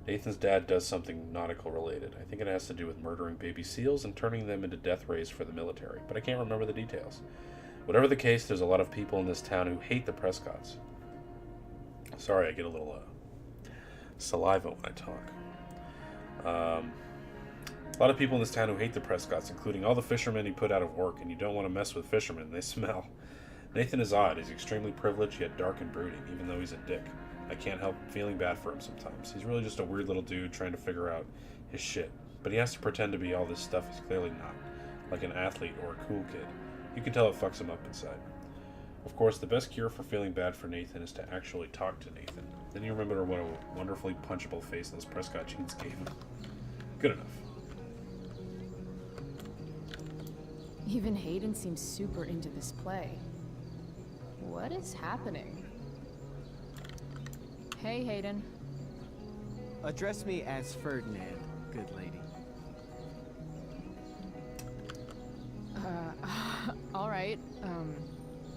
Nathan's dad does something nautical related. I think it has to do with murdering baby seals and turning them into death rays for the military, but I can't remember the details. Whatever the case, there's a lot of people in this town who hate the Prescotts. Sorry, I get a little saliva when I talk. A lot of people in this town who hate the Prescotts, including all the fishermen he put out of work, and you don't want to mess with fishermen, they smell. Nathan is odd. He's extremely privileged, yet dark and brooding, even though he's a dick. I can't help feeling bad for him sometimes. He's really just a weird little dude trying to figure out his shit. But he has to pretend to be all this stuff he's clearly not, like an athlete or a cool kid. You can tell it fucks him up inside. Of course, the best cure for feeling bad for Nathan is to actually talk to Nathan. Then you remember what a wonderfully punchable face those Prescott jeans gave him. Good enough. Even Hayden seems super into this play. What is happening? Hey, Hayden. Address me as Ferdinand, good lady. Alright,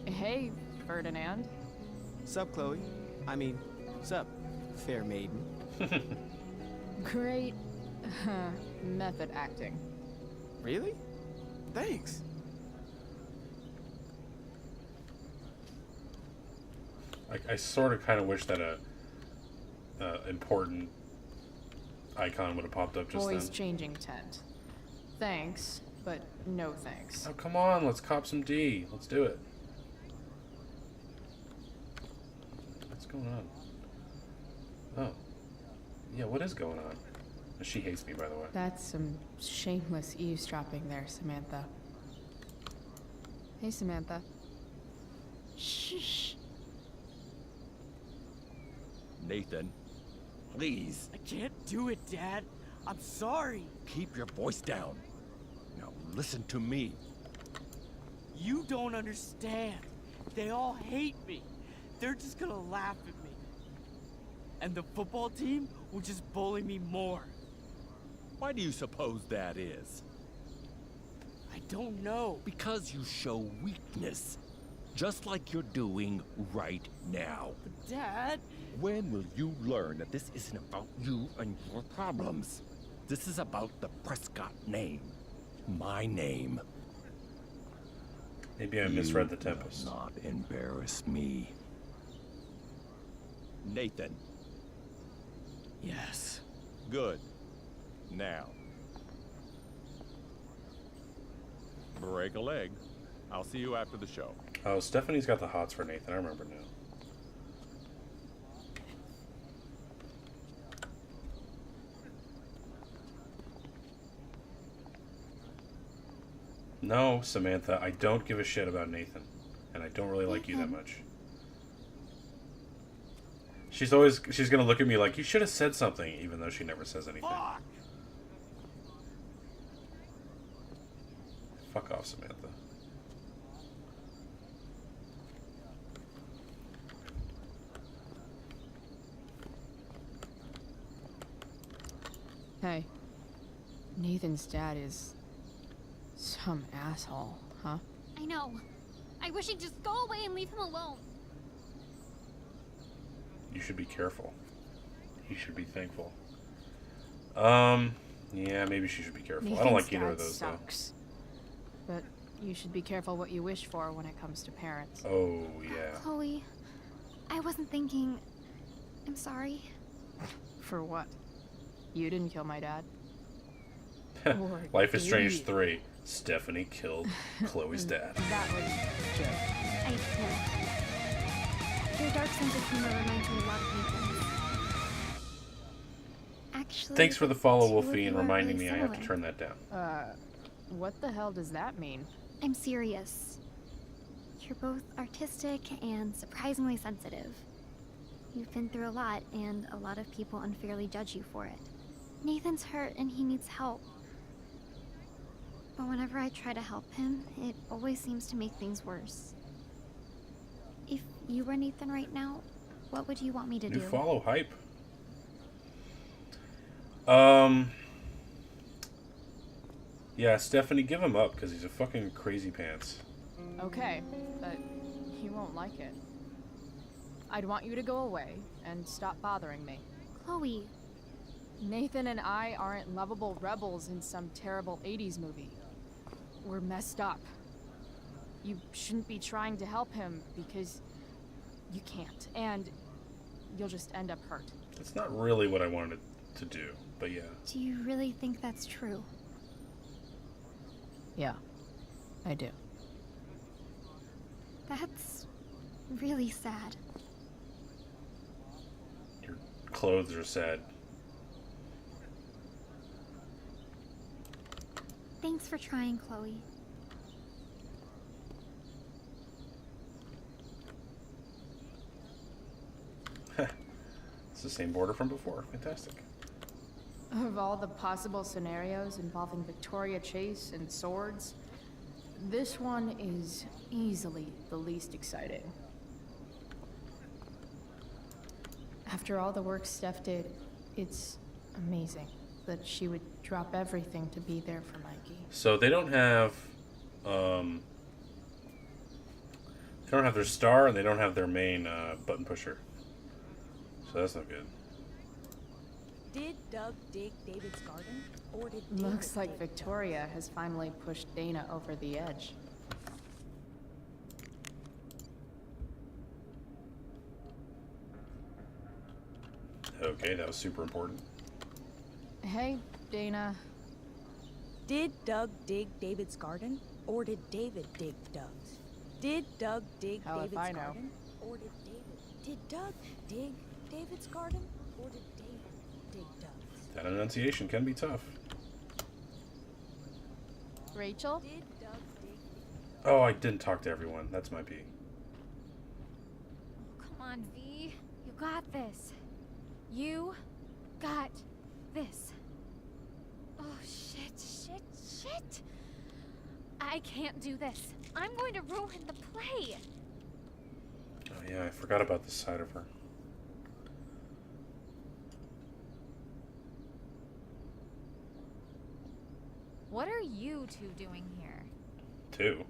hey, Ferdinand. Sup, Chloe? I mean, sup, fair maiden. Great method acting. Really? Thanks. I sort of kind of wish that a important icon would have popped up just Voice then. changing tent. Thanks, but no thanks. Oh, come on, let's cop some D. Let's do it. What's going on? Oh. Yeah, what is going on? She hates me, by the way. That's some shameless eavesdropping there, Samantha. Hey, Samantha. Shh. Nathan, please. I can't do it, Dad. I'm sorry. Keep your voice down. Now listen to me. You don't understand. They all hate me. They're just gonna laugh at me. And the football team will just bully me more. Why do you suppose that is? I don't know. Because you show weakness. Just like you're doing right now. But Dad... When will you learn that this isn't about you and your problems? This is about the Prescott name. My name. Maybe I misread the Tempest. You will not embarrass me. Nathan. Yes. Good. Now. Break a leg. I'll see you after the show. Oh, Stephanie's got the hots for Nathan. I remember now. No, Samantha, I don't give a shit about Nathan. And I don't really like you that much. She's gonna look at me like, you should have said something, even though she never says anything. Fuck off, Samantha. Hey. Nathan's dad is some asshole, huh? I know. I wish he'd just go away and leave him alone. You should be careful. He should be thankful. Yeah, maybe she should be careful. Nathan's I don't like either dad of those, sucks. But you should be careful what you wish for when it comes to parents. though. Oh, yeah. Chloe, I wasn't thinking... I'm sorry. For what? You didn't kill my dad. Or Life is did Strange you? 3. Stephanie killed Chloe's dad. That was Joe. I know. Your dark sense of humor reminds me a lot of Nathan's. Actually, Thanks for the follow, two of Wolfie, you and are reminding really me I have to similar. turn that down. What the hell does that mean? I'm serious. You're both artistic and surprisingly sensitive. You've been through a lot, and a lot of people unfairly judge you for it. Nathan's hurt and he needs help. But whenever I try to help him, it always seems to make things worse. If you were Nathan right now, what would you want me to New do? follow hype. Yeah, Stephanie, give him up, because he's a fucking crazy pants. Okay, but he won't like it. I'd want you to go away and stop bothering me. Chloe. Nathan and I aren't lovable rebels in some terrible 80s movie. We're messed up. You shouldn't be trying to help him because you can't, and you'll just end up hurt. It's not really what I wanted to do, but yeah. Do you really think that's true? Yeah, I do. That's really sad. Your clothes are sad. Thanks for trying, Chloe. It's the same border from before. Fantastic. Of all the possible scenarios involving Victoria Chase and swords, This one is easily the least exciting. After all the work Steph did, it's amazing that she would drop everything to be there for Mikey. So they don't have their star and they don't have their main button pusher. So that's not good. Did Doug dig David's garden, or did Looks like Victoria has finally pushed Dana over the edge. Okay, that was super important. Hey, Dana. Did Doug dig David's garden, or did David dig Doug's? Did Doug dig How if David's I know? garden, or did Doug dig David's garden, or did David dig Doug's? That enunciation can be tough. Rachel? Did Doug dig? Oh, I didn't talk to everyone. That's my P. Come on, V. You got this. You got this. Oh, shit. I can't do this. I'm going to ruin the play. Oh yeah, I forgot about this side of her. What are you two doing here? Two.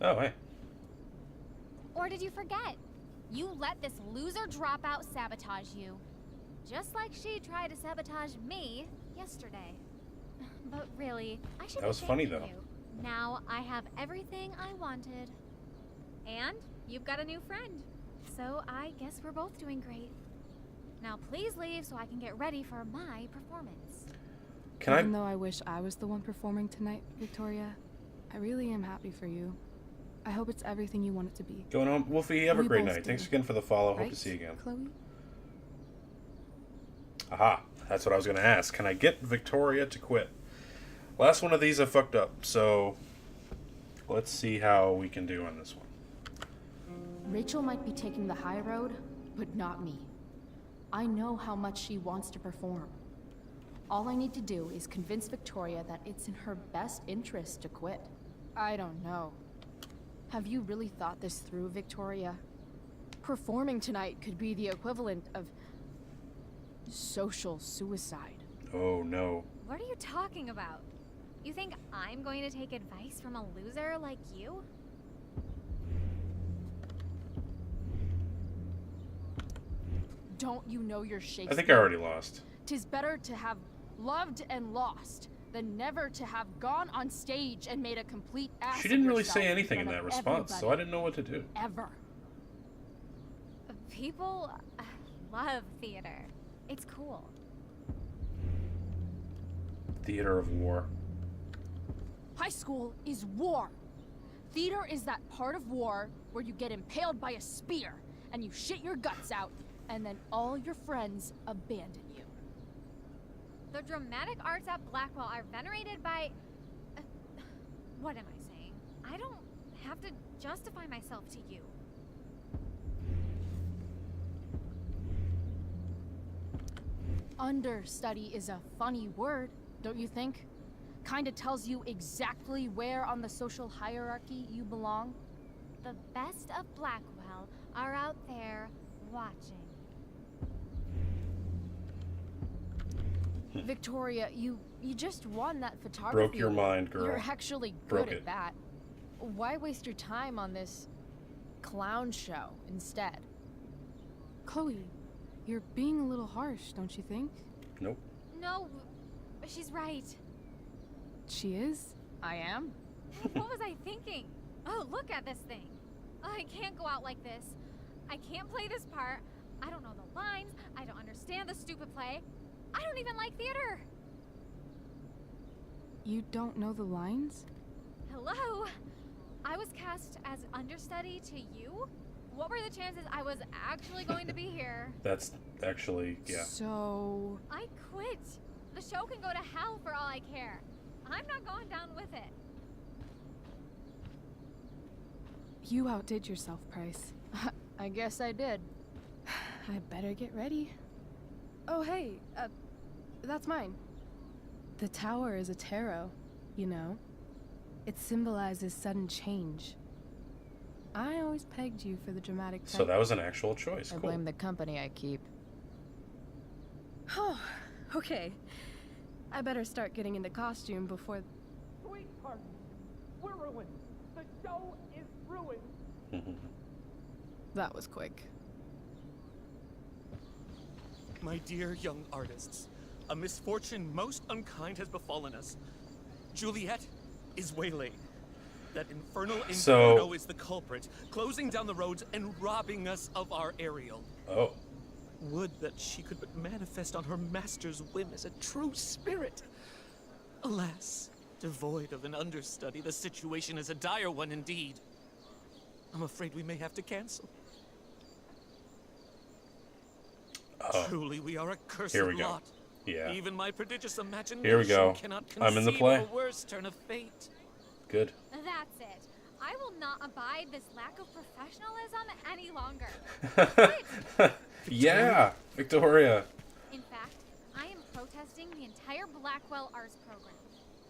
Oh, hey. Or did you forget? You let this loser dropout sabotage you. Just like she tried to sabotage me yesterday. But really, I should That was be funny, thanking though. you. Now I have everything I wanted. And you've got a new friend. So I guess we're both doing great. Now please leave so I can get ready for my performance. Even though I wish I was the one performing tonight, Victoria, I really am happy for you. I hope it's everything you want it to be. Going home, Wolfie. Have a We great both night. do. Thanks again for the follow. Hope Right, to see you again. Chloe? Aha, that's what I was going to ask. Can I get Victoria to quit? Last one of these I fucked up, so let's see how we can do on this one. Rachel might be taking the high road, but not me. I know how much she wants to perform. All I need to do is convince Victoria that it's in her best interest to quit. I don't know. Have you really thought this through, Victoria? Performing tonight could be the equivalent of social suicide. Oh no. What are you talking about? You think I'm going to take advice from a loser like you? Don't you know your Shakespeare? I think I already lost. 'Tis better to have loved and lost than never to have gone on stage and made a complete ass She didn't of really yourself say anything in front that of response, so I everybody. didn't know what to do. Ever. People love theater. It's cool. Theater of war. High school is war. Theater is that part of war where you get impaled by a spear and you shit your guts out and then all your friends abandon you. The dramatic arts at Blackwell are venerated by... what am I saying? I don't have to justify myself to you. Understudy is a funny word, don't you think? Kinda tells you exactly where on the social hierarchy you belong. The best of Blackwell are out there watching. Victoria, you just won that photography. Broke your mind, girl. You're actually Broke good it. at that. Why waste your time on this clown show instead? Chloe, you're being a little harsh, don't you think? Nope. No, she's right. She is? I am? What was I thinking? Oh, look at this thing. I can't go out like this. I can't play this part. I don't know the lines. I don't understand the stupid play. I don't even like theater. You don't know the lines? Hello? I was cast as understudy to you? What were the chances I was actually going to be here? That's actually, yeah. So... I quit. The show can go to hell for all I care. I'm not going down with it. You outdid yourself, Price. I guess I did. I better get ready. Oh, hey, that's mine. The tower is a tarot, you know. It symbolizes sudden change. I always pegged you for the dramatic type. So that was an actual choice. I Cool. blame the company I keep. Oh, okay. I better start getting into costume before... Sweetheart, we're ruined. The show is ruined. That was quick. My dear young artists, a misfortune most unkind has befallen us. Juliet is waylaid. That infernal Inferno is the culprit, closing down the roads and robbing us of our Ariel. Oh. Would that she could but manifest on her master's whim as a true spirit. Alas, devoid of an understudy, the situation is a dire one indeed. I'm afraid we may have to cancel. Truly, we are a cursed Here we go. lot. Yeah. Even my prodigious imagination Here we go. cannot I'm in the conceive play. of a worse turn of fate. Good. That's it. I will not abide this lack of professionalism any longer. Yeah, Victoria. In fact, I am protesting the entire Blackwell Arts program.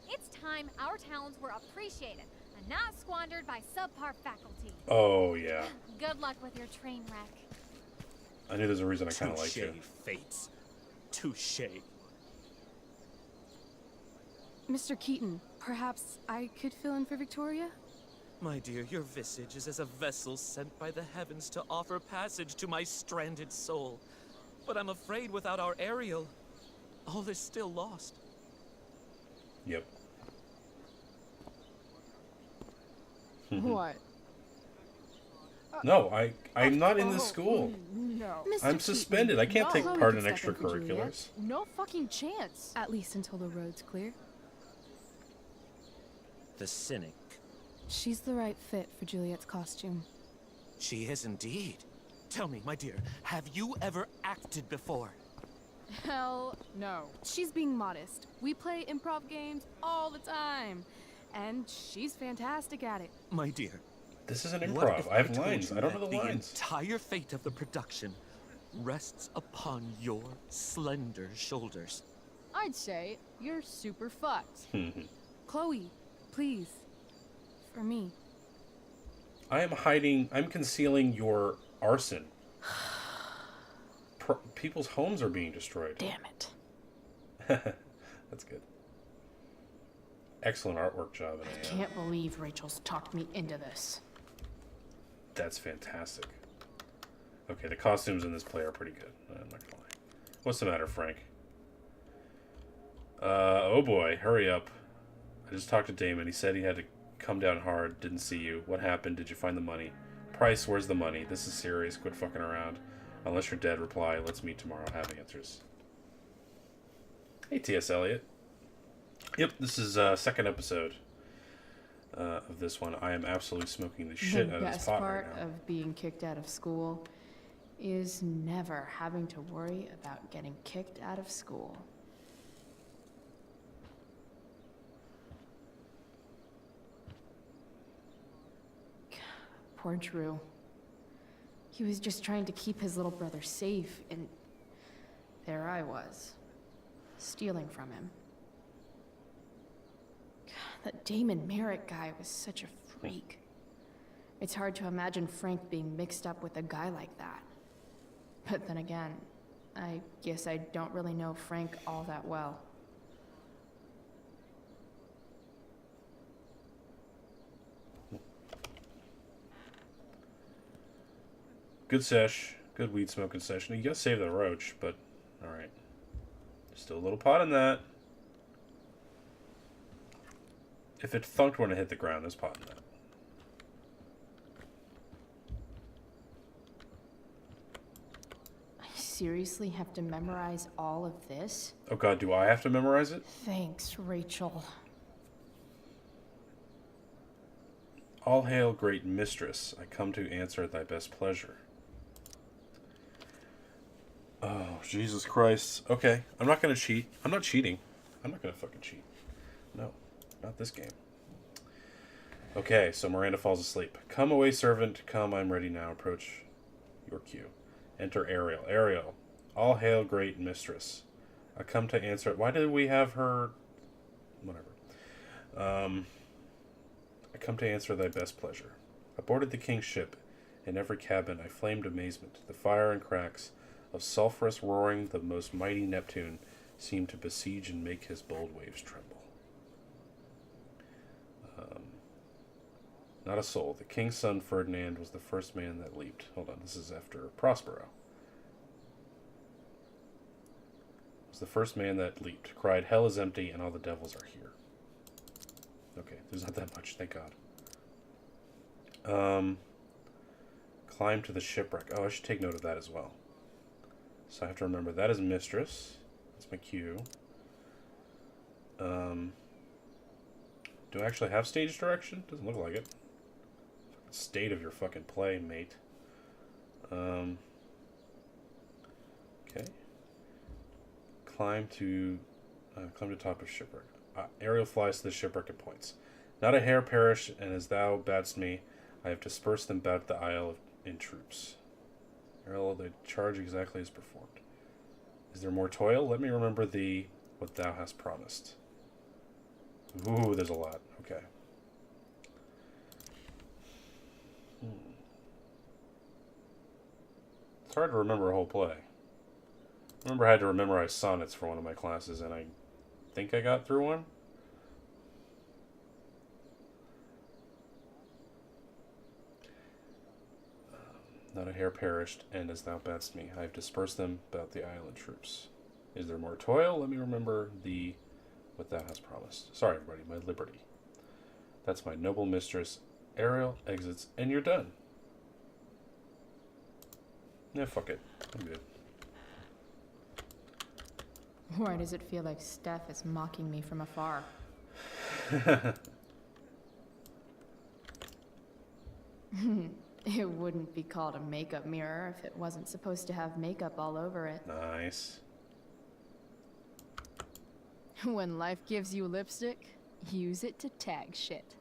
It's time our talents were appreciated and not squandered by subpar faculty. Oh, yeah. Good luck with your train wreck. I knew there's a reason I kind of liked you. Fates. Touche. Mr. Keaton, perhaps I could fill in for Victoria? My dear, your visage is as a vessel sent by the heavens to offer passage to my stranded soul. But I'm afraid without our Ariel, all is still lost. Yep. What? No, I'm not in the school. No. I'm suspended. I can't take Chloe part could in step for Juliet. extracurriculars. No fucking chance. At least until the road's clear. The cynic. She's the right fit for Juliet's costume. She is indeed. Tell me, my dear, have you ever acted before? Hell no. She's being modest. We play improv games all the time. And she's fantastic at it. My dear. This is an What improv. if I have told lines. you I don't that know the lines. entire fate of the production rests upon your slender shoulders. I'd say you're super fucked. Chloe, please. For me. I am hiding. I'm concealing your arson. People's homes are being destroyed. Damn it. That's good. Excellent artwork job. I can't believe Rachel's talked me into this. That's fantastic. Okay, the costumes in this play are pretty good. I'm not gonna lie. What's the matter, Frank? Oh boy, hurry up. I just talked to Damon. He said he had to come down hard. Didn't see you. What happened? Did you find the money? Price, where's the money? This is serious. Quit fucking around. Unless you're dead, reply. Let's meet tomorrow. Have answers. Hey, T.S. Eliot. Yep, this is second episode of this one. I am absolutely smoking the shit out of this best pot part right now. of being kicked out of school is never having to worry about getting kicked out of school. Poor Drew. He was just trying to keep his little brother safe, and there I was, stealing from him. That Damon Merritt guy was such a freak. It's hard to imagine Frank being mixed up with a guy like that. But then again, I guess I don't really know Frank all that well. Good sesh. Good weed smoking session. You gotta save the roach, but alright. Still a little pot in that. If it thunked when it hit the ground, there's pot in that. I seriously have to memorize all of this? Oh god, do I have to memorize it? Thanks, Rachel. All hail, great mistress. I come to answer at thy best pleasure. Oh, Jesus Christ. Okay, I'm not gonna cheat. I'm not cheating. I'm not gonna fucking cheat. No, not this game. Okay, so Miranda falls asleep. Come away, servant. Come, I'm ready now. Approach your cue. Enter Ariel. Ariel. All hail, great mistress. I come to answer it. Why did we have her... Whatever. I come to answer thy best pleasure. Aboarded the king's ship, in every cabin I flamed amazement. The fire and cracks of sulphurous roaring, the most mighty Neptune seemed to besiege and make his bold waves tremble. Not a soul. The king's son Ferdinand was the first man that leaped. Hold on, this is after Prospero. Was the first man that leaped. Cried, hell is empty and all the devils are here. Okay, there's not that much, thank God. Climb to the shipwreck. Oh, I should take note of that as well. So I have to remember that is mistress. That's my cue. Do I actually have stage direction? Doesn't look like it. State of your fucking play, mate. Okay. Climb to top of shipwreck. Ariel flies to the shipwreck and points. Not a hair perish, and as thou badst me, I have dispersed them about the isle in troops. Ariel, the charge exactly as performed. Is there more toil? Let me remember thee, what thou hast promised. Ooh, there's a lot. Okay. It's hard to remember a whole play. I remember I had to memorize sonnets for one of my classes, and I think I got through one. Not a hair perished, and as thou badst me, I have dispersed them about the island troops. Is there more toil? Let me remember thee, what thou hast promised. Sorry, everybody, my liberty. That's my noble mistress. Ariel exits, and you're done. Yeah, fuck it. I'm good. Why does it feel like Steph is mocking me from afar? It wouldn't be called a makeup mirror if it wasn't supposed to have makeup all over it. Nice. When life gives you lipstick, use it to tag shit.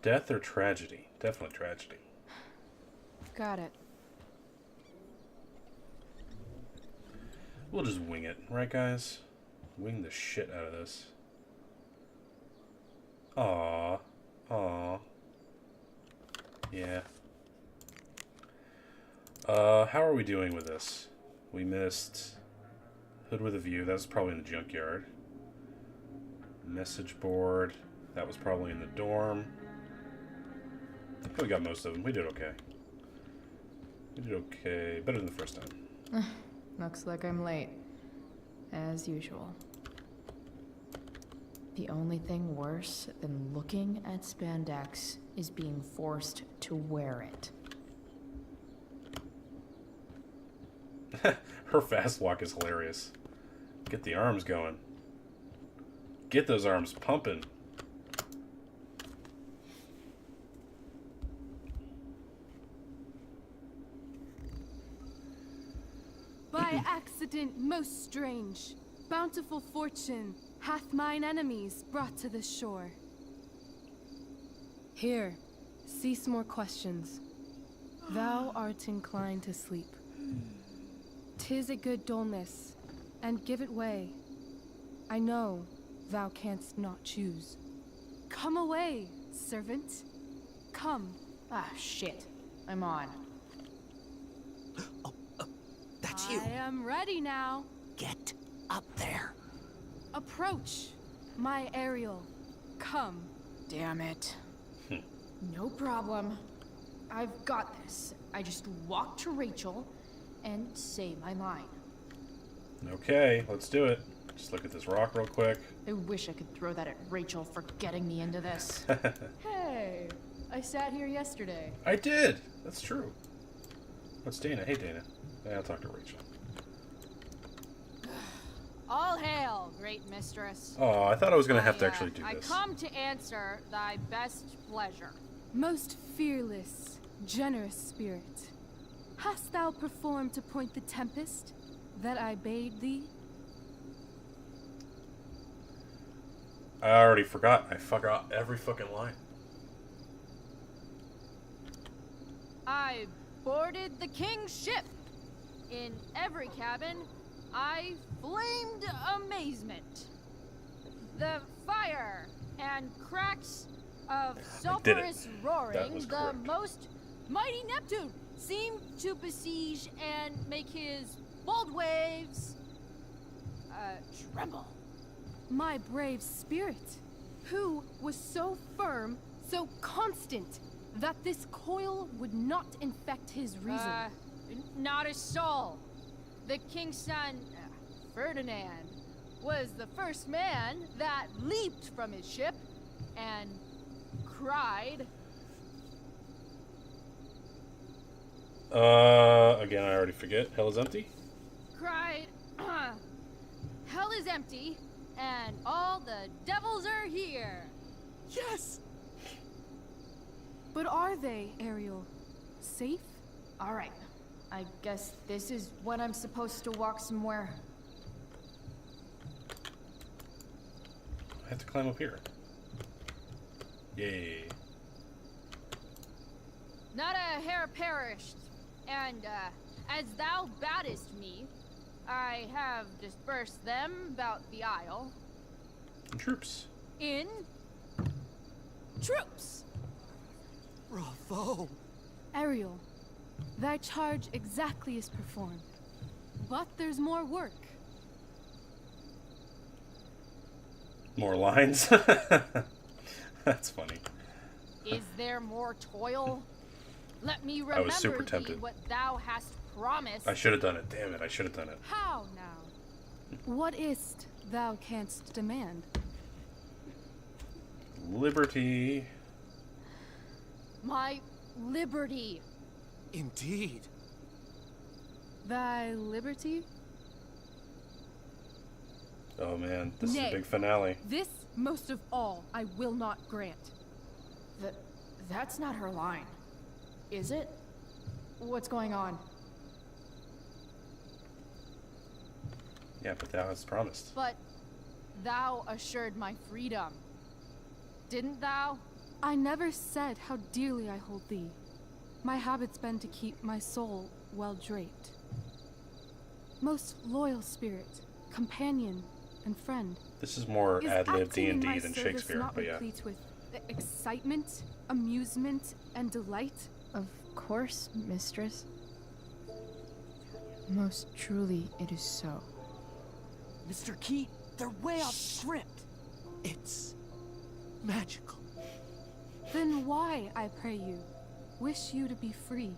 Death or tragedy? Definitely tragedy. Got it. We'll just wing it, right guys? Wing the shit out of this. Aww. Aww. Yeah. How are we doing with this? We missed Hood with a View. That was probably in the junkyard. Message board. That was probably in the dorm. I think we got most of them. We did okay. We did okay. Better than the first time. Looks like I'm late. As usual. The only thing worse than looking at spandex is being forced to wear it. Her fast walk is hilarious. Get the arms going. Get those arms pumping. By accident most strange, bountiful fortune hath mine enemies brought to this shore. Here, cease more questions. Thou art inclined to sleep. 'Tis a good dullness, and give it way. I know thou canst not choose. Come away, servant. Come. Ah, shit. I'm on. That's you. I am ready now. Get up there. Approach, my Ariel. Come. Damn it. No problem. I've got this. I just walk to Rachel and say my line. Okay, let's do it. Just look at this rock real quick. I wish I could throw that at Rachel for getting me into this. Hey, I sat here yesterday. I did. That's true. What's Dana? Hey, Dana. I'll talk to Rachel. All hail, great mistress. Oh, I thought I was going to have to actually do I this. come to answer thy best pleasure. Most fearless, generous spirit, hast thou performed to point the tempest that I bade thee? I already forgot. I forgot every fucking line. I boarded the king's ship. In every cabin, I flamed amazement. The fire and cracks of sulphurous roaring, the most mighty Neptune seemed to besiege and make his bold waves tremble. My brave spirit, who was so firm, so constant, that this coil would not infect his reason. Not a soul. The king's son, Ferdinand, was the first man that leaped from his ship and cried. Again, I already forget. Hell is empty? Cried, hell is empty, and all the devils are here. Yes! But are they, Ariel? Safe? Alright. I guess this is when I'm supposed to walk somewhere. I have to climb up here. Yay. Not a hair perished, and as thou baddest me, I have dispersed them about the isle. Troops. In troops. Bravo! Ariel, thy charge exactly is performed. But there's more work. More lines? That's funny. Is there more toil? Let me remember I was super tempted. what thou hast promised. I should have done it. Damn it, I should have done it. How now? What is't thou canst demand? Liberty. My liberty. Indeed. Thy liberty? Oh man, this is Nay, a big finale. This, most of all, I will not grant. That's not her line. Is it? What's going on? Yeah, but thou hast promised. But thou assured my freedom. Didn't thou? I never said how dearly I hold thee. My habit's been to keep my soul well draped. Most loyal spirit, companion, and friend. This is more ad-lib D&D than service Shakespeare, not but yeah. replete with excitement, amusement, and delight? Of course, mistress. Most truly, it is so. Mr. Keat, they're way off script. It's magical. Then why, I pray you, wish you to be free?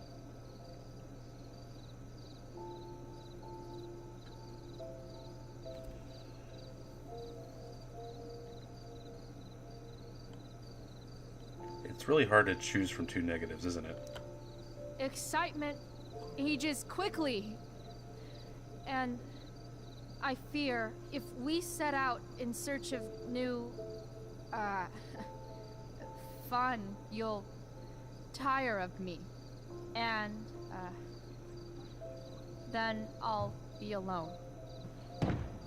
It's really hard to choose from two negatives, isn't it? Excitement ages quickly. And I fear if we set out in search of new, fun, you'll tire of me. And, then I'll be alone.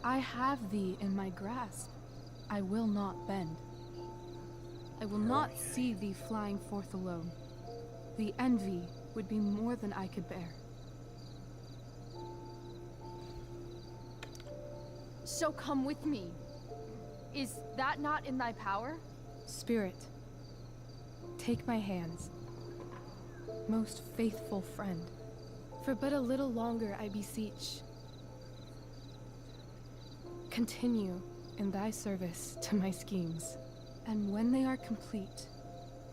I have thee in my grasp. I will not bend. I will not see thee flying forth alone. The envy would be more than I could bear. So come with me. Is that not in thy power? Spirit, take my hands. Most faithful friend, for but a little longer I beseech. Continue in thy service to my schemes, and when they are complete,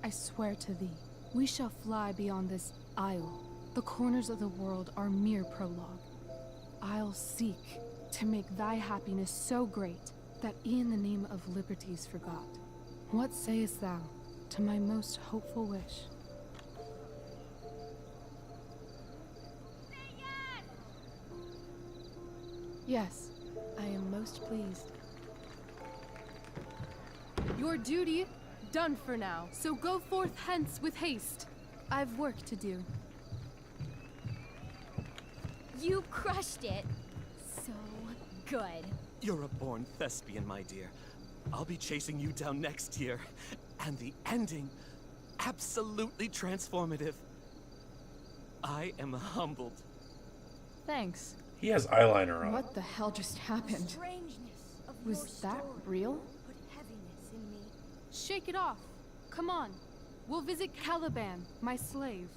I swear to thee, we shall fly beyond this isle. The corners of the world are mere prologue. I'll seek to make thy happiness so great that e'en the name of liberty's forgot. What sayest thou to my most hopeful wish? Yes, I am most pleased. Your duty done for now, so go forth hence with haste. I've work to do. You crushed it. So good. You're a born thespian, my dear. I'll be chasing you down next year. And the ending, absolutely transformative. I am humbled. Thanks. He has eyeliner on. What the hell just happened? Was that real? Put heaviness in me. Shake it off. Come on. We'll visit Caliban, my slave.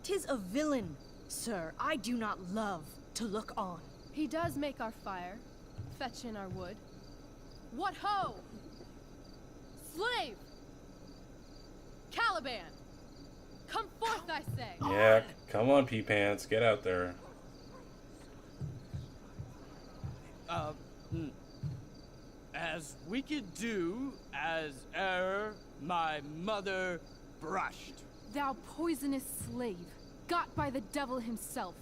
'Tis a villain, sir. I do not love to look on. He does make our fire, fetch in our wood. What ho! Slave! Caliban! Come forth, I say! Yeah, come on, Pea Pants, get out there. As we could do, as e'er my mother brushed. Thou poisonous slave, got by the devil himself,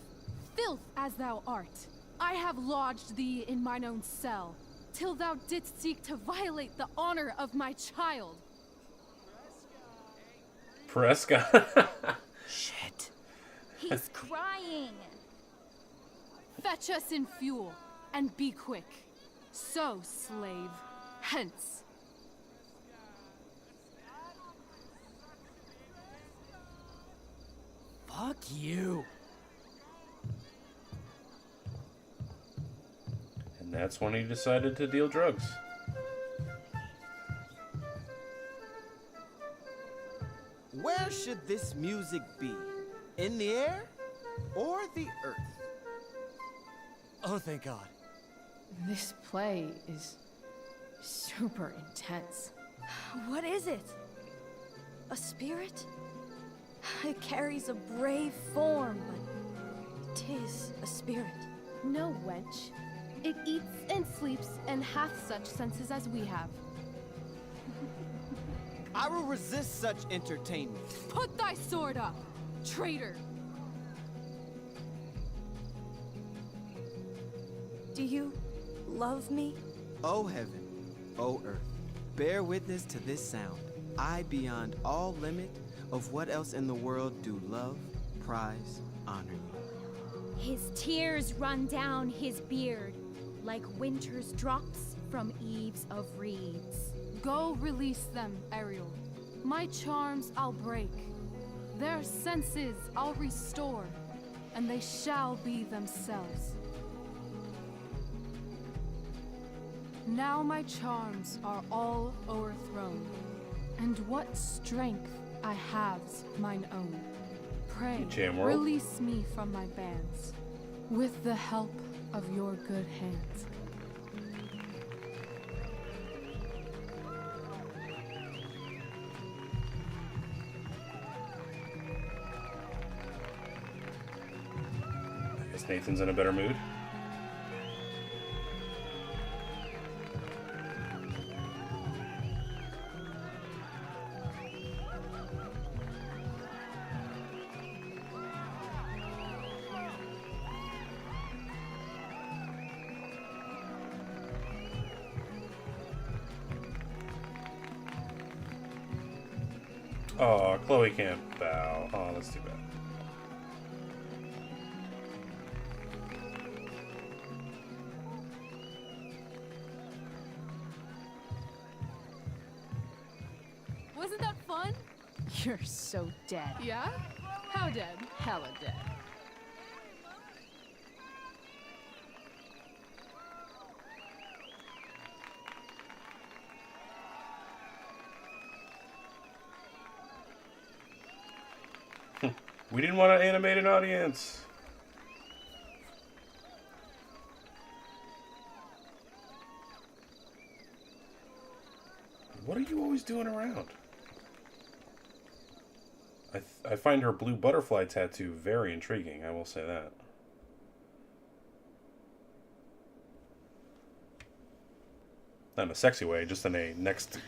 filth as thou art, I have lodged thee in mine own cell, till thou didst seek to violate the honor of my child. Prescott. Shit. He's crying. Fetch us in fuel, and be quick. So, slave, hence. Fuck you. And that's when he decided to deal drugs. Where should this music be? In the air or the earth? Oh, thank God. This play is super intense. What is it? A spirit? It carries a brave form, but 'tis a spirit. No, wench. It eats and sleeps and hath such senses as we have. I will resist such entertainment. Put thy sword up, traitor! Do you love me? O heaven, O earth, bear witness to this sound. I beyond all limit of what else in the world do love, prize, honor you. His tears run down his beard like winter's drops from eaves of reeds. Go release them, Ariel. My charms I'll break. Their senses I'll restore, and they shall be themselves. Now my charms are all o'erthrown, and what strength I have's mine own. Pray, release me from my bands, with the help of your good hands. I guess Nathan's in a better mood. Oh, Chloe can't bow. Oh, that's too bad. Wasn't that fun? You're so dead. Yeah? How dead? Hella dead. We didn't want to animate an audience. What are you always doing around? I find her blue butterfly tattoo very intriguing, I will say that. Not in a sexy way, just in a next,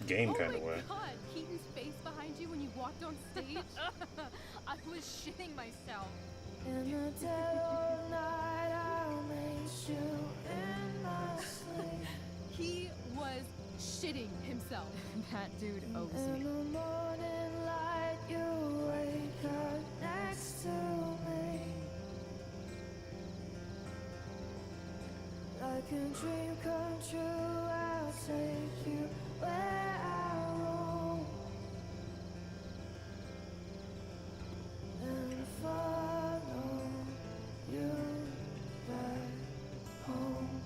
game kind of way. Oh my god, Keaton's face behind you when you walked on stage? I was shitting myself. In the dead of night, I'll make you in my sleep. He was shitting himself. That dude owes In me. the morning light, you wake up next to me. Like a dream come true, I'll take you where I roam. And follow you back home.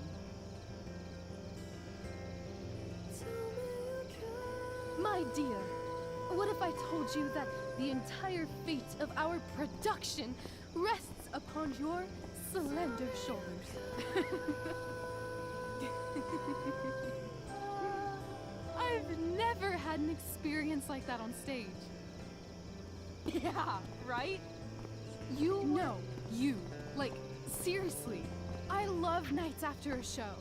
Tell me you care. My dear, what if I told you that the entire fate of our production rests upon your slender shoulders? I've never had an experience like that on stage. Yeah, right? You? No, you. Like, seriously. I love nights after a show.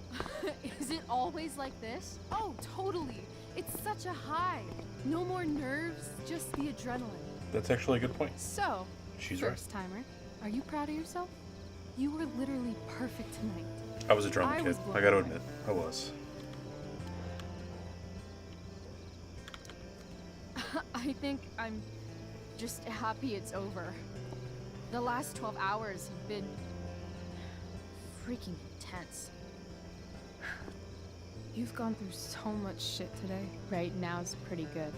Is it always like this? Oh, totally. It's such a high. No more nerves, just the adrenaline. That's actually a good point. So, She's right. first timer, are you proud of yourself? You were literally perfect tonight. I was a drama kid. I gotta admit, I was. I think I'm just happy it's over. The last 12 hours have been freaking intense. You've gone through so much shit today. Right now is pretty good.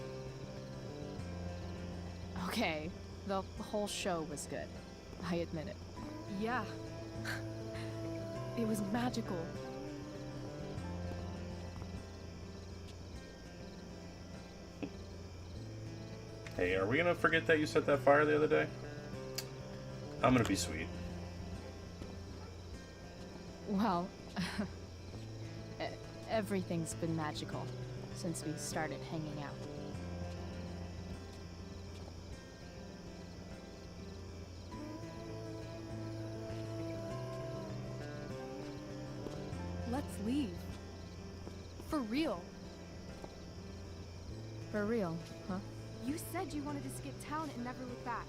Okay, the whole show was good. I admit it. Yeah. It was magical. Hey, are we gonna forget that you set that fire the other day? I'm gonna be sweet. Well, everything's been magical since we started hanging out. Let's leave. For real. For real, huh? You said you wanted to skip town and never look back.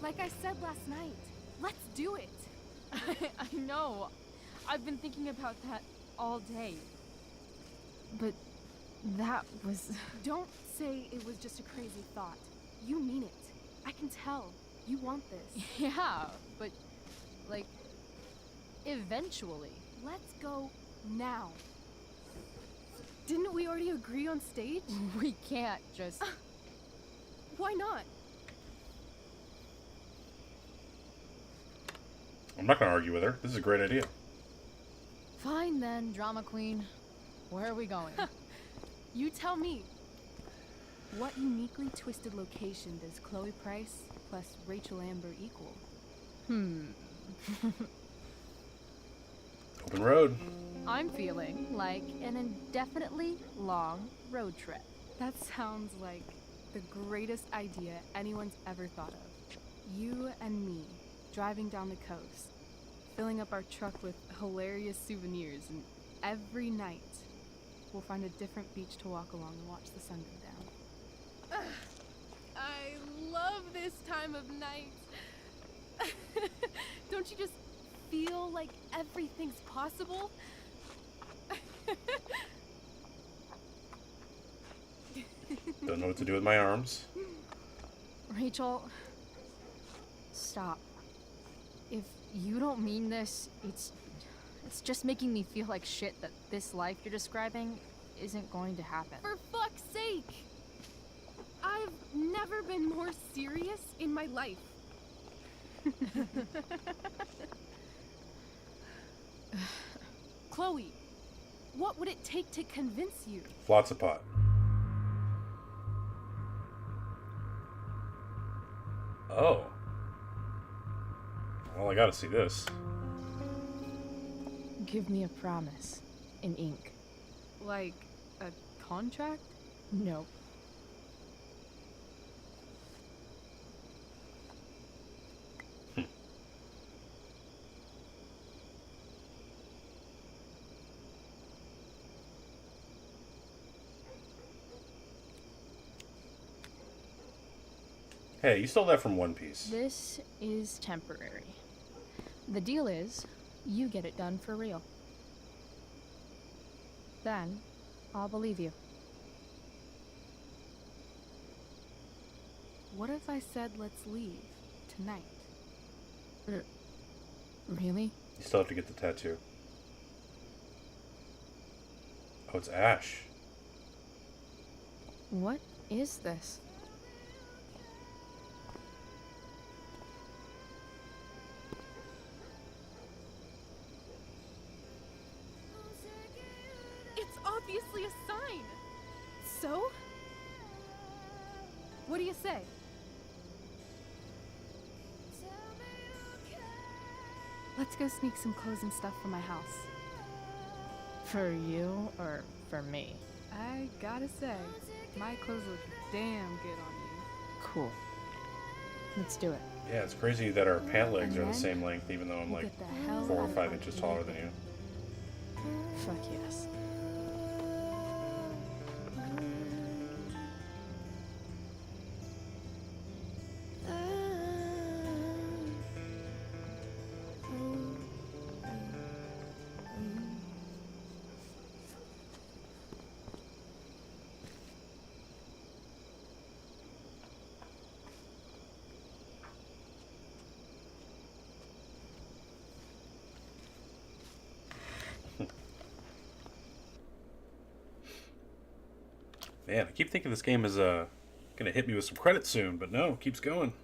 Like I said last night. Let's do it. I know. I've been thinking about that all day. But that was... Don't say it was just a crazy thought. You mean it. I can tell. You want this. Yeah, but... like... eventually. Let's go now. Didn't we already agree on stage? We can't just... Why not? I'm not gonna argue with her. This is a great idea. Fine then, drama queen. Where are we going? You tell me. What uniquely twisted location does Chloe Price plus Rachel Amber equal? Open road. I'm feeling like an indefinitely long road trip. That sounds like the greatest idea anyone's ever thought of. You and me, driving down the coast, filling up our truck with hilarious souvenirs, and every night, we'll find a different beach to walk along and watch the sun go down. I love this time of night. Don't you just feel like everything's possible? Don't know what to do with my arms. Rachel, stop. If you don't mean this, it's just making me feel like shit that this life you're describing isn't going to happen. For fuck's sake! I've never been more serious in my life. Chloe, what would it take to convince you? Lots of pot. Oh. Well, I gotta see this. Give me a promise. In ink. Like a contract? No. Hey, you stole that from One Piece. This is temporary. The deal is, you get it done for real. Then, I'll believe you. What if I said let's leave tonight? Really? You still have to get the tattoo. Oh, it's Ash. What is this? It's obviously a sign. So, What do you say? Let's go sneak some clothes and stuff from my house. For you or for me? I gotta say, my clothes look damn good on you. Cool. Let's do it. Yeah, it's crazy that our pant legs are the same length, even though I'm like 4 or 5 inches taller than you. Fuck yes. Man, I keep thinking this game is gonna hit me with some credits soon, but no, it keeps going.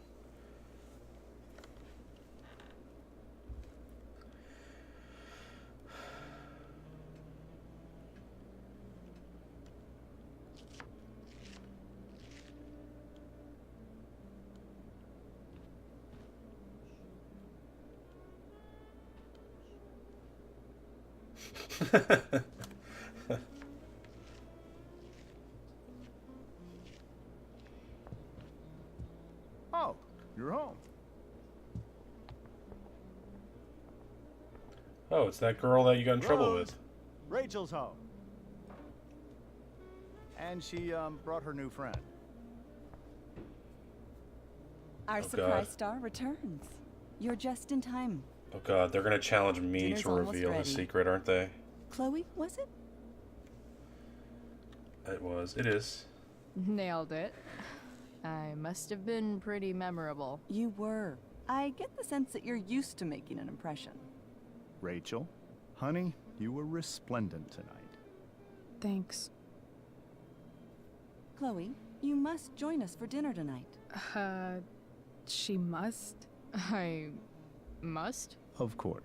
Oh, you're home. Oh, it's that girl that you got in trouble Rose, with. Rachel's home. And she brought her new friend. Our Oh, surprise God. star returns. You're just in time. Oh god, they're gonna challenge me Dinner's to almost reveal the ready. secret, aren't they? Chloe, was it? It was. It is. Nailed it. I must have been pretty memorable. You were. I get the sense that you're used to making an impression. Rachel, honey, you were resplendent tonight. Thanks. Chloe, you must join us for dinner tonight. She must? I must? Of course.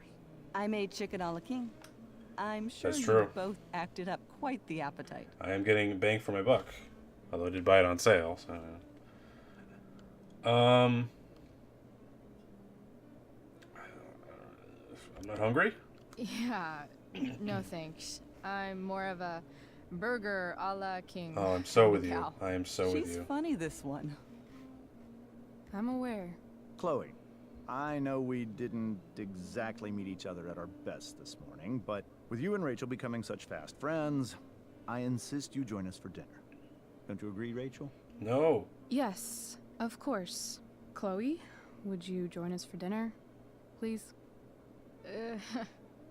I made chicken a la king. I'm sure That's you true. both acted up quite the appetite. I am getting bang for my buck. Although I did buy it on sale, so. I'm not hungry? Yeah, no thanks. I'm more of a burger a la king. Oh, I'm so with you. Cal. I am so with She's you. funny, this one. I'm aware. Chloe, I know we didn't exactly meet each other at our best this morning, but with you and Rachel becoming such fast friends, I insist you join us for dinner. Don't you agree, Rachel? No. Yes, of course. Chloe, would you join us for dinner, please?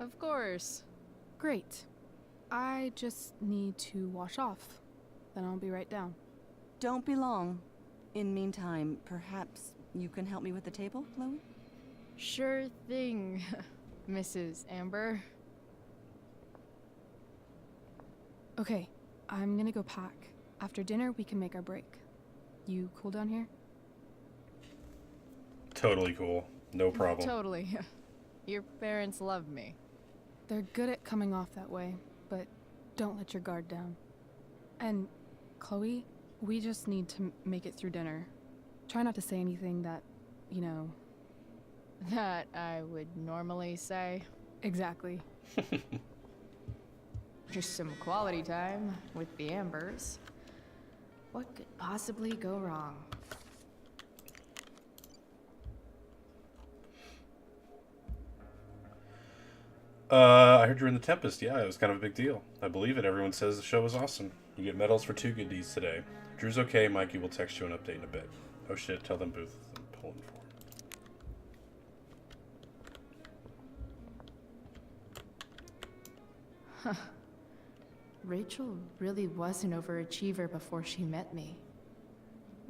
Of course. Great. I just need to wash off. Then I'll be right down. Don't be long. In meantime, perhaps you can help me with the table, Chloe? Sure thing, Mrs. Amber. Okay, I'm gonna go pack. After dinner, we can make our break. You cool down here? Totally cool. No problem. Totally. Your parents love me. They're good at coming off that way, but don't let your guard down. And, Chloe, we just need to make it through dinner. Try not to say anything that, you know... That I would normally say. Exactly. Just some quality time with the Ambers. What could possibly go wrong? I heard you're in The Tempest. Yeah, it was kind of a big deal. I believe it. Everyone says the show was awesome. You get medals for 2 good deeds today. Drew's okay. Mikey will text you an update in a bit. Oh shit, tell them Booth is pulling for him. Rachel really was an overachiever before she met me.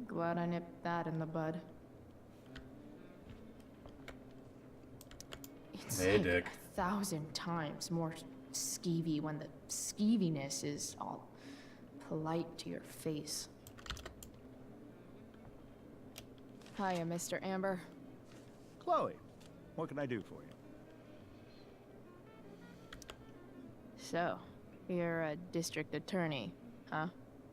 Glad I nipped that in the bud. It's Hey, like Dick. 1,000 times more skeevy when the skeeviness is all polite to your face. Hiya, Mr. Amber. Chloe, what can I do for you? So, you're a district attorney, huh?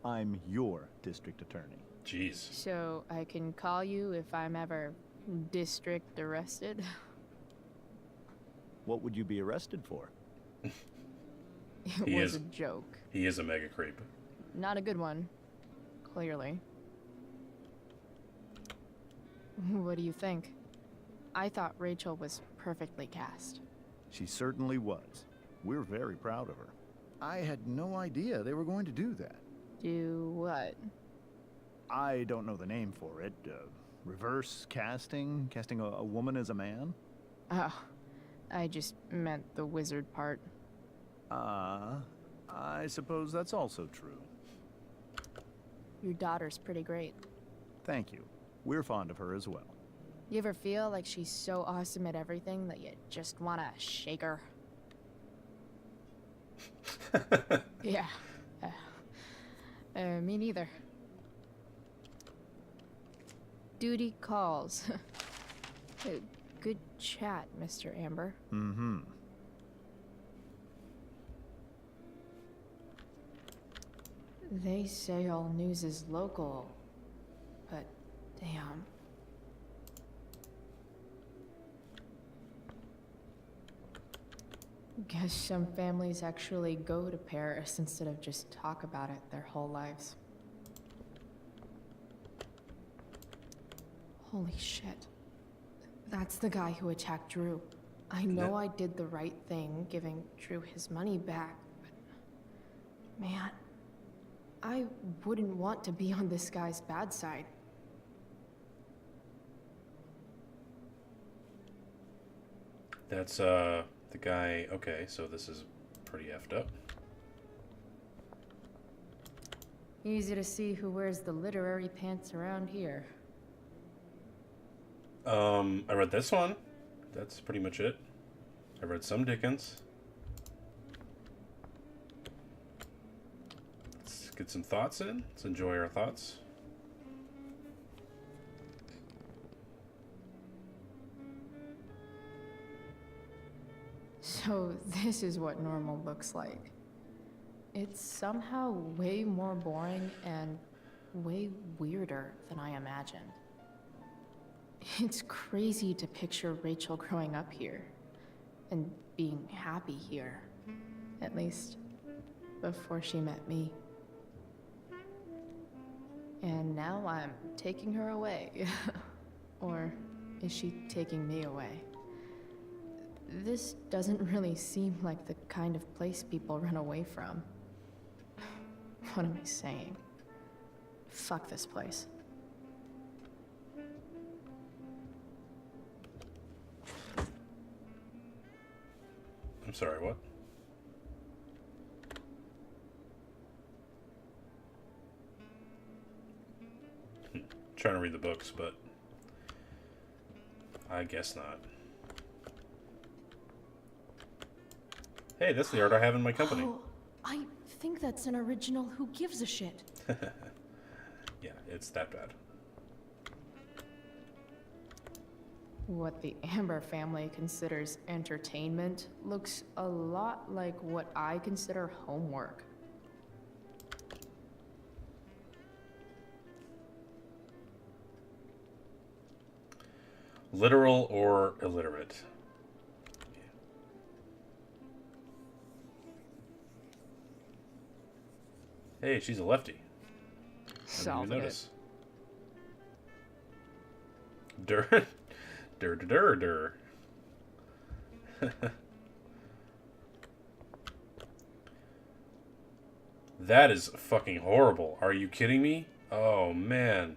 I'm your district attorney. Jeez. So I can call you if I'm ever district arrested? What would you be arrested for? It was a joke. He is a mega creep. Not a good one, clearly. What do you think? I thought Rachel was perfectly cast. She certainly was. We're very proud of her. I had no idea they were going to do that. Do what? I don't know the name for it. Reverse casting? Casting a woman as a man? Oh, I just meant the wizard part. I suppose that's also true. Your daughter's pretty great. Thank you. We're fond of her as well. You ever feel like she's so awesome at everything that you just want to shake her? Yeah. Me neither. Duty calls. Good chat, Mr. Amber. Mm-hmm. They say all news is local, but damn. Guess some families actually go to Paris instead of just talk about it their whole lives. Holy shit. That's the guy who attacked Drew. I know I did the right thing giving Drew his money back, but man, I wouldn't want to be on this guy's bad side. That's the guy. Okay, so this is pretty effed up. Easy to see who wears the literary pants around here. I read this one. That's pretty much it. I read some Dickens. Let's get some thoughts in. Let's enjoy our thoughts. So this is what normal looks like. It's somehow way more boring and way weirder than I imagined. It's crazy to picture Rachel growing up here and being happy here, at least before she met me. And now I'm taking her away. Or is she taking me away? This doesn't really seem like the kind of place people run away from. What am I saying? Fuck this place. I'm sorry, what? Trying to read the books, but I guess not. Hey, that's the art I have in my company. Oh, I think that's an original Who Gives a Shit. Yeah, it's that bad. What the Amber family considers entertainment looks a lot like what I consider homework. Literal or illiterate? Hey, she's a lefty. Solve it. Dur. Dur, dur, dur, dur. That is fucking horrible. Are you kidding me? Oh, man.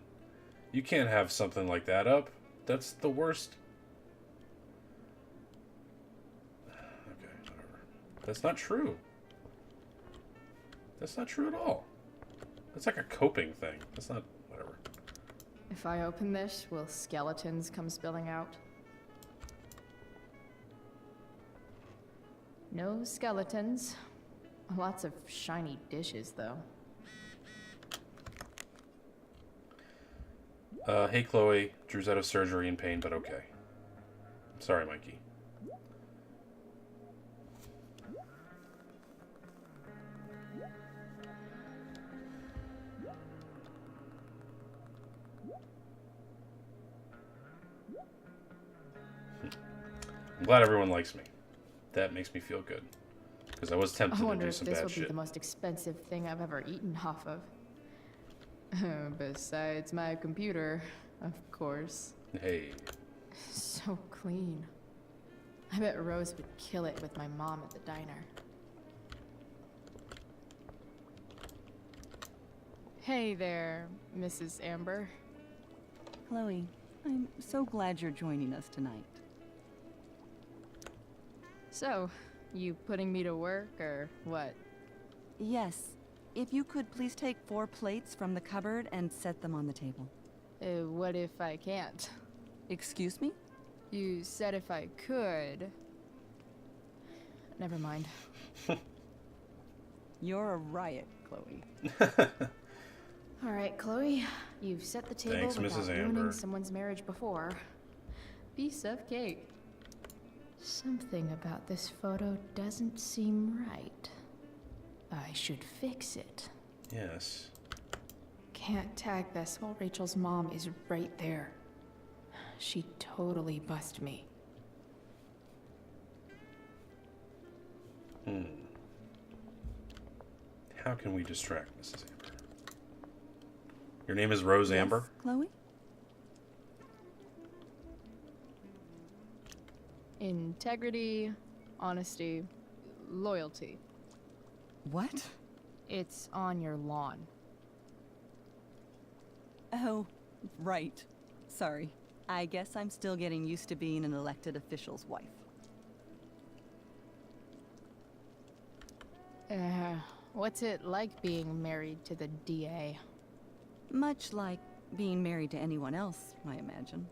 You can't have something like that up. That's the worst. Okay, whatever. That's not true. That's not true at all. That's like a coping thing. That's not... whatever. If I open this, will skeletons come spilling out? No skeletons. Lots of shiny dishes, though. Hey, Chloe. Drew's out of surgery in pain, but okay. Sorry, Mikey. I'm glad everyone likes me. That makes me feel good. Because I was tempted I to wonder do if some this bad would be shit. the most expensive thing I've ever eaten off of. Besides my computer, of course. Hey. So clean. I bet Rose would kill it with my mom at the diner. Hey there, Mrs. Amber. Chloe, I'm so glad you're joining us tonight. So, you putting me to work, or what? Yes. If you could please take 4 plates from the cupboard and set them on the table. What if I can't? Excuse me? You said if I could. Never mind. You're a riot, Chloe. All right, Chloe. You've set the table Thanks, without Mrs. ruining Amber. someone's marriage before. Piece of cake. Something about this photo doesn't seem right. I should fix it. Yes. Can't tag this while Rachel's mom is right there. She'd totally bust me. How can we distract Mrs. Amber? Your name is Rose Amber? Yes, Chloe? Integrity, honesty, loyalty. What? It's on your lawn. Oh, right. Sorry. I guess I'm still getting used to being an elected official's wife. What's it like being married to the DA? Much like being married to anyone else, I imagine.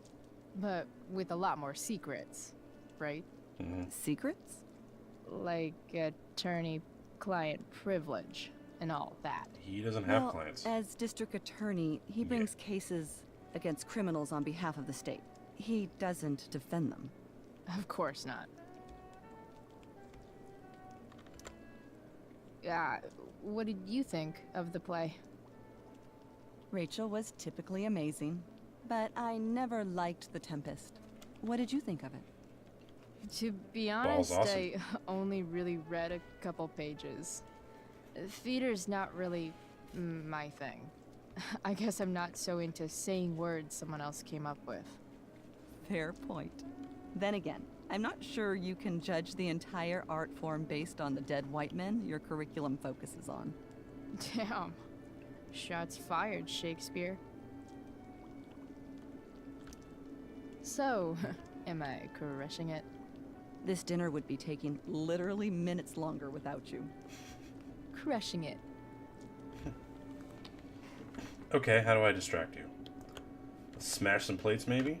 But with a lot more secrets, right? Secrets? Like attorney-client privilege and all that. He doesn't have Well, clients. as district attorney, he brings cases against criminals on behalf of the state. He doesn't defend them. Of course not. What did you think of the play? Rachel was typically amazing, but I never liked The Tempest. What did you think of it? To be honest, awesome. I only really read a couple pages. Theater's not really my thing. I guess I'm not so into saying words someone else came up with. Fair point. Then again, I'm not sure you can judge the entire art form based on the dead white men your curriculum focuses on. Damn. Shots fired, Shakespeare. So, am I crushing it? This dinner would be taking literally minutes longer without you. Crushing it. Okay, how do I distract you? Smash some plates, maybe?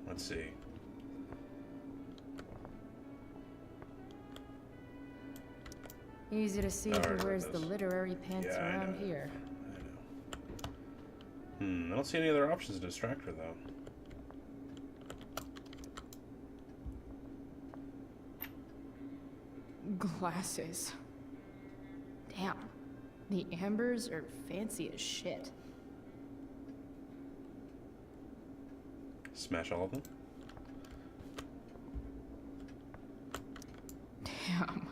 Let's see. Easy to see Alright, who wears what the is- literary pants Yeah, I around know. here. I don't see any other options to distract her, though. Glasses. Damn. The Ambers are fancy as shit. Smash all of them? Damn.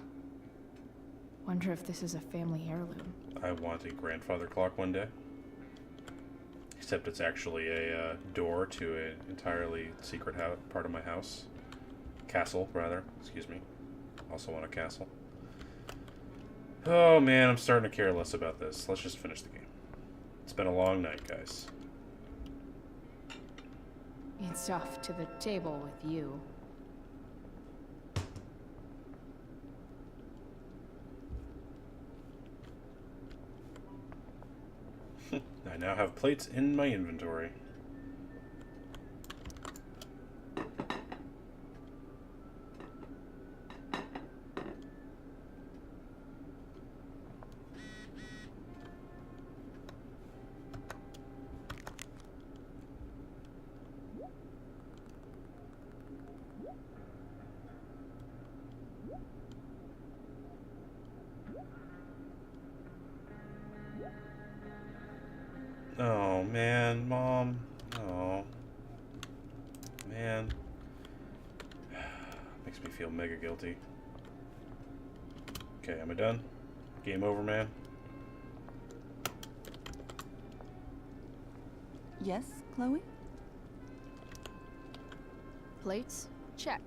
Wonder if this is a family heirloom. I want a grandfather clock one day. Except it's actually a door to an entirely secret part of my house. Castle, rather. Excuse me. Also want a castle. Oh man, I'm starting to care less about this. Let's just finish the game. It's been a long night, guys. It's off to the table with you. I now have plates in my inventory. Oh man, Mom. Oh. feel mega guilty. Okay, am I done? Game over, man. Yes, Chloe? Plates? Check.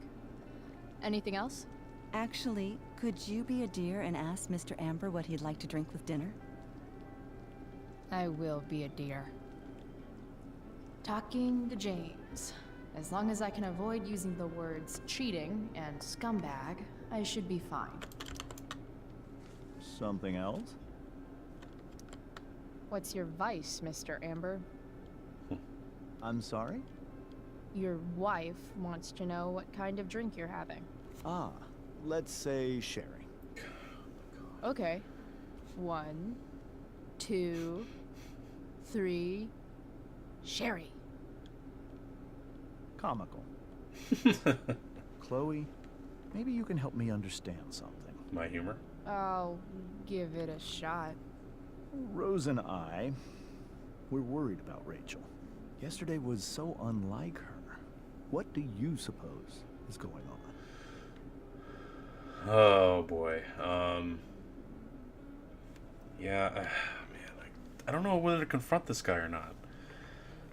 Anything else? Actually, could you be a dear and ask Mr. Amber what he'd like to drink with dinner? I will be a dear. Talking to James. As long as I can avoid using the words cheating and scumbag, I should be fine. Something else? What's your vice, Mr. Amber? I'm sorry? Your wife wants to know what kind of drink you're having. Ah, let's say sherry. Okay. 1, 2, 3. Sherry. Comical. Chloe, maybe you can help me understand something. My humor? I'll give it a shot. Rose and I, we're worried about Rachel. Yesterday was so unlike her. What do you suppose is going on? Oh boy. Yeah, man, I don't know whether to confront this guy or not.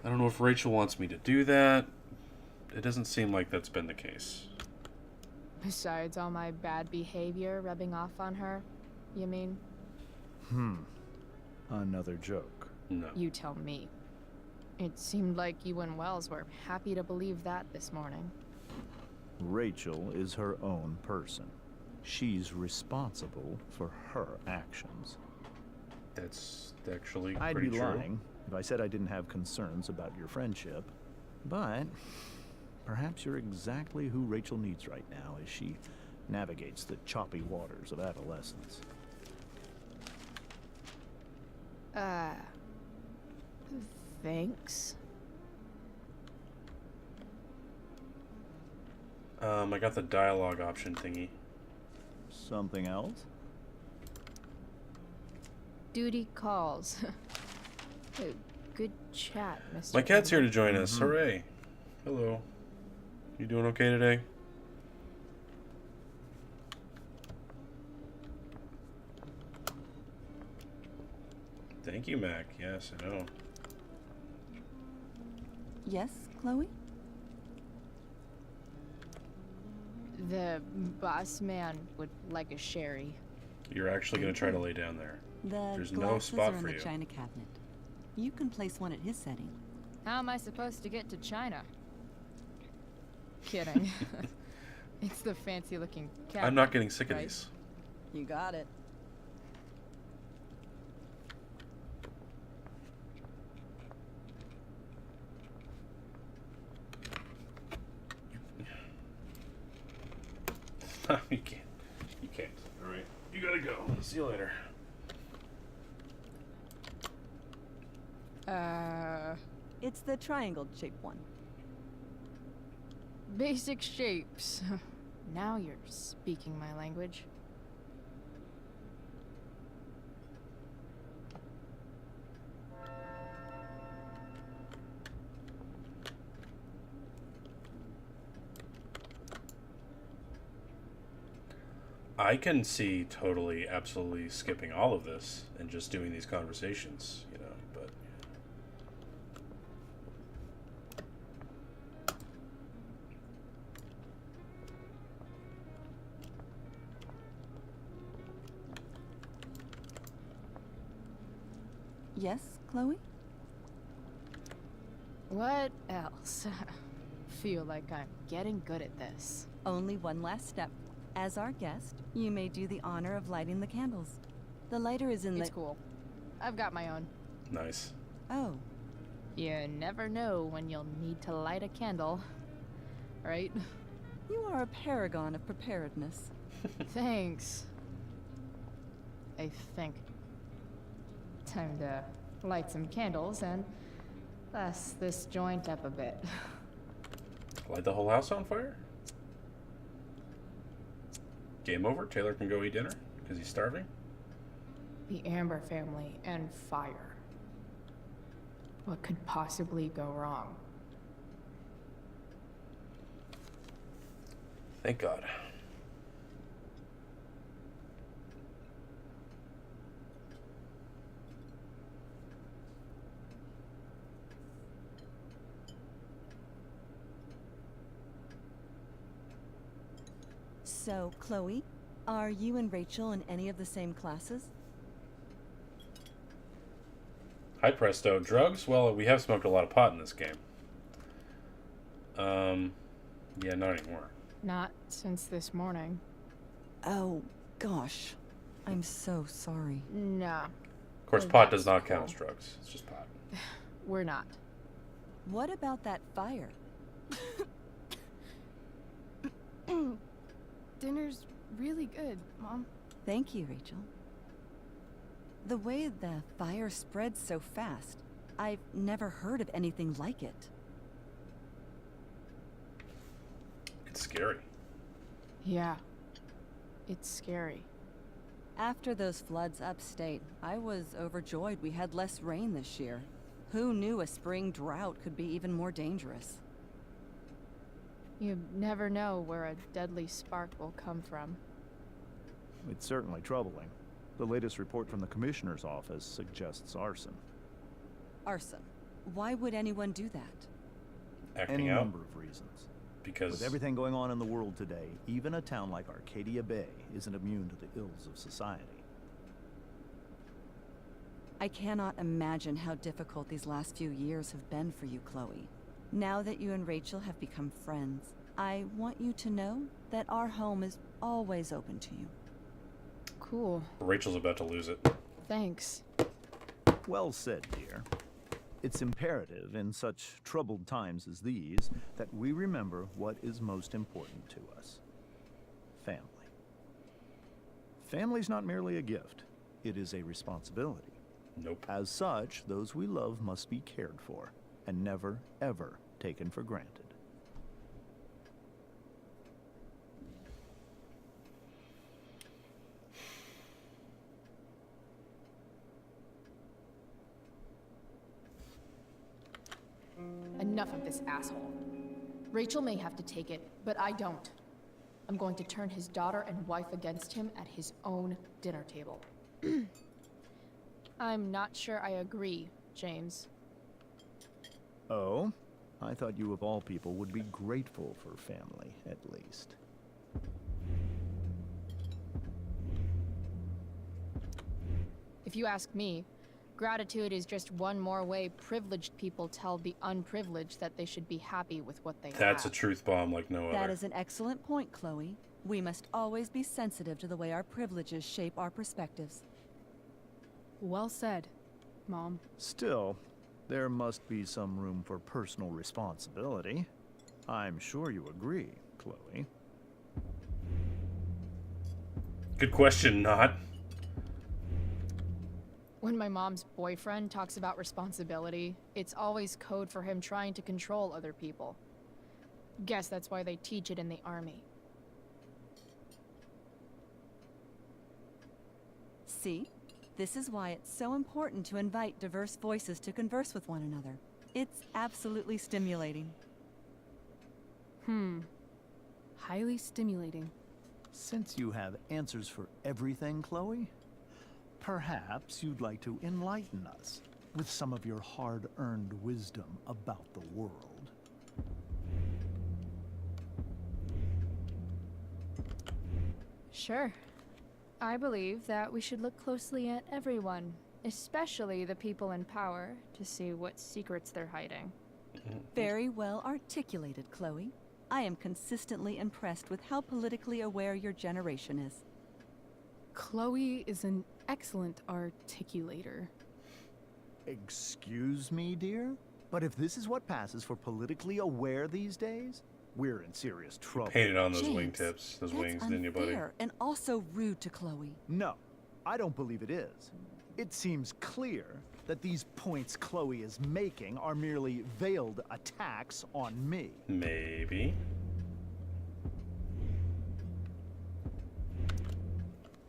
I don't know if Rachel wants me to do that. It doesn't seem like that's been the case. Besides all my bad behavior rubbing off on her, you mean? Another joke. No. You tell me. It seemed like you and Wells were happy to believe that this morning. Rachel is her own person. She's responsible for her actions. That's actually I'd pretty be true. lying if I said I didn't have concerns about your friendship. But perhaps you're exactly who Rachel needs right now as she navigates the choppy waters of adolescence. Thanks. I got the dialogue option thingy. Something else? Duty calls. Good chat, Mr. My cat's here Amber. to join us. Hooray. Hello. You doing okay today? Thank you, Mac. Yes, I know. Yes, Chloe? The boss man would like a sherry. You're actually going to try to lay down there. There's no glasses spot are for in you. the china cabinet. You can place one at his setting. How am I supposed to get to China? Kidding. It's the fancy looking cabinet. I'm not getting sick of right? these. You got it. You can't. You can't. Alright. You gotta go. See you later. It's the triangle-shaped one. Basic shapes. Now you're speaking my language. I can see totally, absolutely skipping all of this and just doing these conversations, you know, but... Yes, Chloe? What else? Feel like I'm getting good at this. Only one last step. As our guest, you may do the honor of lighting the candles. The lighter is in It's cool. I've got my own. Nice. Oh. You never know when you'll need to light a candle. Right? You are a paragon of preparedness. Thanks. I think. Time to light some candles and bust this joint up a bit. Light the whole house on fire? Game over? Taylor can go eat dinner? Because he's starving? The Amber family and fire. What could possibly go wrong? Thank God. So, Chloe, are you and Rachel in any of the same classes? Hi, Presto. Drugs? Well, we have smoked a lot of pot in this game. Yeah, not anymore. Not since this morning. Oh, gosh. I'm so sorry. Nah. Of course, pot does not count as drugs. It's just pot. We're not. What about that fire? Dinner's really good, Mom. Thank you, Rachel. The way the fire spreads so fast, I've never heard of anything like it. It's scary. Yeah. It's scary. After those floods upstate, I was overjoyed we had less rain this year. Who knew a spring drought could be even more dangerous? You never know where a deadly spark will come from. It's certainly troubling. The latest report from the Commissioner's office suggests arson. Arson? Why would anyone do that? Acting Any out? number of reasons. Because... With everything going on in the world today, even a town like Arcadia Bay isn't immune to the ills of society. I cannot imagine how difficult these last few years have been for you, Chloe. Now that you and Rachel have become friends, I want you to know that our home is always open to you. Cool. Rachel's about to lose it. Thanks. Well said, dear. It's imperative in such troubled times as these that we remember what is most important to us. Family. Family's not merely a gift. It is a responsibility. Nope. As such, those we love must be cared for and never, ever taken for granted. Enough of this asshole. Rachel may have to take it, but I don't. I'm going to turn his daughter and wife against him at his own dinner table. I'm not sure I agree, James. Oh? I thought you of all people would be grateful for family, at least. If you ask me, gratitude is just one more way privileged people tell the unprivileged that they should be happy with what they have. That's a truth bomb like no other. That is an excellent point, Chloe. We must always be sensitive to the way our privileges shape our perspectives. Well said, Mom. Still, there must be some room for personal responsibility. I'm sure you agree, Chloe. Good question, not. When my mom's boyfriend talks about responsibility, it's always code for him trying to control other people. Guess that's why they teach it in the army. See? This is why it's so important to invite diverse voices to converse with one another. It's absolutely stimulating. Highly stimulating. Since you have answers for everything, Chloe, perhaps you'd like to enlighten us with some of your hard-earned wisdom about the world. Sure. I believe that we should look closely at everyone, especially the people in power, to see what secrets they're hiding. Very well articulated, Chloe. I am consistently impressed with how politically aware your generation is. Chloe is an excellent articulator. Excuse me, dear? But if this is what passes for politically aware these days, we're in serious trouble. Painted on those James, wingtips, those that's wings, didn't you, buddy? unfair and also rude to Chloe. No, I don't believe it is. It seems clear that these points Chloe is making are merely veiled attacks on me. Maybe.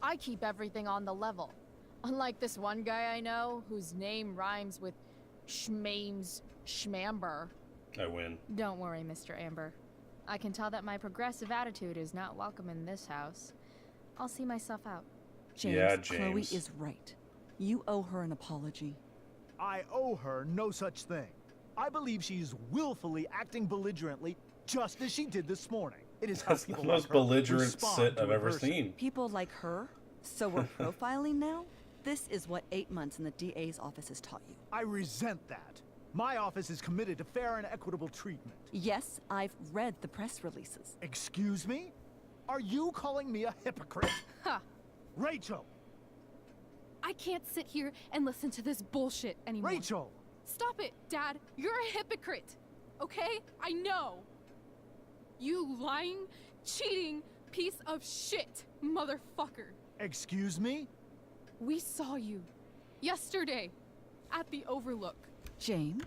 I keep everything on the level. Unlike this one guy I know, whose name rhymes with Schmames Schmamber. I win. Don't worry, Mr. Amber. I can tell that my progressive attitude is not welcome in this house. I'll see myself out. James, Yeah, Chloe James. is right. You owe her an apology. I owe her no such thing. I believe she's willfully acting belligerently just as she did this morning. It is how That's the people most like her belligerent respond sit to I've ever adversity. seen. People like her? So we're profiling now? This is what 8 months in the DA's office has taught you. I resent that. My office is committed to fair and equitable treatment. Yes, I've read the press releases. Excuse me? Are you calling me a hypocrite? Ha! Rachel! I can't sit here and listen to this bullshit anymore. Rachel! Stop it, Dad. You're a hypocrite. Okay? I know. You lying, cheating piece of shit, motherfucker. Excuse me? We saw you yesterday at the Overlook. James?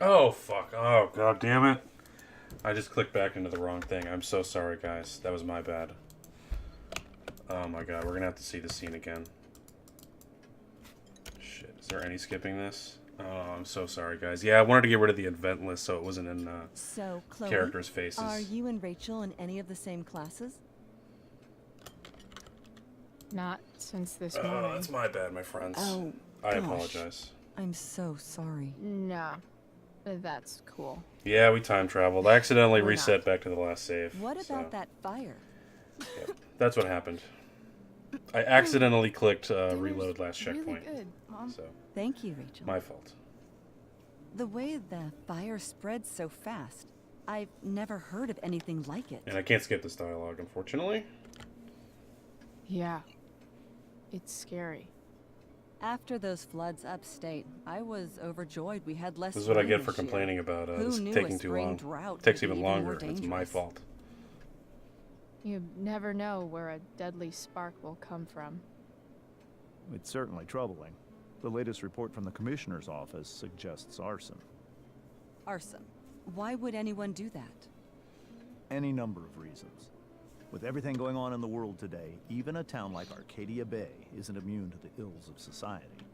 Oh, fuck. Oh, god damn it. I just clicked back into the wrong thing. I'm so sorry, guys. That was my bad. Oh my god, we're gonna have to see the scene again. Shit, is there any skipping this? Oh, I'm so sorry, guys. Yeah, I wanted to get rid of the event list so it wasn't in So, Chloe, characters' faces. are you and Rachel in any of the same classes? Not since this morning. Oh, that's my bad, my friends. Oh, I gosh. apologize. I'm so sorry. Nah, that's cool. Yeah, we time traveled. I accidentally We're reset not. back to the last save. What about so, that fire? yeah, that's what happened. I accidentally clicked reload last Really checkpoint. good, Mom. So, Thank you, Rachel. my fault. The way the fire spread so fast, I've never heard of anything like it. And I can't skip this dialogue, unfortunately. Yeah. It's scary. After those floods upstate, I was overjoyed we had less This is what I rain get for this year. complaining about Who this knew taking a too spring long. drought Takes could be even more longer. It's my dangerous? fault. You never know where a deadly spark will come from. It's certainly troubling. The latest report from the Commissioner's office suggests arson. Arson. Why would anyone do that? Any number of reasons. With everything going on in the world today, even a town like Arcadia Bay isn't immune to the ills of society.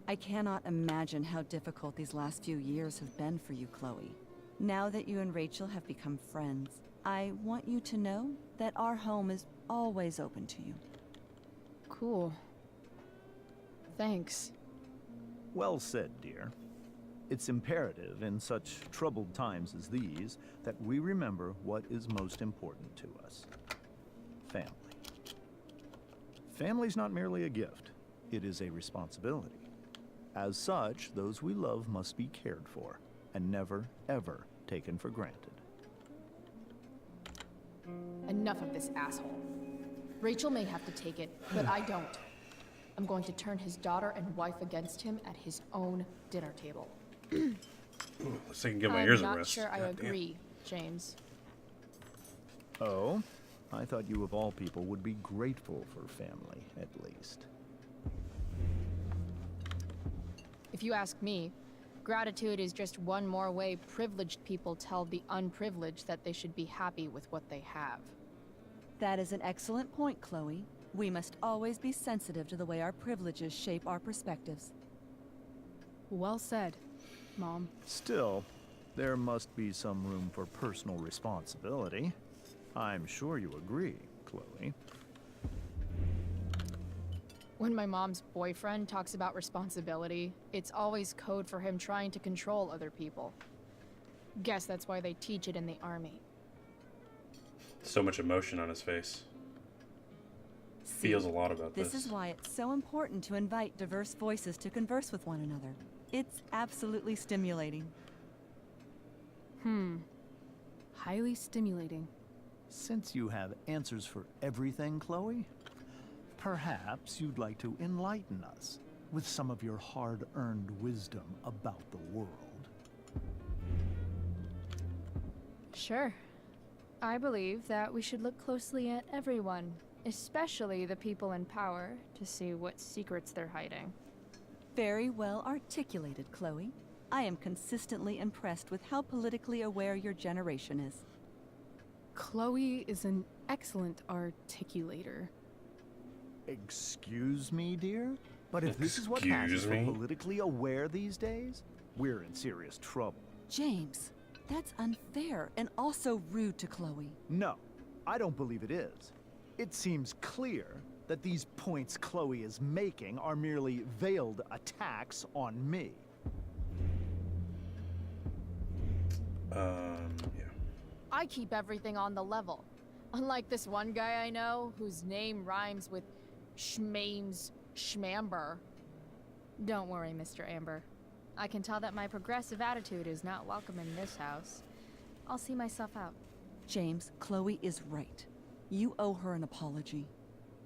I cannot imagine how difficult these last few years have been for you, Chloe. Now that you and Rachel have become friends, I want you to know that our home is always open to you. Cool. Thanks. Well said, dear. It's imperative in such troubled times as these that we remember what is most important to us. Family. Family's not merely a gift, it is a responsibility. As such, those we love must be cared for and never, ever taken for granted. Enough of this asshole. Rachel may have to take it, but I don't. I'm going to turn his daughter and wife against him at his own dinner table. Ooh, looks like I can give my I'm ears a not rest. sure I God damn. agree, James. Oh? I thought you of all people would be grateful for family, at least. If you ask me, gratitude is just one more way privileged people tell the unprivileged that they should be happy with what they have. That is an excellent point, Chloe. We must always be sensitive to the way our privileges shape our perspectives. Well said, Mom. Still, there must be some room for personal responsibility. I'm sure you agree, Chloe. When my mom's boyfriend talks about responsibility, it's always code for him trying to control other people. Guess that's why they teach it in the army. So much emotion on his face. Feels a lot about this. This is why it's so important to invite diverse voices to converse with one another. It's absolutely stimulating. Highly stimulating. Since you have answers for everything, Chloe, perhaps you'd like to enlighten us with some of your hard-earned wisdom about the world. Sure. I believe that we should look closely at everyone, especially the people in power, to see what secrets they're hiding. Very well articulated, Chloe. I am consistently impressed with how politically aware your generation is. Chloe is an excellent articulator. Excuse me, dear? But if this is what passes for politically aware these days, we're in serious trouble. James, that's unfair and also rude to Chloe. No, I don't believe it is. It seems clear that these points Chloe is making are merely veiled attacks on me. Yeah. I keep everything on the level. Unlike this one guy I know, whose name rhymes with Schmames Schmamber. Don't worry, Mr. Amber. I can tell that my progressive attitude is not welcome in this house. I'll see myself out. James, Chloe is right. You owe her an apology.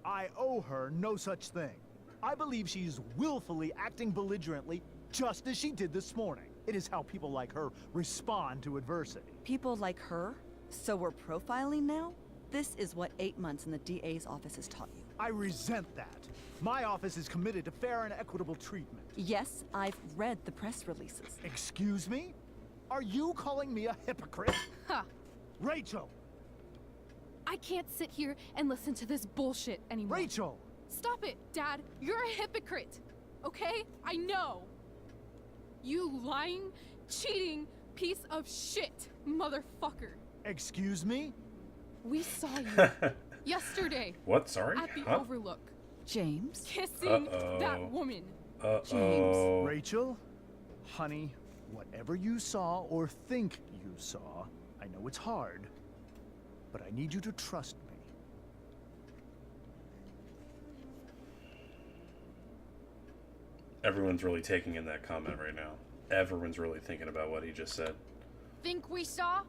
I owe her no such thing. I believe she's willfully acting belligerently, just as she did this morning. It is how people like her respond to adversity. People like her? So we're profiling now? This is what 8 months in the DA's office has taught you. I resent that. My office is committed to fair and equitable treatment. Yes, I've read the press releases. Excuse me? Are you calling me a hypocrite? Ha! Rachel! I can't sit here and listen to this bullshit anymore. Rachel! Stop it, Dad. You're a hypocrite. Okay? I know. You lying, cheating piece of shit, motherfucker. Excuse me? We saw you yesterday. What? Sorry? At the Huh? Overlook. James? Kissing that woman. James. Rachel? Honey, whatever you saw or think you saw, I know it's hard, but I need you to trust me. Everyone's really taking in that comment right now. Everyone's really thinking about what he just said. Think we saw?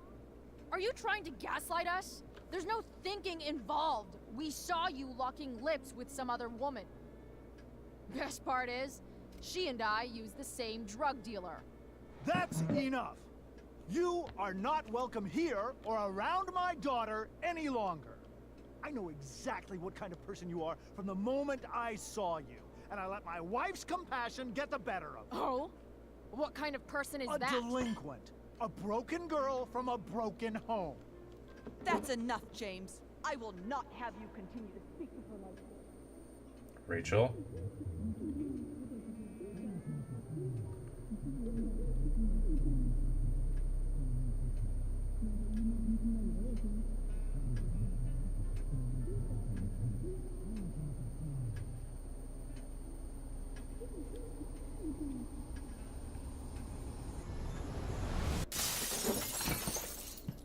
Are you trying to gaslight us? There's no thinking involved. We saw you locking lips with some other woman. Best part is, she and I use the same drug dealer. That's enough! You are not welcome here or around my daughter any longer. I know exactly what kind of person you are from the moment I saw you, and I let my wife's compassion get the better of me. Oh? What kind of person is that? A delinquent. A broken girl from a broken home. That's enough, James. I will not have you continue to speak to her like this. Rachel?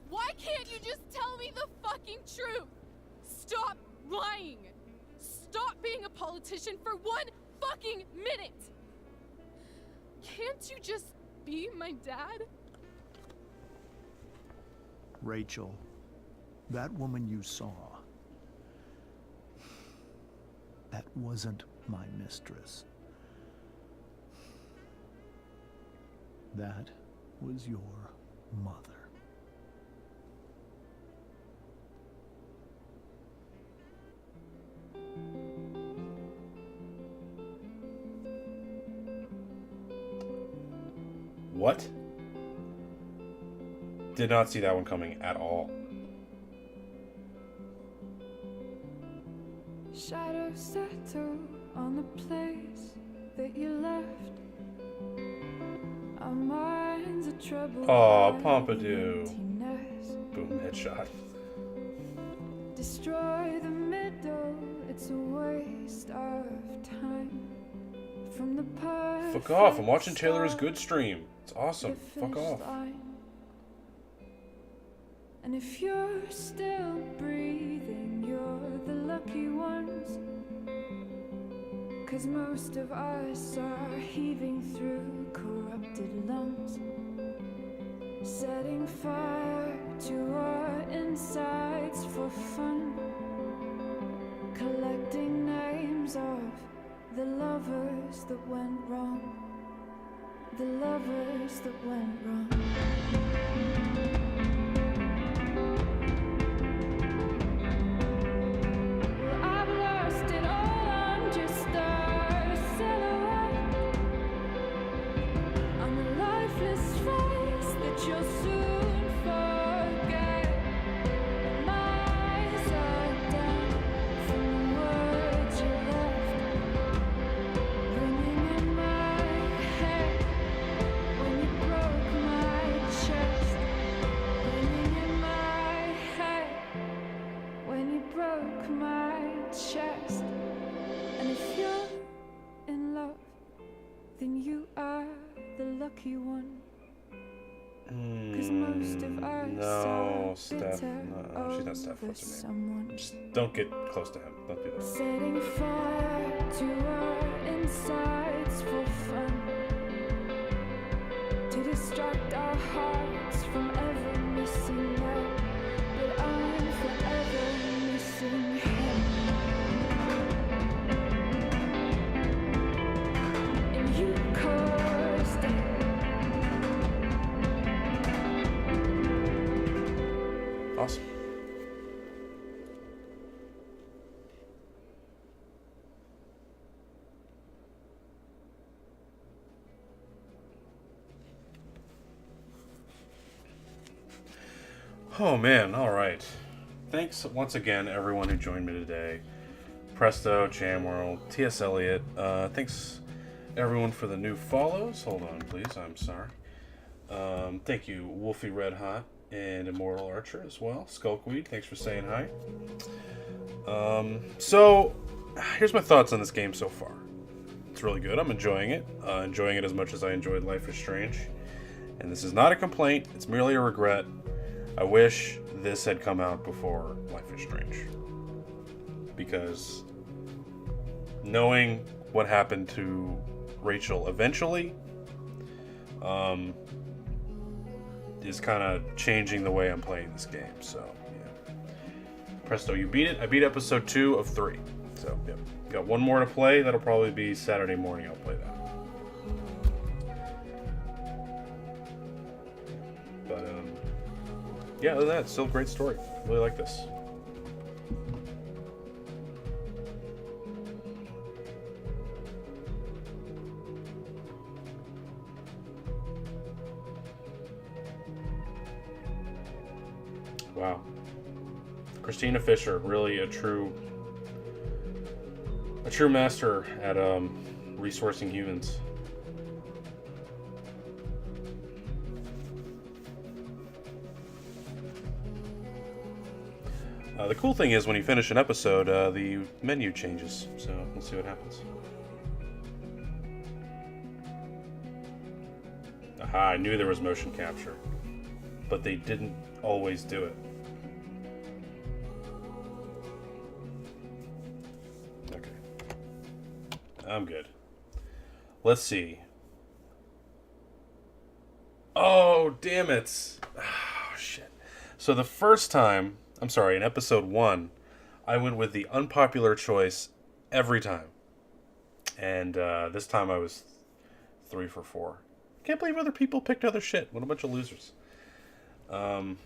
Why can't you just tell me the fucking truth? Stop lying. Stop being a politician for 1 fucking minute. Can't you just be my dad? Rachel, that woman you saw, that wasn't my mistress. That was your mother. What? Did not see that one coming at all. Shadows settle on the place that you left. Our minds are troubled. Aw, by Pompadour. emptiness. Boom, headshot. Destroy the middle, it's a waste of time. From the Fuck off, I'm watching Taylor is Good stream. It's awesome. Fuck off. And if you're still breathing, you're the lucky ones. 'Cause most of us are heaving through corrupted lungs, setting fire to our insides for fun, collecting names of the lovers that went wrong. The lovers that went wrong. Well, I've lost it all, I'm just a silhouette on a lifeless face that you'll soon forget. My eyes are down from the words you left, ringing in my head when you broke my most of us No, are Steph. bitter No, she's not Steph. over What's her name? someone. Just don't get close to him. Don't do that. Setting fire to our insides for fun, to distract our hearts from ever missing out. But I'm forever missing him. And you caused it. Awesome. Oh man, alright. Thanks once again everyone who joined me today. Presto, Jamworld, T.S. Eliot. Thanks everyone for the new follows. Hold on please, I'm sorry. Thank you, Wolfie Red Hot and Immortal Archer as well. Skulkweed, thanks for saying hi. So, here's my thoughts on this game so far. It's really good. I'm enjoying it. Enjoying it as much as I enjoyed Life is Strange. And this is not a complaint. It's merely a regret. I wish this had come out before Life is Strange. Because knowing what happened to Rachel eventually is kind of changing the way I'm playing this game. So, yeah. Presto, you beat it. I beat episode 2 of 3. So, yeah. Got one more to play. That'll probably be Saturday morning. I'll play that. But, yeah, other than that, still a great story. Really like this. Wow. Christina Fisher, really a true master at resourcing humans. The cool thing is when you finish an episode, the menu changes, so we'll see what happens. Aha, I knew there was motion capture, but they didn't always do it. Okay. I'm good. Let's see. Oh, damn it. Oh, shit. So the first time, I'm sorry, in episode 1, I went with the unpopular choice every time. And this time I was 3 for 4. Can't believe other people picked other shit. What a bunch of losers. But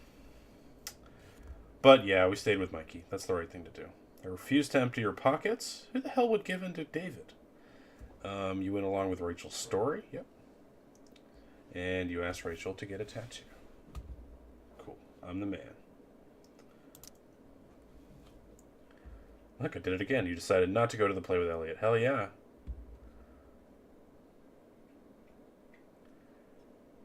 yeah, we stayed with Mikey. That's the right thing to do. I refused to empty your pockets. Who the hell would give in to David? You went along with Rachel's story. Yep. And you asked Rachel to get a tattoo. Cool. I'm the man. Look, I did it again. You decided not to go to the play with Elliot. Hell yeah.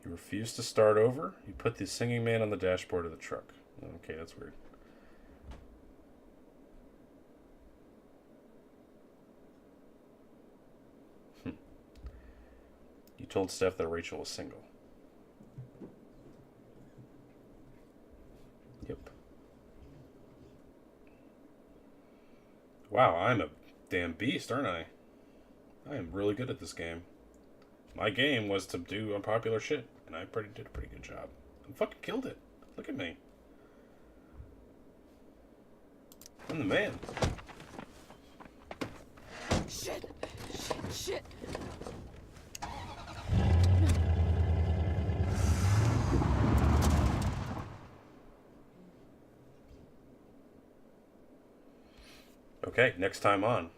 You refused to start over. You put the singing man on the dashboard of the truck. Okay, that's weird. You told Steph that Rachel was single. Yep. Wow, I'm a damn beast, aren't I? I am really good at this game. My game was to do unpopular shit, and I did a pretty good job. I fucking killed it. Look at me. I'm the man. Shit! Shit! Okay, next time on.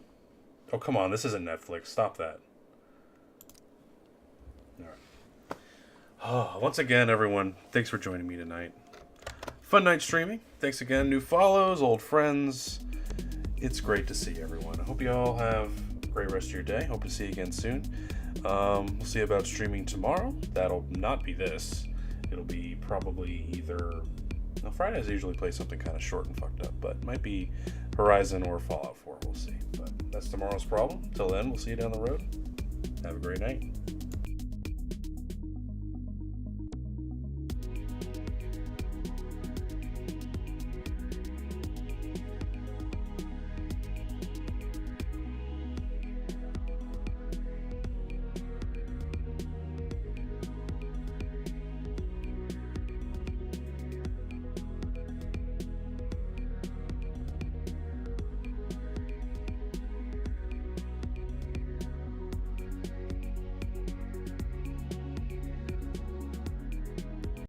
Oh, come on, this isn't Netflix. Stop that. Alright. Oh, once again, everyone, thanks for joining me tonight. Fun night streaming. Thanks again. New follows, old friends. It's great to see everyone. I hope you all have a great rest of your day. Hope to see you again soon. We'll see about streaming tomorrow. That'll not be this. It'll be probably either... Well, Fridays I usually play something kind of short and fucked up, but it might be Horizon or Fallout 4. We'll see. But that's tomorrow's problem. Till then, we'll see you down the road. Have a great night.